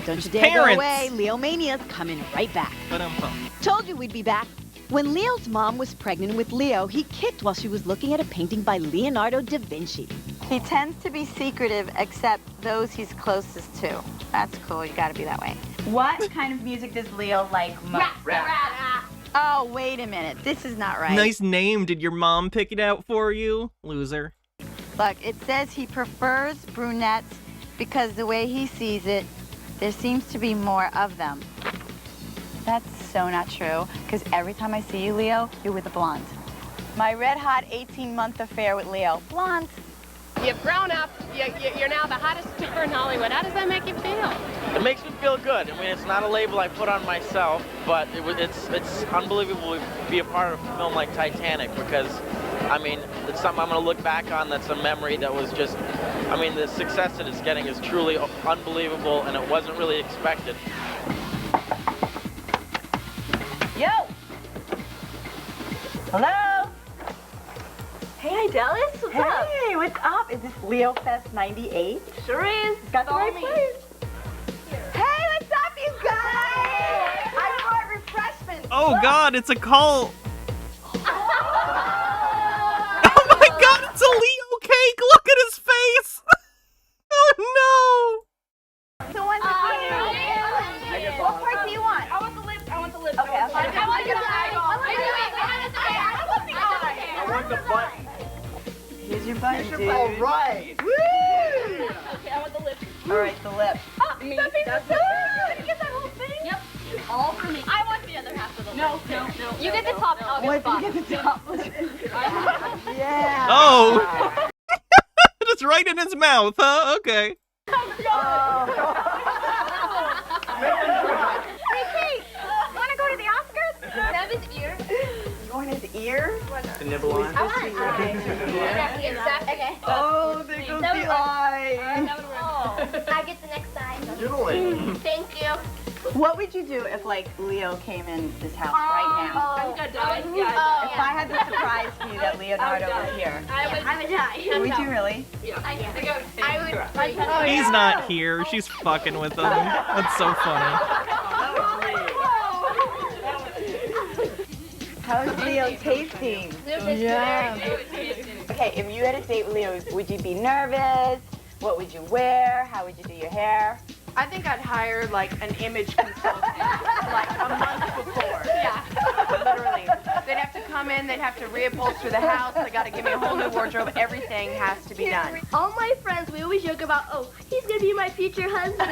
[SPEAKER 7] Don't
[SPEAKER 2] His
[SPEAKER 7] you dare
[SPEAKER 2] parents.
[SPEAKER 7] go away. Leo Mania's coming right back.
[SPEAKER 2] Ba-dum-bum.
[SPEAKER 7] Told you we'd be back. When Leo's mom was pregnant with Leo, he kicked while she was looking at a painting by Leonardo da Vinci.
[SPEAKER 9] He tends to be secretive, except those he's closest to. That's cool. You got to be that way. What kind of music does Leo like most?
[SPEAKER 22] Rap.
[SPEAKER 7] Oh, wait a minute. This is not right.
[SPEAKER 2] Nice name. Did your mom pick it out for you? Loser.
[SPEAKER 9] Look, it says he prefers brunettes because the way he sees it, there seems to be more of them. That's so not true, because every time I see you, Leo, you're with a blonde. My red-hot 18-month affair with Leo. Blonde.
[SPEAKER 12] You've grown up. You're now the hottest star in Hollywood. How does that make you feel?
[SPEAKER 17] It makes me feel good. I mean, it's not a label I put on myself, but it's unbelievable to be a part of a film like Titanic because, I mean, it's something I'm going to look back on that's a memory that was just, I mean, the success that it's getting is truly unbelievable, and it wasn't really expected.
[SPEAKER 9] Yo! Hello?
[SPEAKER 5] Hey, Idalis, what's up?
[SPEAKER 9] Hey, what's up? Is this Leo Fest 98?
[SPEAKER 5] Sure is.
[SPEAKER 9] Got the right
[SPEAKER 5] me.
[SPEAKER 9] place. Hey, what's up, you guys? I brought refreshments.
[SPEAKER 2] Oh God, it's a cult. Oh my God, it's a Leo cake. Look at his face. Oh
[SPEAKER 9] So what's What part do you want?
[SPEAKER 5] I want the lips. I want the lips.
[SPEAKER 9] Okay,
[SPEAKER 5] I want the
[SPEAKER 13] I want the button.
[SPEAKER 9] Here's your button, dude.
[SPEAKER 13] All right.
[SPEAKER 9] Woo!
[SPEAKER 5] Okay, I want the lips.
[SPEAKER 9] All right, the lip.
[SPEAKER 5] Oh, me. That's it. You're gonna get that whole thing? Yep. All for me. I want the other half of the lip. No. You get the top and I'll get the bottom.
[SPEAKER 9] You get the top. Yeah.
[SPEAKER 2] Oh. Just right in his mouth, huh? Okay.
[SPEAKER 9] Hey, Kate, wanna go to the Oscars?
[SPEAKER 5] Grab his ear.
[SPEAKER 9] You want his ear?
[SPEAKER 13] To nibble on.
[SPEAKER 9] I want his eye.
[SPEAKER 5] Exactly. Okay.
[SPEAKER 9] Oh, there goes the eye.
[SPEAKER 22] I get the next time.
[SPEAKER 5] Thank you.
[SPEAKER 9] What would you do if, like, Leo came in this house right now?
[SPEAKER 5] I'm gonna die.
[SPEAKER 9] If I had the surprise for you that Leonardo was here.
[SPEAKER 5] I would die.
[SPEAKER 9] Would you really?
[SPEAKER 5] I would.
[SPEAKER 2] He's not here. She's fucking with him. That's so funny.
[SPEAKER 9] How's Leo tasting?
[SPEAKER 5] Yeah.
[SPEAKER 9] Okay, if you had a date with Leo, would you be nervous? What would you wear? How would you do your hair?
[SPEAKER 15] I think I'd hire like an image consultant like a month before. Yeah, literally. They'd have to come in, they'd have to reupholster the house, they gotta give me a whole new wardrobe, everything has to be done.
[SPEAKER 12] All my friends, we always joke about, oh, he's gonna be my future husband.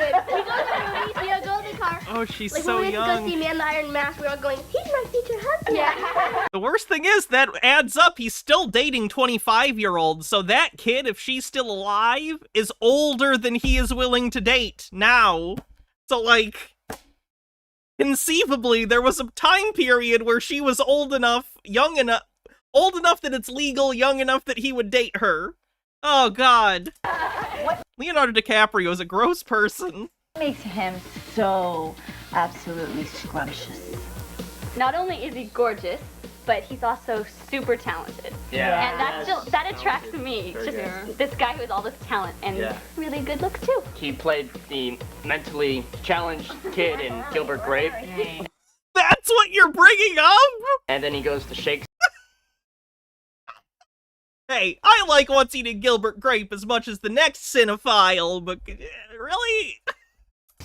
[SPEAKER 12] We go to the car.
[SPEAKER 2] Oh, she's
[SPEAKER 12] like
[SPEAKER 2] so
[SPEAKER 12] when we went to
[SPEAKER 2] young.
[SPEAKER 12] go see Man in the Iron Mask, we're all going, he's my future husband. Yeah.
[SPEAKER 2] The worst thing is that adds up. He's still dating 25-year-olds, so that kid, if she's still alive, is older than he is willing to date now. So, like, conceivably, there was a time period where she was old enough that it's legal, young enough that he would date her. Oh, God. Leonardo DiCaprio is a gross person.
[SPEAKER 9] What makes him so absolutely scrumptious?
[SPEAKER 23] Not only is he gorgeous, but he's also super talented.
[SPEAKER 13] Yeah.
[SPEAKER 23] And that attracts me.
[SPEAKER 13] Very
[SPEAKER 23] Just
[SPEAKER 13] good.
[SPEAKER 23] this guy who has all this talent and
[SPEAKER 13] Yeah.
[SPEAKER 23] really good looks too.
[SPEAKER 24] He played the mentally challenged kid in Gilbert Grape.
[SPEAKER 2] That's what you're bringing up?
[SPEAKER 24] And then he goes to Shakespeare.
[SPEAKER 2] Hey, I like What's Eating Gilbert Grape as much as the next cinephile, but really?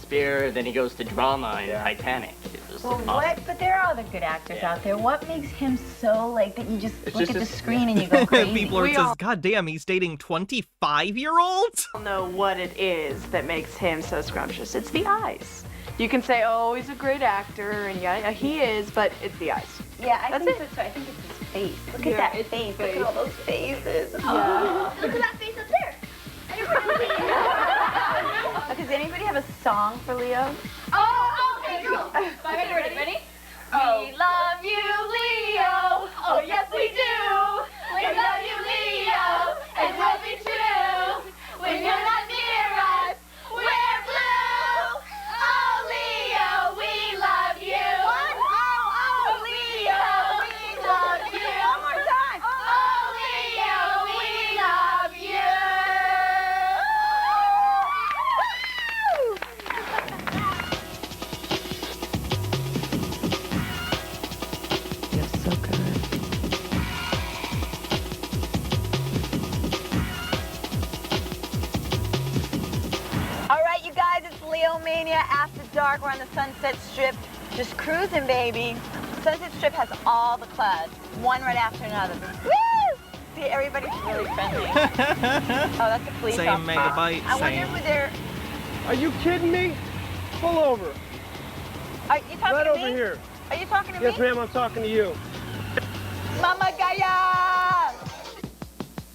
[SPEAKER 24] Then he goes to drama in Titanic.
[SPEAKER 9] Well, but there are other good actors out there. What makes him so, like, that you just look at the screen and you go crazy?
[SPEAKER 2] People are says, God damn, he's dating 25-year-olds?
[SPEAKER 15] I don't know what it is that makes him so scrumptious. It's the eyes. You can say, oh, he's a great actor, and yeah, he is, but it's the eyes.
[SPEAKER 9] Yeah, I
[SPEAKER 15] That's
[SPEAKER 9] think
[SPEAKER 15] it.
[SPEAKER 9] that's right. I think it's his face. Look
[SPEAKER 15] Yeah,
[SPEAKER 9] at that
[SPEAKER 15] it's
[SPEAKER 9] face.
[SPEAKER 15] his
[SPEAKER 9] Look at all those faces.
[SPEAKER 15] Yeah.
[SPEAKER 12] Look at that face up there.
[SPEAKER 9] Does anybody have a song for Leo?
[SPEAKER 12] Oh, okay, go.
[SPEAKER 23] Ready?
[SPEAKER 12] We love you, Leo. Oh, yes, we do. We love you, Leo. And we'll be true. When you're not near us, we're blue. Oh, Leo, we love you. What? Oh, Leo, we love you.
[SPEAKER 9] One more time.
[SPEAKER 12] Oh, Leo, we love you.
[SPEAKER 9] All right, you guys, it's Leo Mania After Dark. We're on the Sunset Strip, just cruising, baby. Sunset Strip has all the clubs, one right after another. Woo! See, everybody's really friendly. Oh, that's a police
[SPEAKER 2] Same
[SPEAKER 9] officer.
[SPEAKER 2] megabyte,
[SPEAKER 9] I wonder
[SPEAKER 2] same.
[SPEAKER 9] who they're...
[SPEAKER 13] Are you kidding me? Pull over.
[SPEAKER 9] Are you talking
[SPEAKER 13] Right
[SPEAKER 9] to
[SPEAKER 13] over
[SPEAKER 9] me?
[SPEAKER 13] here.
[SPEAKER 9] Are you talking to
[SPEAKER 13] Yes,
[SPEAKER 9] me?
[SPEAKER 13] ma'am, I'm talking to you.
[SPEAKER 9] Mama Gaya!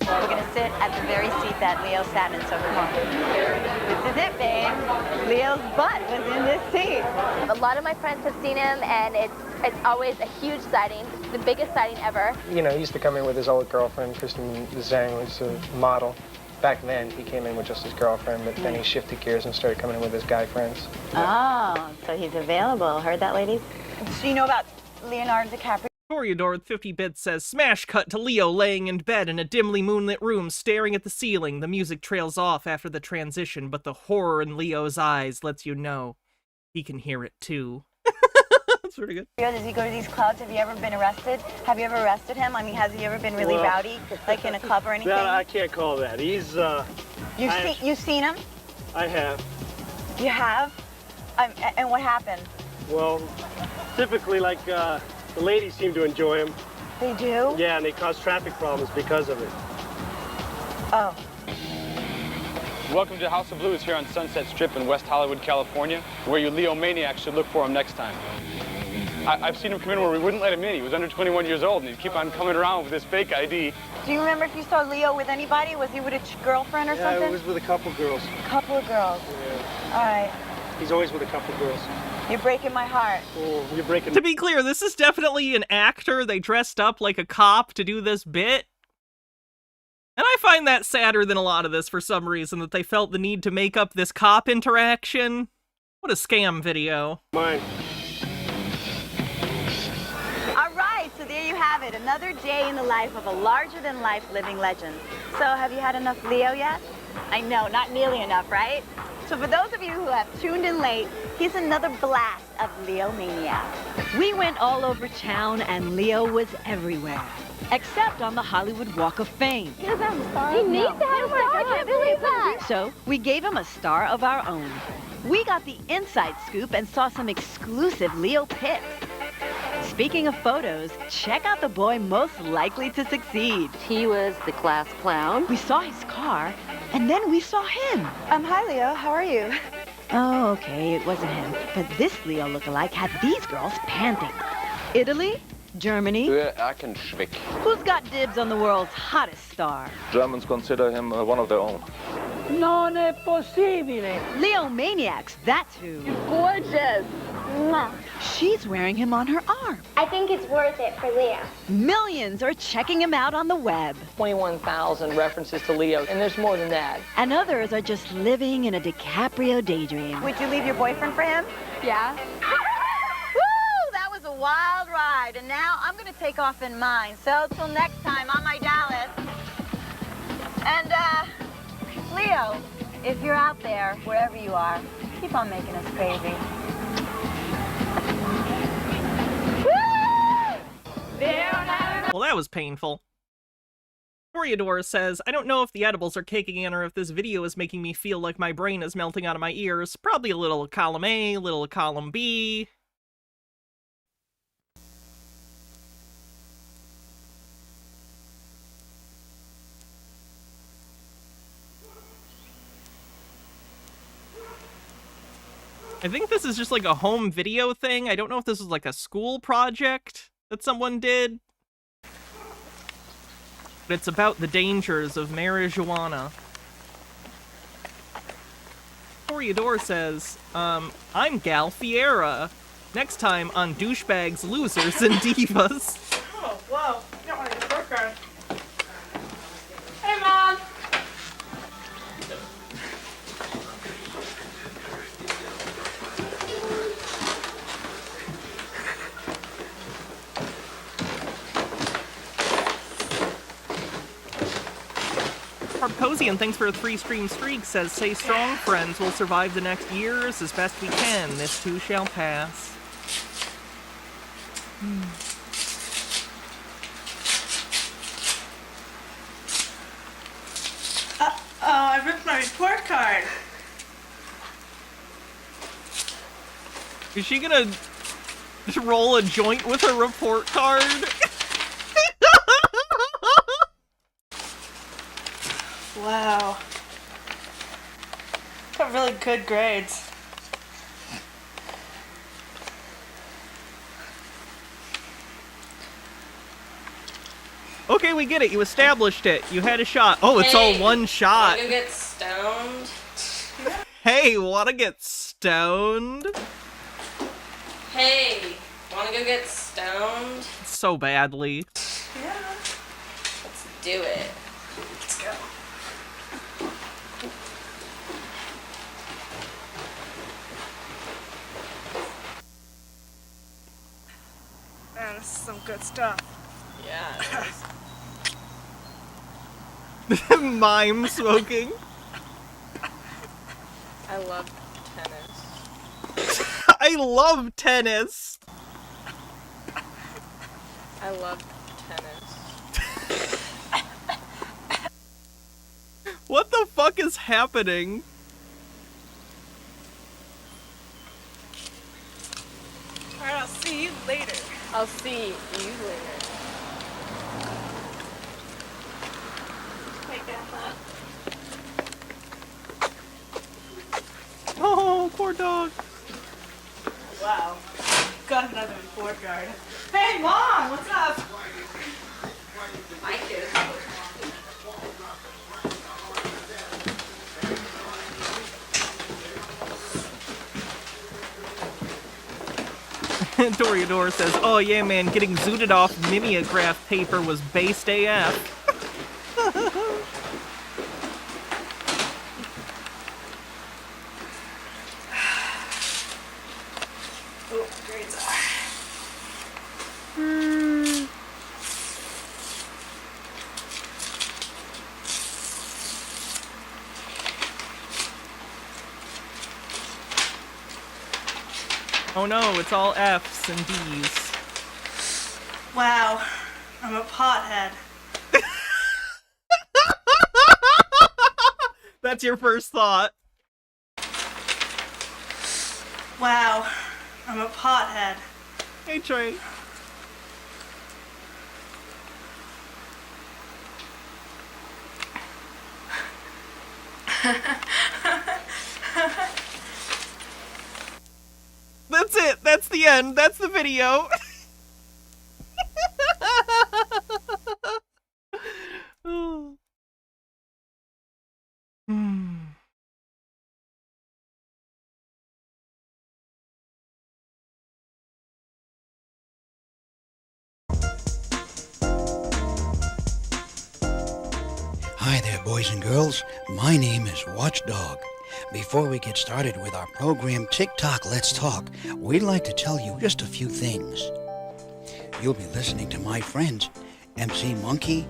[SPEAKER 9] We're gonna sit at the very seat that Leo sat in, so come on. This is it, babe. Leo's butt was in this seat.
[SPEAKER 6] A lot of my friends have seen him, and it's always a huge sighting. It's the biggest sighting ever.
[SPEAKER 13] You know, he used to come in with his old girlfriend, Kristen Zhang, who's a model. Back then, he came in with just his girlfriend, but then he shifted gears and started coming in with his guy friends.
[SPEAKER 9] Oh, so he's available. Heard that, ladies? So you know about Leonardo DiCaprio.
[SPEAKER 2] Toreador with 50 bits says, smash cut to Leo laying in bed in a dimly moonlit room staring at the ceiling. The music trails off after the transition, but the horror in Leo's eyes lets you know he can hear it too. That's pretty good.
[SPEAKER 9] Does he go to these clubs? Have you ever been arrested? Have you ever arrested him? I mean, has he ever been really rowdy, like in a club or anything?
[SPEAKER 8] I can't call that. He's,
[SPEAKER 9] You've seen him?
[SPEAKER 8] I have.
[SPEAKER 9] You have? And what happened?
[SPEAKER 8] Well, typically, like, the ladies seem to enjoy him.
[SPEAKER 9] They do?
[SPEAKER 8] Yeah, and they cause traffic problems because of it.
[SPEAKER 9] Oh.
[SPEAKER 16] Welcome to House of Blues here on Sunset Strip in West Hollywood, California, where you Leo maniacs should look for him next time. I've seen him come in where we wouldn't let him in. He was under 21 years old, and he'd keep on coming around with this fake ID.
[SPEAKER 9] Do you remember if you saw Leo with anybody? Was he with a girlfriend or something?
[SPEAKER 8] Yeah, he was with a couple girls.
[SPEAKER 9] A couple of girls.
[SPEAKER 8] Yeah.
[SPEAKER 9] All right.
[SPEAKER 8] He's always with a couple girls.
[SPEAKER 9] You're breaking my heart.
[SPEAKER 8] Oh, you're breaking...
[SPEAKER 2] To be clear, this is definitely an actor. They dressed up like a cop to do this bit. And I find that sadder than a lot of this for some reason, that they felt the need to make up this cop interaction. What a scam video.
[SPEAKER 8] Mine.
[SPEAKER 9] All right, so there you have it. Another day in the life of a larger-than-life living legend. So have you had enough Leo yet? I know, not nearly enough, right? So for those of you who have tuned in late, here's another blast of Leo mania.
[SPEAKER 7] We went all over town and Leo was everywhere, except on the Hollywood Walk of Fame.
[SPEAKER 5] He doesn't have a star. He needs to have a star. I can't believe that.
[SPEAKER 7] So we gave him a star of our own. We got the inside scoop and saw some exclusive Leo pics. Speaking of photos, check out the boy most likely to succeed.
[SPEAKER 18] He was the class clown.
[SPEAKER 7] We saw his car, and then we saw him.
[SPEAKER 9] Hi, Leo. How are you?
[SPEAKER 7] Oh, okay, it wasn't him. But this Leo lookalike had these girls panting. Italy? Germany?
[SPEAKER 16] Erkenschwick.
[SPEAKER 7] Who's got dibs on the world's hottest star?
[SPEAKER 16] Germans consider him one of their own.
[SPEAKER 7] Non è possibile. Leo maniacs, that's who.
[SPEAKER 5] Gorgeous. Mwah.
[SPEAKER 7] She's wearing him on her arm.
[SPEAKER 22] I think it's worth it for Leo.
[SPEAKER 7] Millions are checking him out on the web.
[SPEAKER 3] 21,000 references to Leo, and there's more than that.
[SPEAKER 7] And others are just living in a DiCaprio daydream.
[SPEAKER 9] Would you leave your boyfriend for him?
[SPEAKER 5] Yeah.
[SPEAKER 9] Woo! That was a wild ride, and now I'm going to take off in mine. So till next time on my Dallas. And, Leo, if you're out there, wherever you are, keep on making us crazy.
[SPEAKER 2] Well, that was painful. Toreador says, I don't know if the edibles are kicking in or if this video is making me feel like my brain is melting out of my ears. Probably a little of column A, a little of column B. I think this is just like a home video thing. I don't know if this is like a school project that someone did. But it's about the dangers of marijuana. Toreador says, I'm Gal Fiera. Next time on Douchebags, Losers, and Divas.
[SPEAKER 5] Oh, whoa. You don't want to get a card. Hey, Mom.
[SPEAKER 2] Harposian, thanks for a 3-stream streak, says, stay strong, friends. We'll survive the next years as best we can. This too shall pass.
[SPEAKER 5] I ripped my report card.
[SPEAKER 2] Is she gonna just roll a joint with her report card?
[SPEAKER 5] Wow. Got really good grades.
[SPEAKER 2] Okay, we get it. You established it. You had a shot. Oh, it's all one shot.
[SPEAKER 21] Wanna go get stoned?
[SPEAKER 2] Hey, wanna get stoned?
[SPEAKER 21] Hey, wanna go get stoned?
[SPEAKER 2] So badly.
[SPEAKER 21] Yeah. Let's do it. Let's go.
[SPEAKER 4] this is some good stuff.
[SPEAKER 15] Yeah.
[SPEAKER 2] Mime smoking.
[SPEAKER 15] I love tennis.
[SPEAKER 2] I love tennis.
[SPEAKER 15] I love tennis.
[SPEAKER 2] What the fuck is happening?
[SPEAKER 4] Alright, I'll see you later.
[SPEAKER 15] I'll see you later.
[SPEAKER 4] Take that.
[SPEAKER 2] Oh, poor dog.
[SPEAKER 4] Wow. Got another report card. Hey, Mom, what's up?
[SPEAKER 15] My kid.
[SPEAKER 2] Doriador says, oh yeah man, getting zooted off mimeograph paper was based AF.
[SPEAKER 4] Oh, grades are.
[SPEAKER 2] Oh no, it's all F's and D's.
[SPEAKER 4] Wow, I'm a pothead.
[SPEAKER 2] That's your first thought.
[SPEAKER 4] Wow, I'm a pothead.
[SPEAKER 2] Hey Trey. That's it. That's the end. That's the video.
[SPEAKER 11] Hi there, boys and girls. My name is Watchdog. Before we get started with our program TikTok Let's Talk, we'd like to tell you just a few things. You'll be listening to my friends, MC Monkey,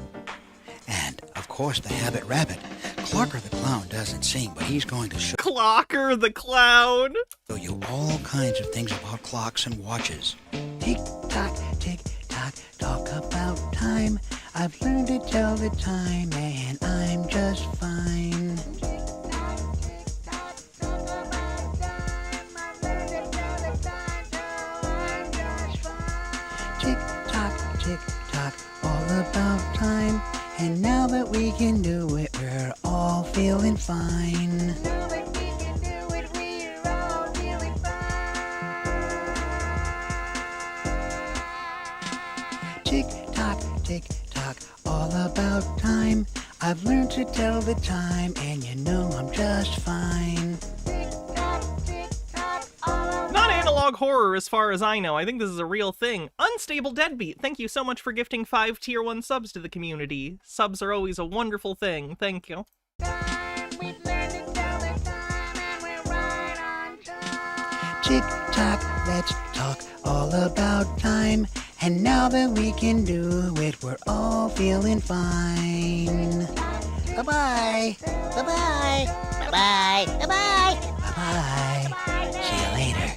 [SPEAKER 11] and, of course, the Habit Rabbit. Clocker the Clown doesn't sing, but he's going to show
[SPEAKER 2] Clocker the Clown.
[SPEAKER 11] You all kinds of things about clocks and watches. Tick-tock, tick-tock, talk about time. I've learned to tell the time, and I'm just fine. Tick-tock, tick-tock, all about time. And now that we can do it, we're all feeling fine. Tick-tock, tick-tock, all about time. I've learned to tell the time, and you know I'm just fine.
[SPEAKER 2] Not analog horror as far as I know. I think this is a real thing. Unstable Deadbeat, thank you so much for gifting 5 Tier 1 subs to the community. Subs are always a wonderful thing. Thank you.
[SPEAKER 11] Tick-tock, let's talk all about time. And now that we can do it, we're all feeling fine. Bye-bye. Bye-bye. Bye-bye. Bye-bye. Bye-bye. See you later.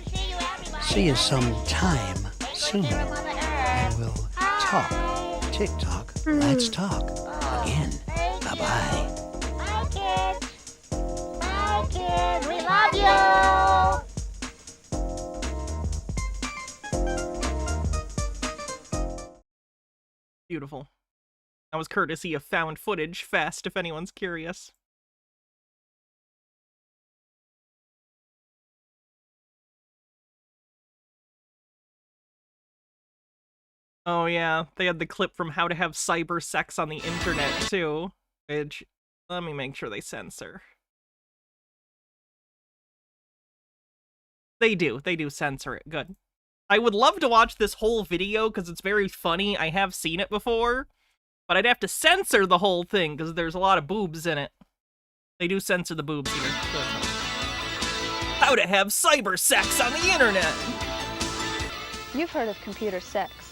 [SPEAKER 11] See you sometime soon. And we'll talk. TikTok, let's talk again. Bye-bye.
[SPEAKER 22] Bye, kids. Bye, kids. We love you.
[SPEAKER 2] Beautiful. That was courtesy of found footage. Fast, if anyone's curious. Oh yeah, they had the clip from How to Have Cybersex on the Internet, too. Which, let me make sure they censor. They do censor it, good. I would love to watch this whole video because it's very funny. I have seen it before, but I'd have to censor the whole thing because there's a lot of boobs in it. They do censor the boobs here. How to have cyber sex on the internet.
[SPEAKER 14] You've heard of computer sex.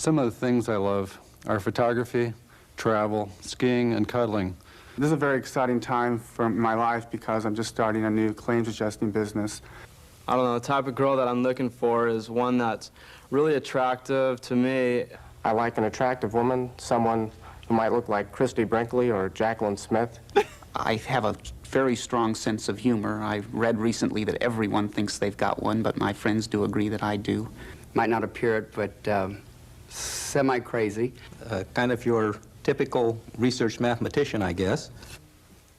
[SPEAKER 6] Some of the things I love are photography, travel, skiing, and cuddling.
[SPEAKER 10] This is a very exciting time for my life because I'm just starting a new claims adjusting business.
[SPEAKER 12] I don't know, the type of girl that I'm looking for is one that's really attractive to me.
[SPEAKER 13] I like an attractive woman, someone who might look like Christy Brinkley or Jacqueline Smith.
[SPEAKER 11] I have a very strong sense of humor. I've read recently that everyone thinks they've got one, but my friends do agree that I do.
[SPEAKER 17] Might not appear it, but semi-crazy.
[SPEAKER 19] Kind of your typical research mathematician, I guess.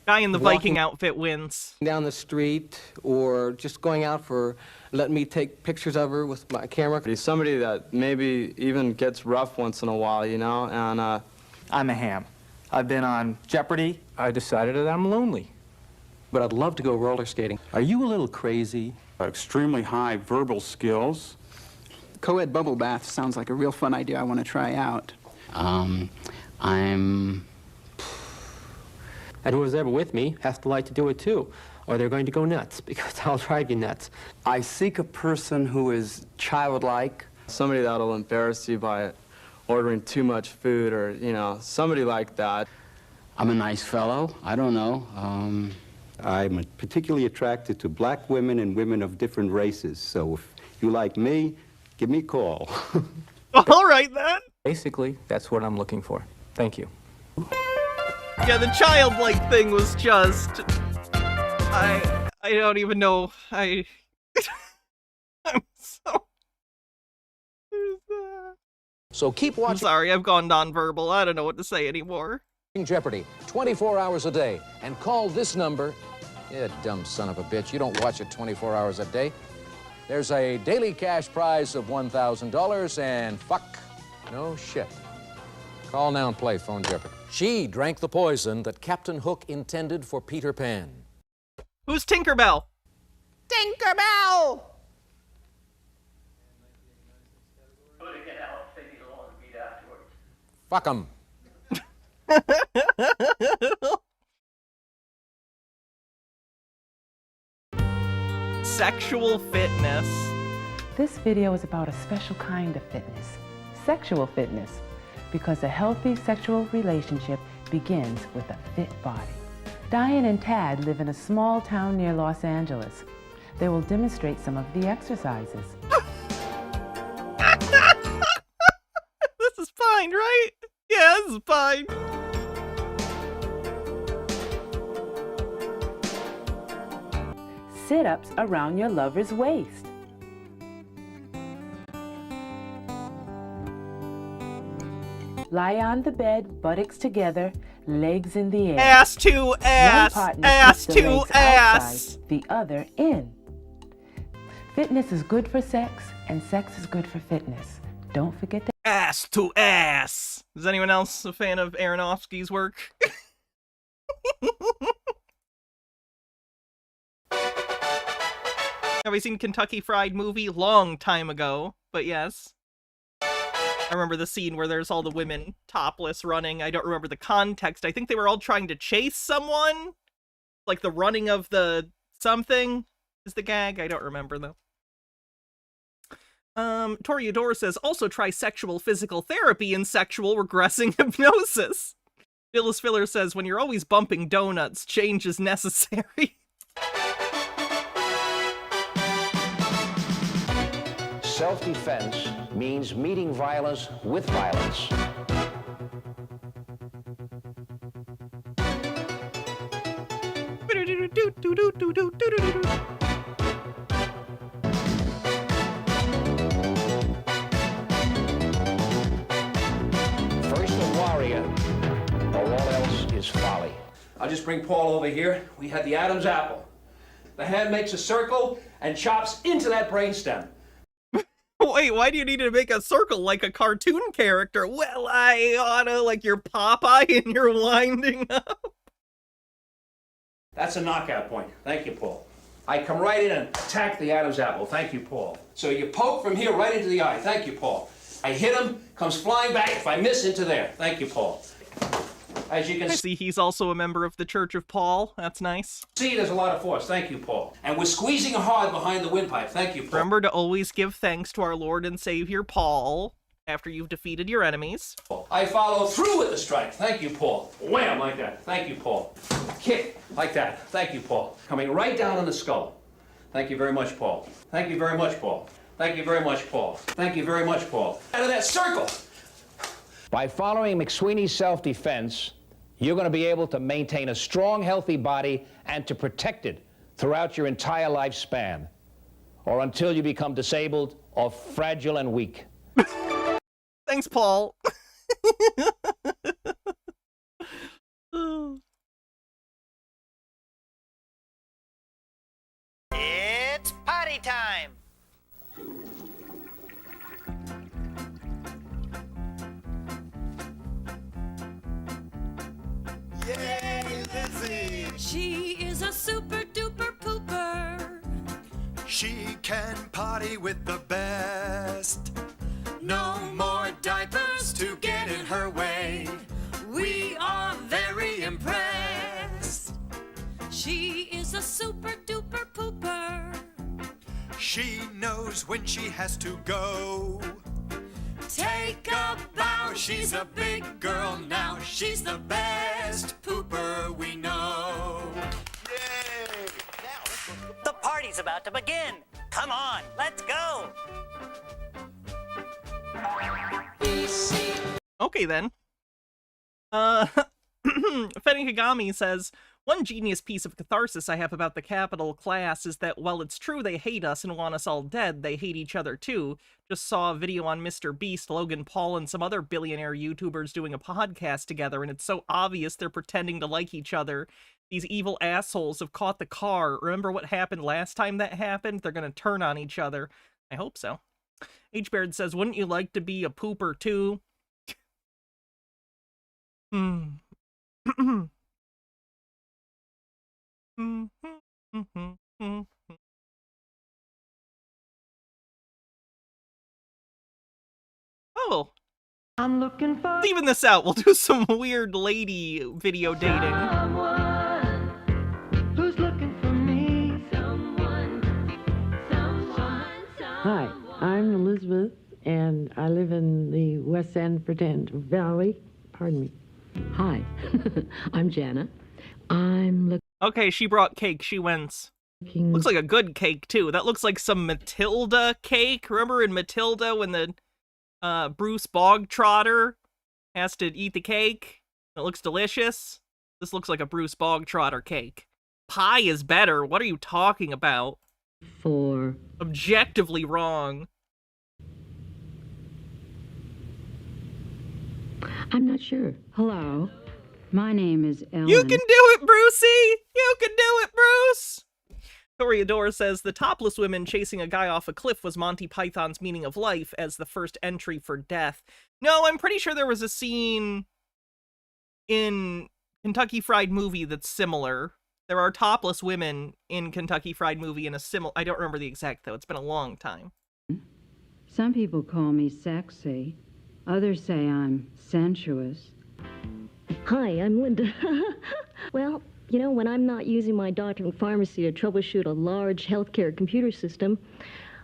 [SPEAKER 2] Guy in the Viking outfit wins.
[SPEAKER 12] Down the street, or just going out for, let me take pictures of her with my camera. He's somebody that maybe even gets rough once in a while, you know, and
[SPEAKER 23] I'm a ham. I've been on Jeopardy. I decided that I'm lonely.
[SPEAKER 19] But I'd love to go roller skating. Are you a little crazy?
[SPEAKER 10] Extremely high verbal skills.
[SPEAKER 11] Co-ed bubble bath sounds like a real fun idea I want to try out.
[SPEAKER 23] And whoever's ever with me has to like to do it too, or they're going to go nuts, because I'll drive you nuts. I seek a person who is childlike.
[SPEAKER 12] somebody that'll embarrass you by ordering too much food, or, you know, somebody like that.
[SPEAKER 23] I'm a nice fellow. I don't know.
[SPEAKER 24] I'm particularly attracted to black women and women of different races. So if you like me, give me a call.
[SPEAKER 2] All right, then.
[SPEAKER 23] Basically, that's what I'm looking for. Thank you.
[SPEAKER 2] Yeah, the childlike thing was just... I don't even know. I'm so...
[SPEAKER 25] So keep watching.
[SPEAKER 2] I'm sorry, I've gone non-verbal. I don't know what to say anymore.
[SPEAKER 25] Jeopardy, 24 hours a day, and call this number. You dumb son of a bitch, you don't watch it 24 hours a day. There's a daily cash prize of $1,000, and fuck, no shit. Call now and play Phone Jeopardy. She drank the poison that Captain Hook intended for Peter Pan.
[SPEAKER 2] Who's Tinkerbell?
[SPEAKER 15] Tinkerbell!
[SPEAKER 25] Fuck 'em.
[SPEAKER 2] Sexual fitness.
[SPEAKER 26] This video is about a special kind of fitness, sexual fitness, because a healthy sexual relationship begins with a fit body. Diane and Tad live in a small town near Los Angeles. They will demonstrate some of the exercises.
[SPEAKER 2] This is fine, right? Yeah, this is fine.
[SPEAKER 26] Sit-ups around your lover's waist. Lie on the bed, buttocks together, legs in the air.
[SPEAKER 2] Ass to ass,
[SPEAKER 26] One partner
[SPEAKER 2] ass
[SPEAKER 26] keeps the
[SPEAKER 2] to
[SPEAKER 26] legs
[SPEAKER 2] ass.
[SPEAKER 26] outside, the other in. Fitness is good for sex, and sex is good for fitness. Don't forget to
[SPEAKER 2] Ass to ass. Is anyone else a fan of Aronofsky's work? Have you seen Kentucky Fried Movie? Long time ago, but yes. I remember the scene where there's all the women topless running. I don't remember the context. I think they were all trying to chase someone. Like the running of the something is the gag. I don't remember though. Toriador says, also try sexual physical therapy and sexual regressing hypnosis. Phyllis Filler says, when you're always bumping donuts, change is necessary.
[SPEAKER 25] Self-defense means meeting violence with violence. First a warrior, or all else is folly.
[SPEAKER 27] I'll just bring Paul over here. We had the Adam's apple. The hand makes a circle and chops into that brainstem.
[SPEAKER 2] Wait, why do you need to make a circle like a cartoon character? Well, I oughta, like you're Popeye and you're winding up.
[SPEAKER 27] That's a knockout point. Thank you, Paul. I come right in and attack the Adam's apple. Thank you, Paul. So you poke from here right into the eye. Thank you, Paul. I hit him, comes flying back. If I miss, into there. Thank you, Paul. As you can
[SPEAKER 2] see, he's also a member of the Church of Paul. That's nice.
[SPEAKER 27] See, there's a lot of force. Thank you, Paul. And we're squeezing hard behind the windpipe. Thank you, Paul.
[SPEAKER 2] Remember to always give thanks to our Lord and Savior Paul after you've defeated your enemies.
[SPEAKER 27] I follow through with the strike. Thank you, Paul. Wham, like that. Thank you, Paul. Kick, like that. Thank you, Paul. Coming right down on the skull. Thank you very much, Paul. Thank you very much, Paul. Thank you very much, Paul. Thank you very much, Paul. Out of that circle.
[SPEAKER 25] By following McSweeney's self-defense, you're going to be able to maintain a strong, healthy body and to protect it throughout your entire lifespan, or until you become disabled or fragile and weak.
[SPEAKER 2] Thanks, Paul.
[SPEAKER 11] It's potty time!
[SPEAKER 28] Yay, Lizzie! She is a super duper pooper. She can potty with the best. No more diapers to get in her way. We are very impressed. She is a super duper pooper. She knows when she has to go. Take a bow, she's a big girl now. She's the best pooper we know.
[SPEAKER 11] Yay! The party's about to begin. Come on, let's go.
[SPEAKER 2] Okay, then. Fenny Kagami says, one genius piece of catharsis I have about the capital class is that while it's true they hate us and want us all dead, they hate each other too. Just saw a video on Mr. Beast, Logan Paul, and some other billionaire YouTubers doing a podcast together, and it's so obvious they're pretending to like each other. These evil assholes have caught the car. Remember what happened last time that happened? They're gonna turn on each other. I hope so. H-Baird says, wouldn't you like to be a pooper too? Oh.
[SPEAKER 28] I'm looking for
[SPEAKER 2] Leaving this out, we'll do some weird lady video dating.
[SPEAKER 28] who's looking for me.
[SPEAKER 3] Hi, I'm Elizabeth, and I live in the West San Fernando Valley. Pardon me. Hi, I'm Jana. I'm looking.
[SPEAKER 2] Okay, she brought cake. She wins. Looks like a good cake, too. That looks like some Matilda cake. Remember in Matilda when the Bruce Bogtrotter has to eat the cake? It looks delicious. This looks like a Bruce Bogtrotter cake. Pie is better. What are you talking about?
[SPEAKER 3] For
[SPEAKER 2] objectively wrong.
[SPEAKER 3] I'm not sure. Hello, my name is Ellen.
[SPEAKER 2] You can do it, Brucey! You can do it, Bruce! Toreador says, the topless women chasing a guy off a cliff was Monty Python's Meaning of Life as the first entry for death. No, I'm pretty sure there was a scene in Kentucky Fried Movie that's similar. There are topless women in Kentucky Fried Movie in a similar... I don't remember the exact, though. It's been a long time.
[SPEAKER 3] Some people call me sexy. Others say I'm sensuous.
[SPEAKER 4] Hi, I'm Linda. Well, you know, when I'm not using my doctor and pharmacy to troubleshoot a large healthcare computer system,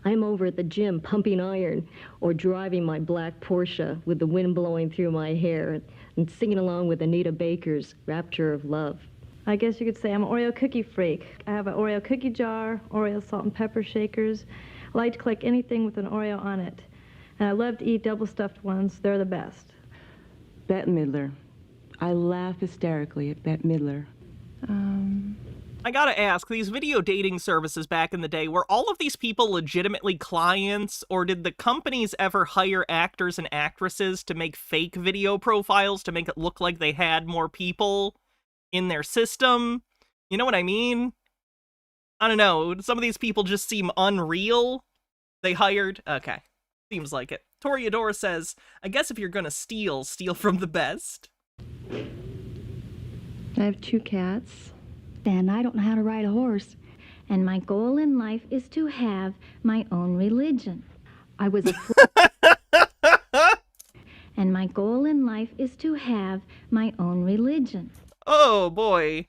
[SPEAKER 4] I'm over at the gym pumping iron or driving my black Porsche with the wind blowing through my hair and singing along with Anita Baker's Rapture of Love.
[SPEAKER 5] I guess you could say I'm an Oreo cookie freak. I have an Oreo cookie jar, Oreo salt and pepper shakers. I like to collect anything with an Oreo on it. And I love to eat double-stuffed ones. They're the best.
[SPEAKER 26] Bette Midler. I laugh hysterically at Bette Midler.
[SPEAKER 2] I gotta ask, these video dating services back in the day, were all of these people legitimately clients, or did the companies ever hire actors and actresses to make fake video profiles to make it look like they had more people in their system? You know what I mean? I don't know. Some of these people just seem unreal. They hired... Okay. Seems like it. Toreador says, I guess if you're gonna steal, steal from the best.
[SPEAKER 5] I have 2 cats.
[SPEAKER 4] And I don't know how to ride a horse. And my goal in life is to have my own religion. I was a... And my goal in life is to have my own religion.
[SPEAKER 2] Oh, boy.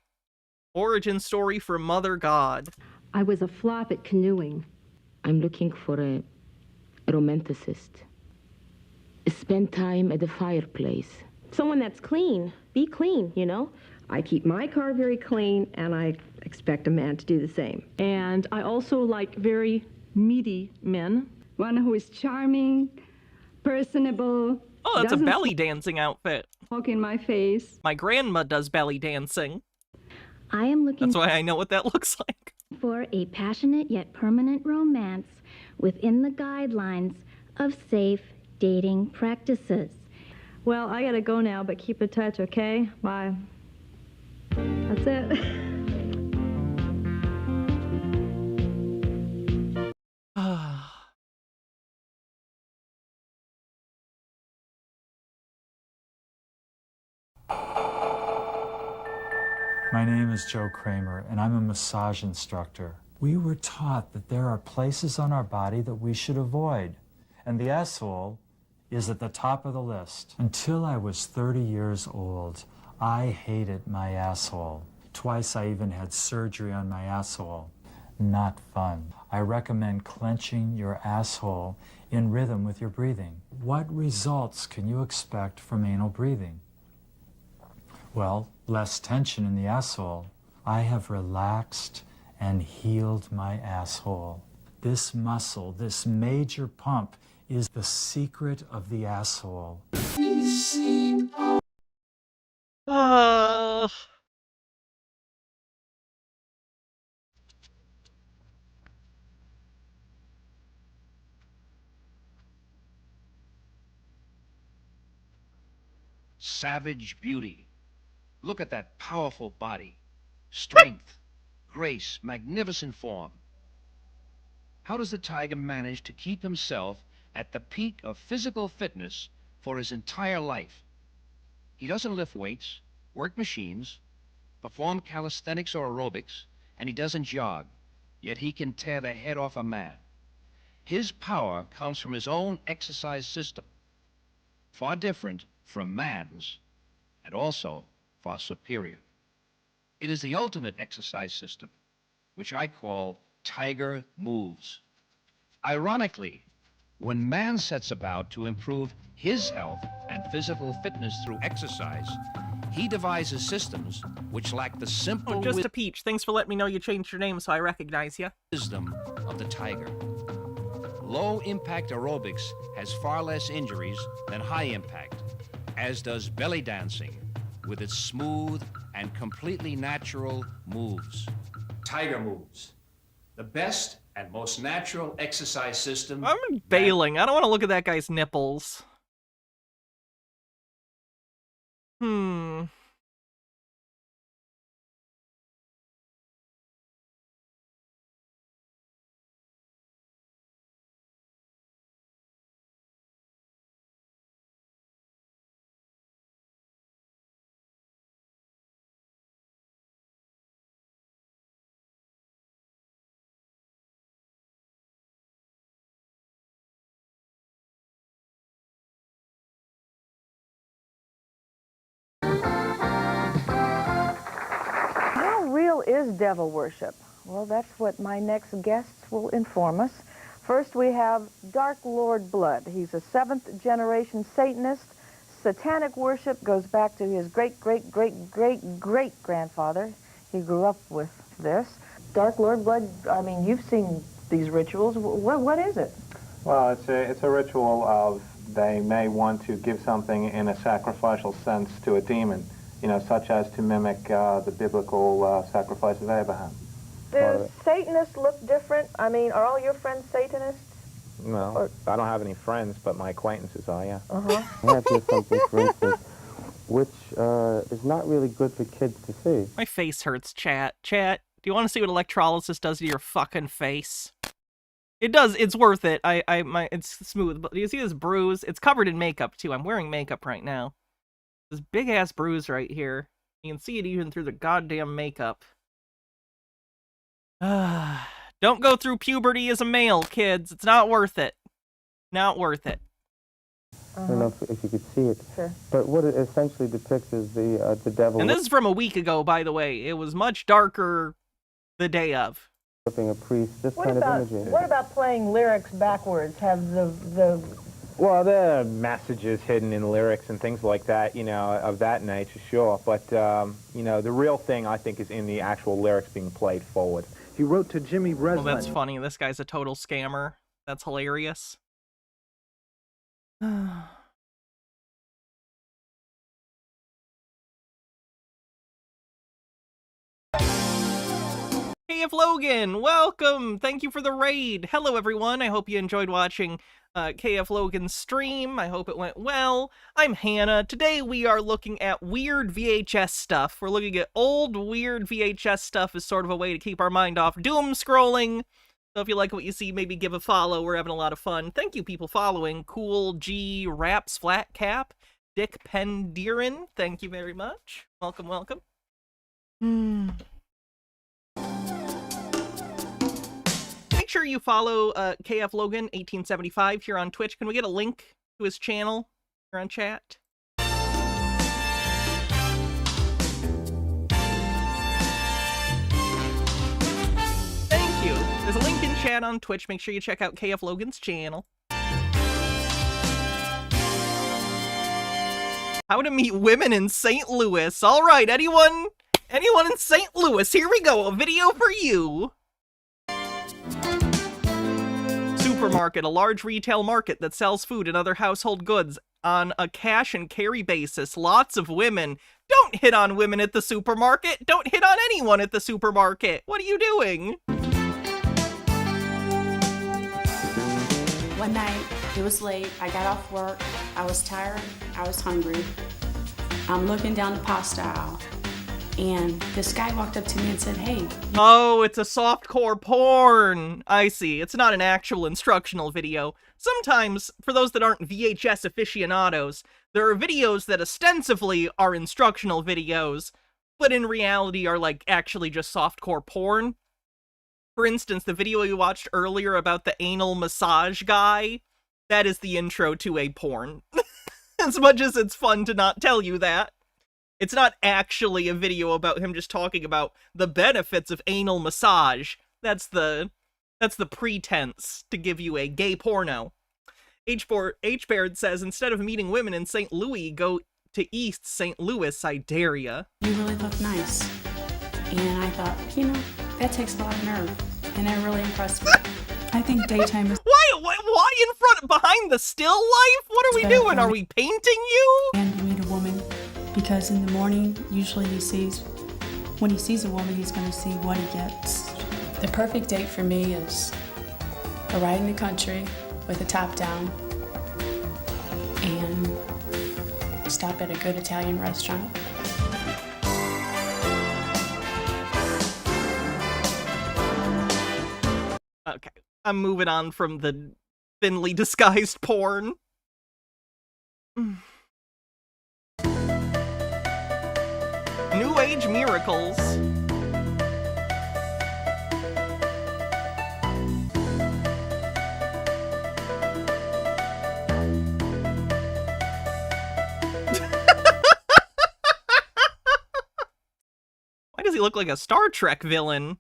[SPEAKER 2] Origin story for Mother God.
[SPEAKER 4] I was a flop at canoeing.
[SPEAKER 7] I'm looking for a romanticist.
[SPEAKER 3] Spend time at the fireplace.
[SPEAKER 4] Someone that's clean. Be clean, you know? I keep my car very clean, and I expect a man to do the same.
[SPEAKER 1] And I also like very meaty men. One who is charming, personable.
[SPEAKER 2] Oh, that's a belly dancing outfit.
[SPEAKER 1] Walk in my face.
[SPEAKER 2] My grandma does belly dancing.
[SPEAKER 7] I am looking
[SPEAKER 2] That's why I know what that looks like.
[SPEAKER 7] for a passionate yet permanent romance within the guidelines of safe dating practices.
[SPEAKER 5] Well, I gotta go now, but keep in touch, okay? Bye. That's it.
[SPEAKER 8] My name is Joe Kramer, and I'm a massage instructor. We were taught that there are places on our body that we should avoid, and the asshole is at the top of the list. Until I was 30 years old, I hated my asshole. Twice I even had surgery on my asshole. Not fun. I recommend clenching your asshole in rhythm with your breathing. What results can you expect from anal breathing? Well, less tension in the asshole. I have relaxed and healed my asshole. This muscle, this major pump, is the secret of the asshole.
[SPEAKER 9] Savage beauty. Look at that powerful body. Strength, grace, magnificent form. How does the tiger manage to keep himself at the peak of physical fitness for his entire life? He doesn't lift weights, work machines, perform calisthenics or aerobics, and he doesn't jog, yet he can tear the head off a man. His power comes from his own exercise system, far different from man's, and also far superior. It is the ultimate exercise system, which I call Tiger Moves. Ironically, when man sets about to improve his health and physical fitness through exercise, he devises systems which lack the simple
[SPEAKER 2] Oh, just a peach. Thanks for letting me know you changed your name so I recognize you.
[SPEAKER 9] wisdom of the tiger. Low-impact aerobics has far less injuries than high-impact, as does belly dancing with its smooth and completely natural moves. Tiger Moves, the best and most natural exercise system.
[SPEAKER 2] I'm bailing. I don't want to look at that guy's nipples.
[SPEAKER 14] How real is devil worship? Well, that's what my next guests will inform us. First, we have Dark Lord Blood. He's a 7th-generation Satanist. Satanic worship goes back to his great-great-great-great-great-grandfather. He grew up with this. Dark Lord Blood, I mean, you've seen these rituals. What is it?
[SPEAKER 16] Well, it's a ritual of they may want to give something in a sacrificial sense to a demon, you know, such as to mimic the biblical sacrifice of Abraham.
[SPEAKER 14] Do Satanists look different? I mean, are all your friends Satanists?
[SPEAKER 16] No, I don't have any friends, but my acquaintances are, yeah.
[SPEAKER 14] Uh-huh.
[SPEAKER 18] I have here something, for instance, which is not really good for kids to see.
[SPEAKER 2] My face hurts, chat. Chat, do you want to see what electrolysis does to your fucking face? It does. It's worth it. It's smooth. But do you see this bruise? It's covered in makeup, too. I'm wearing makeup right now. This big-ass bruise right here. You can see it even through the goddamn makeup. Don't go through puberty as a male, kids. It's not worth it. Not worth it.
[SPEAKER 18] I don't know if you could see it.
[SPEAKER 14] Sure.
[SPEAKER 18] But what it essentially depicts is the devil.
[SPEAKER 2] And this is from a week ago, by the way. It was much darker the day of.
[SPEAKER 18] A priest, this kind of imagery.
[SPEAKER 14] What about playing lyrics backwards? Have the
[SPEAKER 16] Well, there are messages hidden in lyrics and things like that, you know, of that nature, sure. But, you know, the real thing, I think, is in the actual lyrics being played forward. He wrote to Jimmy Breslin.
[SPEAKER 2] Well, that's funny. This guy's a total scammer. That's hilarious. KF Logan, welcome! Thank you for the raid. Hello, everyone. I hope you enjoyed watching KF Logan's stream. I hope it went well. I'm Hannah. Today we are looking at weird VHS stuff. We're looking at old, weird VHS stuff as sort of a way to keep our mind off doom scrolling. So if you like what you see, maybe give a follow. We're having a lot of fun. Thank you, people following. Cool G Raps Flat Cap. Dick Penderin. Thank you very much. Welcome, welcome. Make sure you follow KF Logan 1875 here on Twitch. Can we get a link to his channel here on chat? Thank you. There's a link in chat on Twitch. Make sure you check out KF Logan's channel. How to meet women in St. Louis. All right, anyone in St. Louis, here we go. A video for you. Supermarket, a large retail market that sells food and other household goods on a cash and carry basis. Lots of women. Don't hit on women at the supermarket. Don't hit on anyone at the supermarket. What are you doing?
[SPEAKER 6] One night, it was late. I got off work. I was tired. I was hungry. I'm looking down the pasta aisle, and this guy walked up to me and said, "Hey."
[SPEAKER 2] Oh, it's a softcore porn. I see. It's not an actual instructional video. Sometimes, for those that aren't VHS aficionados, there are videos that ostensibly are instructional videos, but in reality are like actually just softcore porn. For instance, the video we watched earlier about the anal massage guy, that is the intro to a porn. As much as it's fun to not tell you that. It's not actually a video about him just talking about the benefits of anal massage. That's the pretense to give you a gay porno. H-Baird says, instead of meeting women in St. Louis, go to East St. Louis, I dare ya.
[SPEAKER 6] You really look nice. And I thought, you know, that takes a lot of nerve. And that really impressed me. I think daytime is...
[SPEAKER 2] Why in front, behind the still life? What are we doing? Are we painting you?
[SPEAKER 6] And to meet a woman, because in the morning, usually when he sees a woman, he's going to see what he gets. The perfect date for me is a ride in the country with a top down and stop at a good Italian restaurant.
[SPEAKER 2] Okay, I'm moving on from the thinly disguised porn. New Age miracles. Why does he look like a Star Trek villain?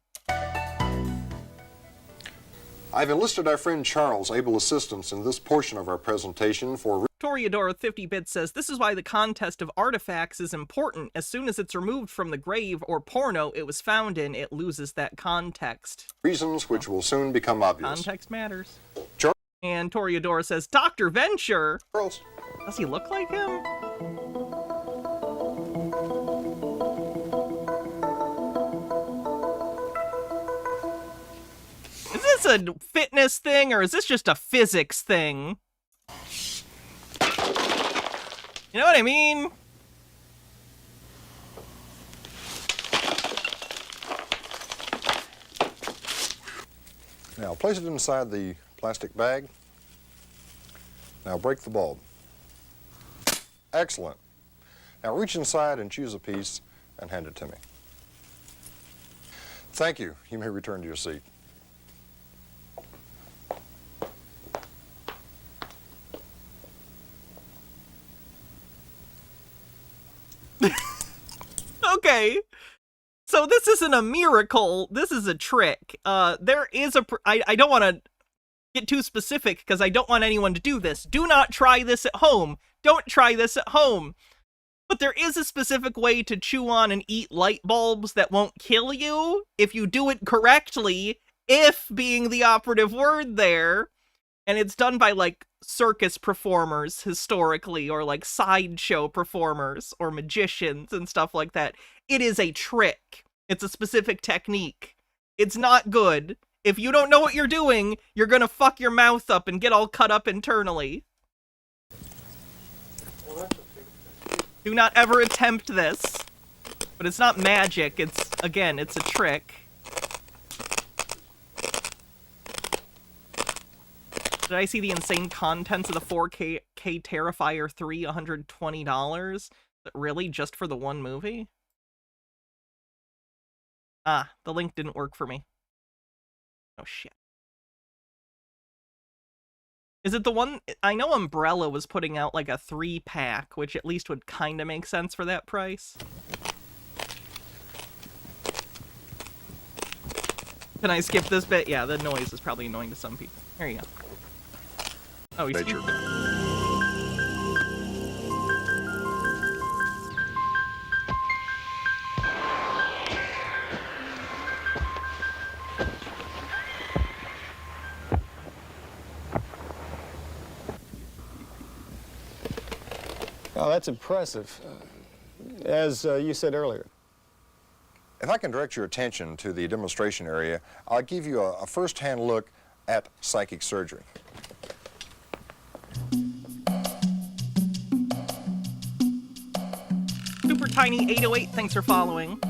[SPEAKER 10] I've enlisted our friend Charles' able assistance in this portion of our presentation for...
[SPEAKER 2] Toreador 50-bit says, this is why the contest of artifacts is important. As soon as it's removed from the grave or porno it was found in, it loses that context.
[SPEAKER 10] Reasons which will soon become obvious.
[SPEAKER 2] Context matters.
[SPEAKER 10] Charles.
[SPEAKER 2] And Toreador says, Dr. Venture!
[SPEAKER 10] Charles.
[SPEAKER 2] Does he look like him? Is this a fitness thing, or is this just a physics thing? You know what I mean?
[SPEAKER 10] Now place it inside the plastic bag. Now break the bulb. Excellent. Now reach inside and choose a piece and hand it to me. Thank you. You may return to your seat.
[SPEAKER 2] Okay, so this isn't a miracle, this is a trick. There is a, I don't want to get too specific because I don't want anyone to do this. Do not try this at home. Don't try this at home. But there is a specific way to chew on and eat light bulbs that won't kill you if you do it correctly, if being the operative word there. And it's done by, like, circus performers historically, or like sideshow performers or magicians and stuff like that. It is a trick. It's a specific technique. It's not good. If you don't know what you're doing, you're gonna fuck your mouth up and get all cut up internally. Do not ever attempt this. But it's not magic. It's, again, it's a trick. Did I see the insane contents of the 4K Terrifier 3, $120? But really, just for the one movie? Ah, the link didn't work for me. Oh, shit. Is it the one... I know Umbrella was putting out, like, a 3-pack, which at least would kind of make sense for that price. Can I skip this bit? Yeah, the noise is probably annoying to some people. There you go. Oh, he's here.
[SPEAKER 12] Oh, that's impressive. As you said earlier.
[SPEAKER 10] If I can direct your attention to the demonstration area, I'll give you a first-hand look at psychic surgery.
[SPEAKER 2] Super Tiny 808, thanks for following.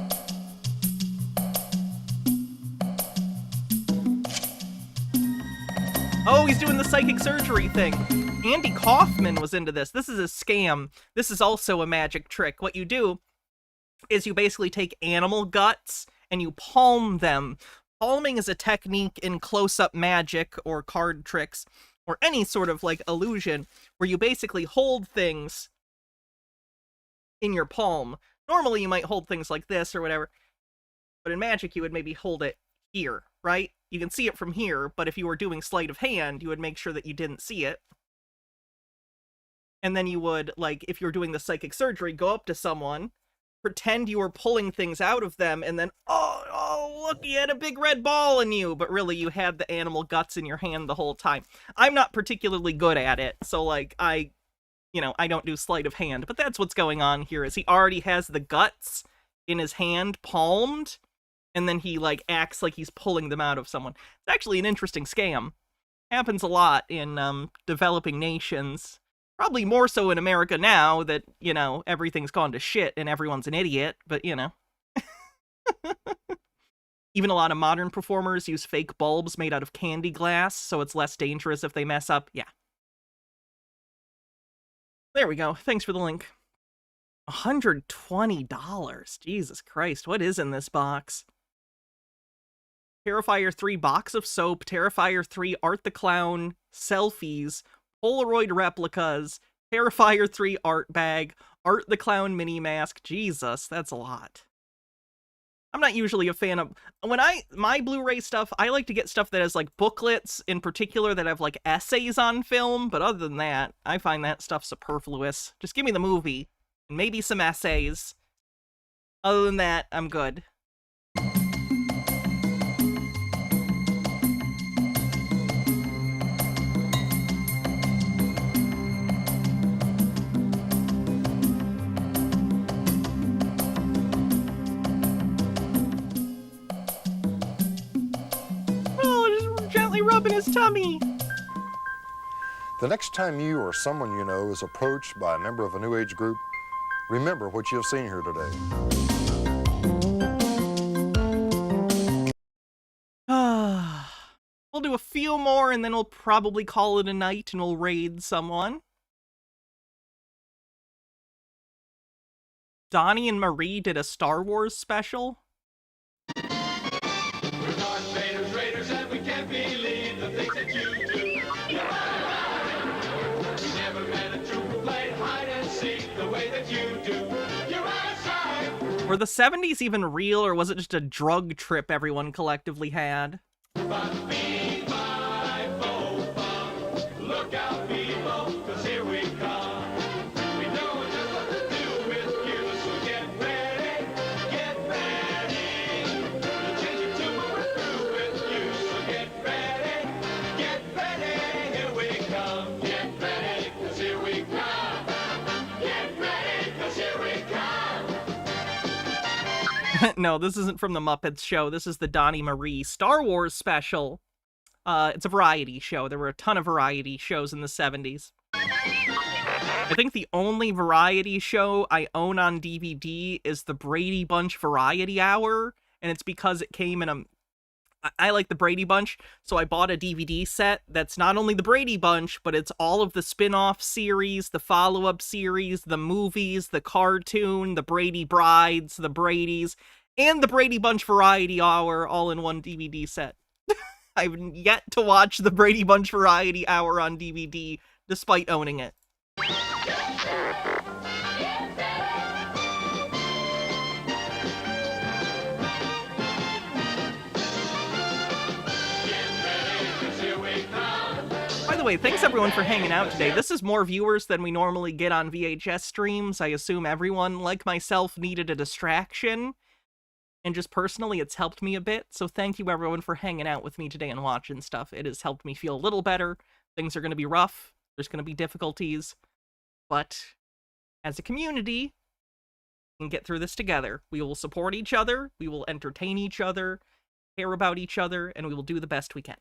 [SPEAKER 2] Oh, he's doing the psychic surgery thing. Andy Kaufman was into this. This is a scam. This is also a magic trick. What you do is you basically take animal guts and you palm them. Palming is a technique in close-up magic or card tricks or any sort of like illusion where you basically hold things in your palm. Normally you might hold things like this or whatever, but in magic you would maybe hold it here, right? You can see it from here, but if you were doing sleight of hand, you would make sure that you didn't see it. And then you would, like, if you're doing the psychic surgery, go up to someone, pretend you were pulling things out of them, and then, oh, look, you had a big red ball in you, but really you had the animal guts in your hand the whole time. I'm not particularly good at it, so, like, I don't do sleight of hand, but that's what's going on here, is he already has the guts in his hand, palmed, and then he, like, acts like he's pulling them out of someone. It's actually an interesting scam. Happens a lot in, developing nations. Probably more so in America now that, everything's gone to shit and everyone's an idiot, but, Even a lot of modern performers use fake bulbs made out of candy glass, so it's less dangerous if they mess up. Yeah. There we go. Thanks for the link. $120. Jesus Christ, what is in this box? Terrifier 3 box of soap, Terrifier 3 Art the Clown, selfies, Polaroid replicas, Terrifier 3 art bag, Art the Clown mini mask. Jesus, that's a lot. I'm not usually a fan of... My Blu-ray stuff, I like to get stuff that has, like, booklets in particular that have, like, essays on film, but other than that, I find that stuff superfluous. Just give me the movie, and maybe some essays. Other than that, I'm good. Rubbing his tummy.
[SPEAKER 10] The next time you or someone you know is approached by a member of a New Age group, remember what you've seen here today.
[SPEAKER 2] We'll do a few more and then we'll probably call it a night and we'll raid someone. Donnie and Marie did a Star Wars special. Were the 70s even real, or was it just a drug trip everyone collectively had? No, this isn't from the Muppets show. This is the Donnie Marie Star Wars special. It's a variety show. There were a ton of variety shows in the 70s. I think the only variety show I own on DVD is the Brady Bunch Variety Hour, and it's because it came in a... I like the Brady Bunch, so I bought a DVD set that's not only the Brady Bunch, but it's all of the spin-off series, the follow-up series, the movies, the cartoon, the Brady Brides, the Bradys, and the Brady Bunch Variety Hour all in one DVD set. I've yet to watch the Brady Bunch Variety Hour on DVD, despite owning it. By the way, thanks everyone for hanging out today. This is more viewers than we normally get on VHS streams. I assume everyone, like myself, needed a distraction. And just personally, it's helped me a bit. So thank you everyone for hanging out with me today and watching stuff. It has helped me feel a little better. Things are going to be rough. There's going to be difficulties. But as a community, we can get through this together. We will support each other. We will entertain each other, care about each other, and we will do the best we can.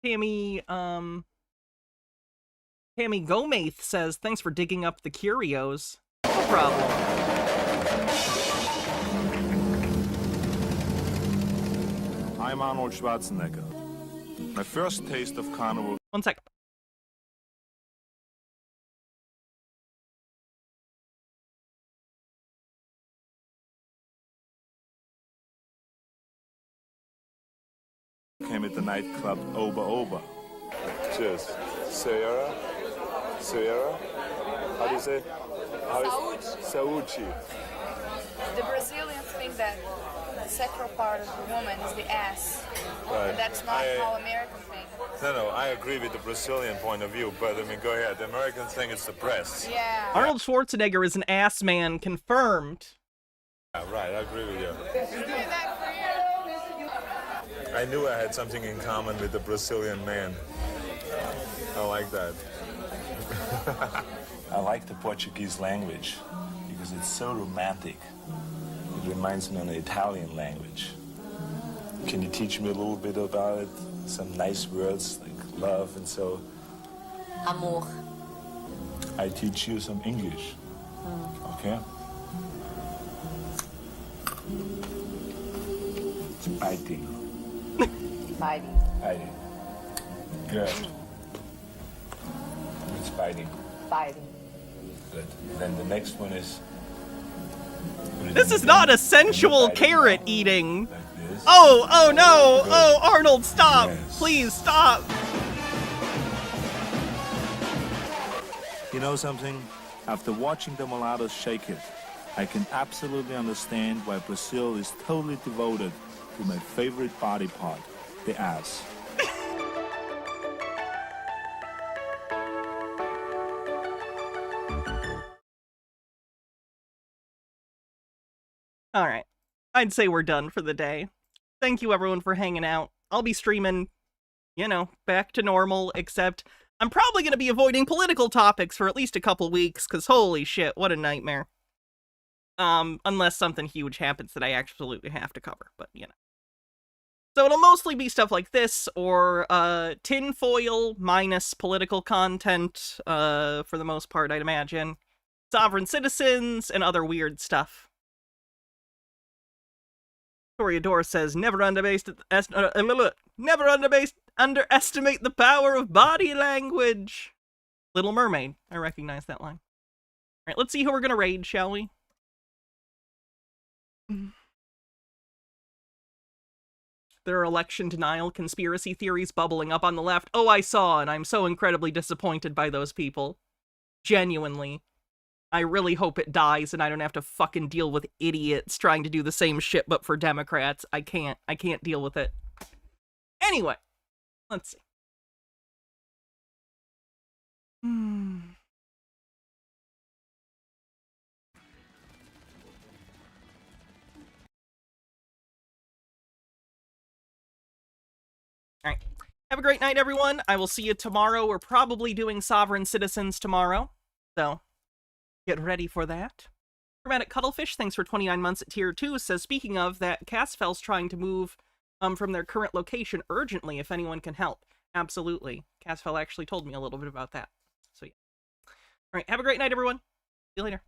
[SPEAKER 2] Tammy Gomaith says, thanks for digging up the curios. No problem.
[SPEAKER 13] I'm Arnold Schwarzenegger. My first taste of carnival...
[SPEAKER 2] One second.
[SPEAKER 13] Came at the nightclub Oba. Cheers. Sierra? How do you say? Saúde.
[SPEAKER 17] The Brazilians think that the sexual part of the woman is the ass.
[SPEAKER 13] Right.
[SPEAKER 17] And that's not how Americans think.
[SPEAKER 13] No, I agree with the Brazilian point of view, but I mean, go ahead. The Americans think it's the breasts.
[SPEAKER 17] Yeah.
[SPEAKER 2] Arnold Schwarzenegger is an ass man, confirmed.
[SPEAKER 13] Yeah, right, I agree with you. I knew I had something in common with the Brazilian man. I like that. I like the Portuguese language because it's so romantic. It reminds me of the Italian language. Can you teach me a little bit about it? Some nice words like love and so.
[SPEAKER 17] Amor.
[SPEAKER 13] I teach you some English. Okay? It's biting. Biting. Good. It's biting. Good. Then the next one is...
[SPEAKER 2] This is not a sensual carrot eating. Oh no! Oh, Arnold, stop! Yes. Please, stop!
[SPEAKER 13] You know something? After watching the mulattoes shake it, I can absolutely understand why Brazil is totally devoted to my favorite body part, the ass.
[SPEAKER 2] Alright. I'd say we're done for the day. Thank you everyone for hanging out. I'll be streaming, you know, back to normal, except I'm probably going to be avoiding political topics for at least a couple weeks, because holy shit, what a nightmare. Unless something huge happens that I absolutely have to cover, but, you know. So it'll mostly be stuff like this, or tinfoil minus political content, for the most part, I'd imagine. Sovereign citizens, and other weird stuff. Toreador says, never underestimate the power of body language. Little Mermaid. I recognize that line. Alright, let's see who we're gonna raid, shall we? There are election denial conspiracy theories bubbling up on the left. Oh, I saw, and I'm so incredibly disappointed by those people. Genuinely. I really hope it dies and I don't have to fucking deal with idiots trying to do the same shit but for Democrats. I can't deal with it. Anyway, Let's see. All right. Have a great night, everyone. I will see you tomorrow. We're probably doing Sovereign Citizens tomorrow, so get ready for that. Dramatic Cuttlefish, thanks for 29 months at Tier 2, says, speaking of that, Casfell's trying to move from their current location urgently if anyone can help. Absolutely. Casfell actually told me a little bit about that. So yeah. All right, have a great night, everyone. See you later.